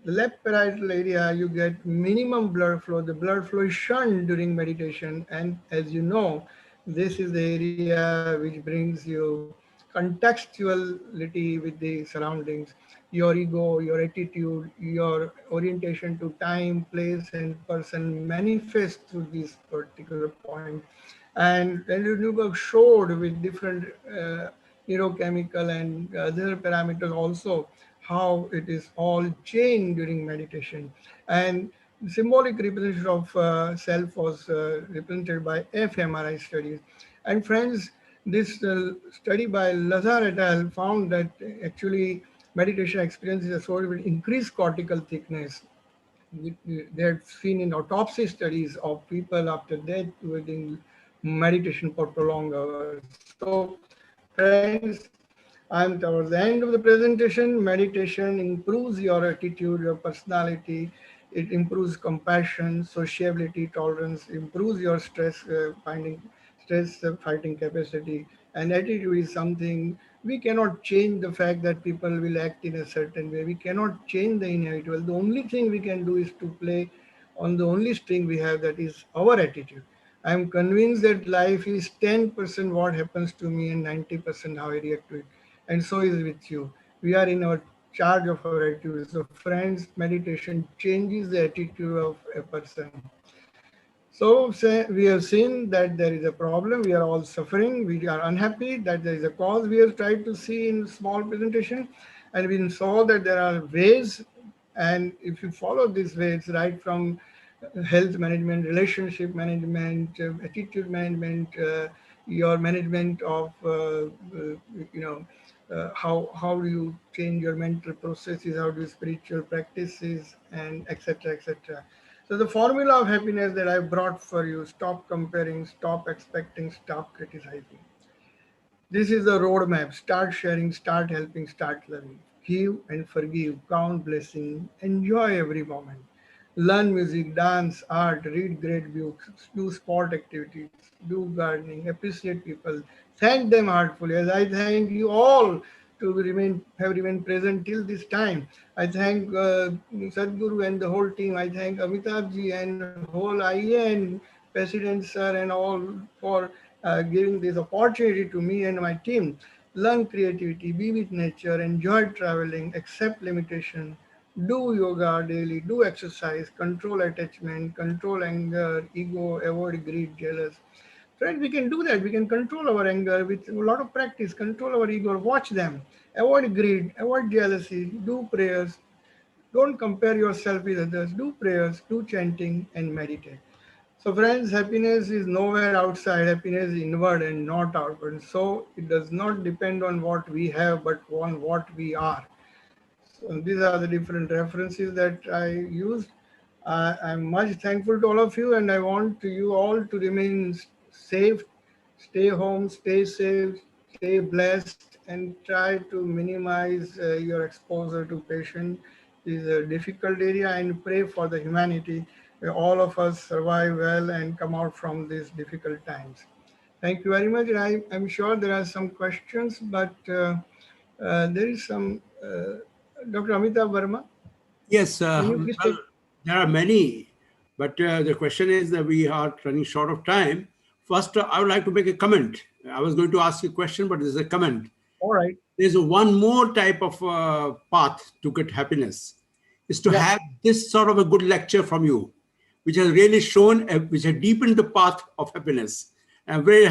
The left parietal area, you get minimum blood flow. The blood flow is shunned during meditation. And as you know, this is the area which brings you contextuality with the surroundings, your ego, your attitude, your orientation to time, place, and person manifest through this particular point. And Daniel Newberg showed with different neurochemical and other parameters also how it is all changed during meditation. And symbolic representation of self was represented by fMRI studies. And friends, this study by Lazar et al. Found that actually meditation experience is associated with increased cortical thickness. they had seen in autopsy studies of people after death doing meditation for prolonged hours. So, friends, I'm towards the end of the presentation. Meditation improves your attitude, your personality. It improves compassion, sociability, tolerance, improves your stress fighting capacity. And attitude is something we cannot change the fact that people will act in a certain way. We cannot change the inevitable. The only thing we can do is to play on the only string we have, that is our attitude. I'm convinced that life is 10% what happens to me and 90% how I react to it. And so is with you. We are in our charge of our attitude. So friends, meditation changes the attitude of a person. So we have seen that there is a problem. We are all suffering. We are unhappy that there is a cause. We have tried to see in small presentation, and we saw that there are ways. And if you follow these ways, right from health management, relationship management, attitude management, your management of how do you change your mental processes, how do you spiritual practices, and etc. etc. So the formula of happiness that I brought for you: stop comparing, stop expecting, stop criticizing. This is the roadmap. Start sharing, start helping, start loving. Give and forgive, count blessing, enjoy every moment. Learn music, dance, art, read great books, do sport activities, do gardening, appreciate people, thank them heartfully. As I thank you all to have remained present till this time. I thank Sadhguru and the whole team. I thank Amitabh ji and whole IAN, President sir, and all for giving this opportunity to me and my team. Learn creativity, be with nature, enjoy traveling, accept limitation, do yoga daily, do exercise, control attachment, control anger, ego, avoid greed, jealous. Friends, we can do that. We can control our anger with a lot of practice, control our ego, watch them, avoid greed, avoid jealousy, do prayers. Don't compare yourself with others. Do prayers, do chanting, and meditate. So, friends, happiness is nowhere outside. Happiness is inward and not outward. So, it does not depend on what we have, but on what we are. So, these are the different references that I used. I'm much thankful to all of you, and I want you all to remain safe, stay home, stay safe, stay blessed, and try to minimize your exposure to patient. This is a difficult area, and pray for the humanity where all of us survive well and come out from these difficult times. Thank you very much. And I'm sure there are some questions, but there is some. Dr. Amitabh Verma, Yes, can you please take? there are many, but the question is that we are running short of time. First, I would like to make a comment. I was going to ask you a question, but there's a comment. All right. There's one more type of path to get happiness, is to have this sort of a good lecture from you, which has really shown, which has deepened the path of happiness. I'm very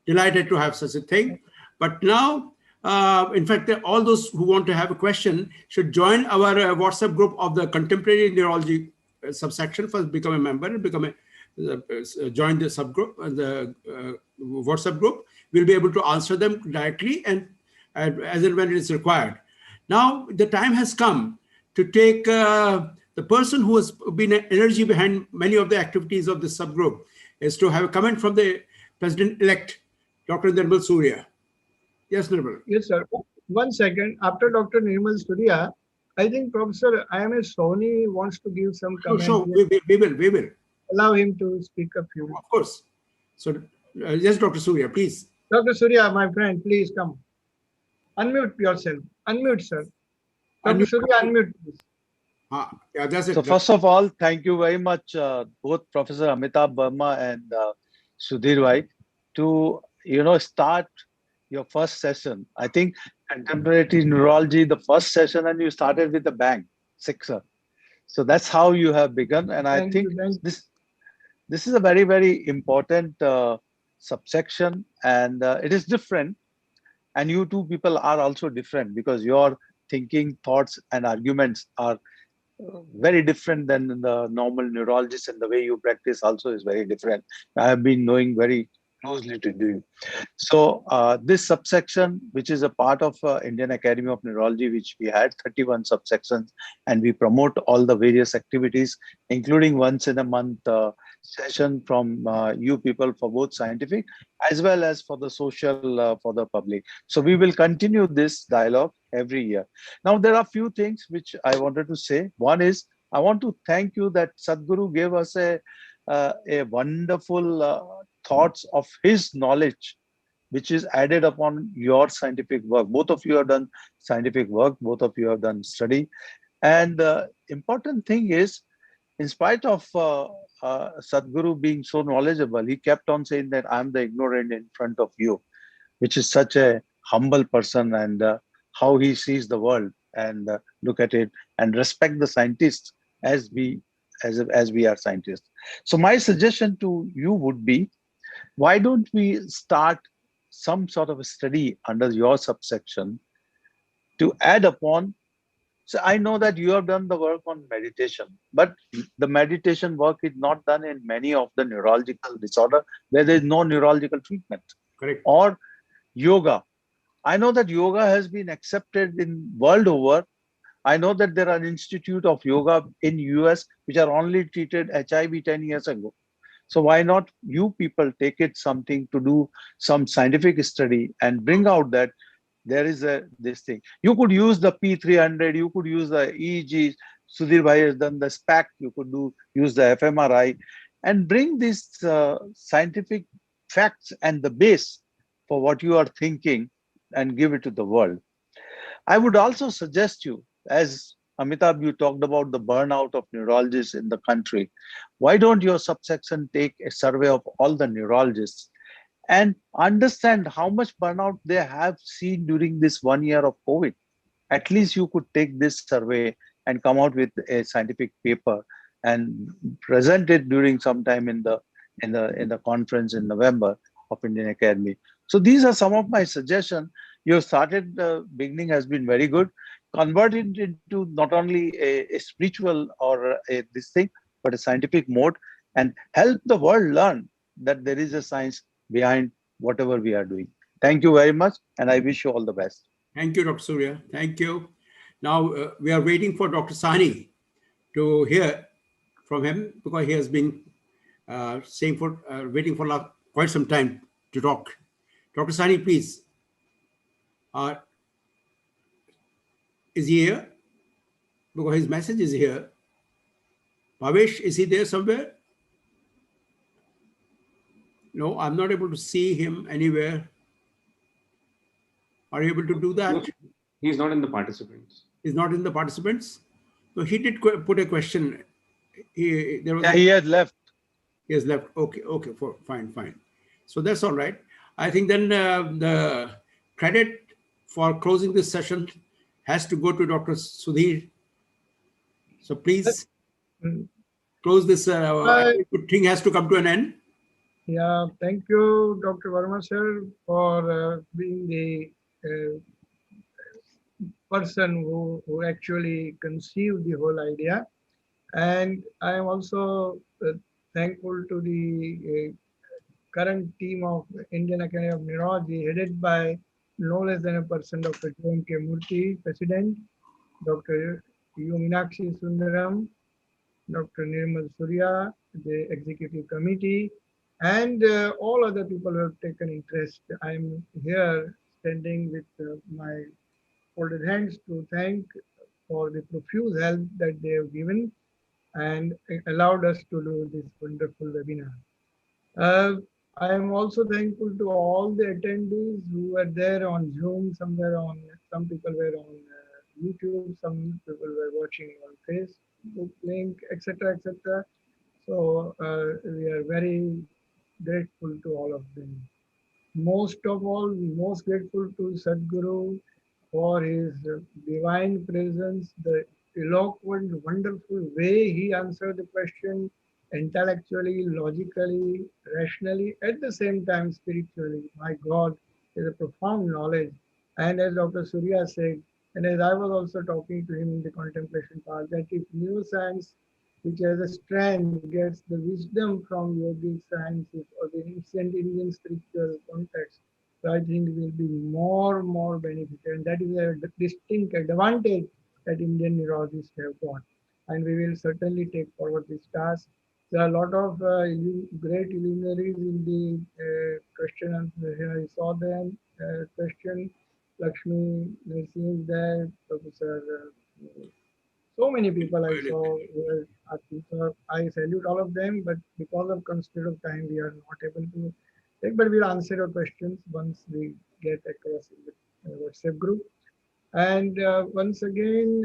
delighted to have such a thing. But now, in fact, all those who want to have a question should join our WhatsApp group of the Contemplative Neurology subsection. First, become a member and join the subgroup, the WhatsApp group. We'll be able to answer them directly and as and when it is required. Now, the time has come to take the person who has been an energy behind many of the activities of this subgroup is to have a comment from the President-elect, Dr. Nirmal Surya. Yes, Nirmal. Yes, sir. 1 second. After Dr. Nirmal Surya, I think Professor IMS Soni wants to give some comment. Sure. We will. Allow him to speak a few. Of course. So, yes, Dr. Surya, please. Dr. Surya, my friend, please come. Unmute yourself. Unmute, sir. Dr. Surya, unmute, please. Yeah, that's it. So first of all, thank you very much, both Professor Amitabh Verma and Sudhir Bhai, to start your first session. I think Contemplative Neurology, the first session, and you started with a bang, sixer. So that's how you have begun, and I think this is a very, very important subsection, and it is different. And you two people are also different because your thinking, thoughts, and arguments are very different than the normal neurologists, and the way you practice also is very different. I have been knowing very closely to do. So this subsection, which is a part of Indian Academy of Neurology, which we had 31 subsections, and we promote all the various activities, including once in a month session from you people for both scientific as well as for the social, for the public. So we will continue this dialogue every year. Now, there are a few things which I wanted to say. One is, I want to thank you that Sadhguru gave us a wonderful thoughts of his knowledge, which is added upon your scientific work. Both of you have done scientific work, both of you have done study. And the important thing is, in spite of Sadhguru being so knowledgeable, he kept on saying that I'm the ignorant in front of you, which is such a humble person, and how he sees the world, and look at it and respect the scientists as we are scientists. So my suggestion to you would be, why don't we start some sort of a study under your subsection to add upon. So I know that you have done the work on meditation, but the meditation work is not done in many of the neurological disorder where there is no neurological treatment. Correct. Or yoga. I know that yoga has been accepted in world over. I know that there are institute of yoga in US which are only treated HIV 10 years ago. So why not you people take it something to do some scientific study and bring out that there is this thing. You could use the P300, you could use the EEG, Sudhir Bhai has done the SPAC, you could use the fMRI, and bring these scientific facts and the base for what you are thinking and give it to the world. I would also suggest you, as Amitabh, you talked about the burnout of neurologists in the country. Why don't your subsection take a survey of all the neurologists and understand how much burnout they have seen during this 1 year of COVID? At least you could take this survey and come out with a scientific paper and present it during some time in the conference in November of Indian Academy. So these are some of my suggestions. You started, the beginning has been very good. Convert it into not only a spiritual or this thing, but a scientific mode, and help the world learn that there is a science behind whatever we are doing. Thank you very much, and I wish you all the best. Thank you, Dr. Surya. Thank you. Now we are waiting for Dr. Sani to hear from him, because he has been waiting for quite some time to talk. Dr. Sani, please. Is he here? Because his message is here. Bhavesh, is he there somewhere? No, I'm not able to see him anywhere. Are you able to do that? No, he's not in the participants. He's not in the participants? So he did put a question. He has left. He has left. Okay, fine. So that's all right. I think then the credit for closing this session has to go to Dr. Sudhir. So please close this. Thing has to come to an end. Yeah, thank you, Dr. Verma sir, for being the person who actually conceived the whole idea. And I am also thankful to the current team of Indian Academy of Neurology, headed by no less than a person, Dr. J.M.K. Murthy, President, Dr. U. Meenakshi Sundaram, Dr. Nirmal Surya, the Executive Committee, and all other people who have taken interest. I'm here standing with my folded hands to thank for the profuse help that they have given and allowed us to do this wonderful webinar. I am also thankful to all the attendees who were there on Zoom, some people were on YouTube, some people were watching on Facebook link, etc., etc. So we are very grateful to all of them. Most of all, most grateful to Sadhguru for his divine presence, the eloquent, wonderful way he answered the question, intellectually, logically, rationally, at the same time spiritually. My God, is a profound knowledge. And as Dr. Surya said, and as I was also talking to him in the contemplation part, that if neuroscience which as a strength gets the wisdom from yogic sciences or the ancient Indian spiritual context, so I think will be more beneficial. And that is a distinct advantage that Indian neurologists have got. And we will certainly take forward this task. There are a lot of great luminaries in the question answer. I saw them. Question Lakshmi Narsin is there, Professor. So many people I saw were asking. So I salute all of them, but because of constraint of time, we are not able to take. But we'll answer your questions once we get across in the WhatsApp group. And once again,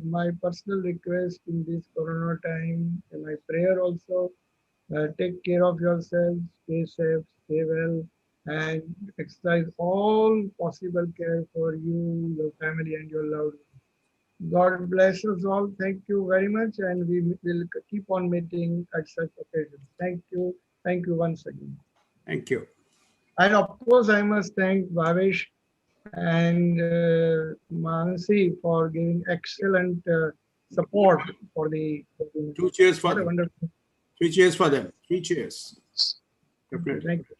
my personal request in this Corona time, and my prayer also, take care of yourselves, stay safe, stay well, and exercise all possible care for you, your family, and your loved ones. God bless us all. Thank you very much, and we will keep on meeting at such occasions. Thank you. Thank you once again. Thank you. And of course, I must thank Bhavesh and Mansi for giving excellent support for the. Two cheers for What a them. wonderful. 3 cheers for them. 3 cheers. Definitely. Thank you.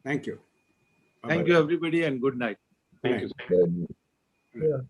Thank you. Thank Bye-bye. you, everybody, and good night. Thank you. Good. Yeah.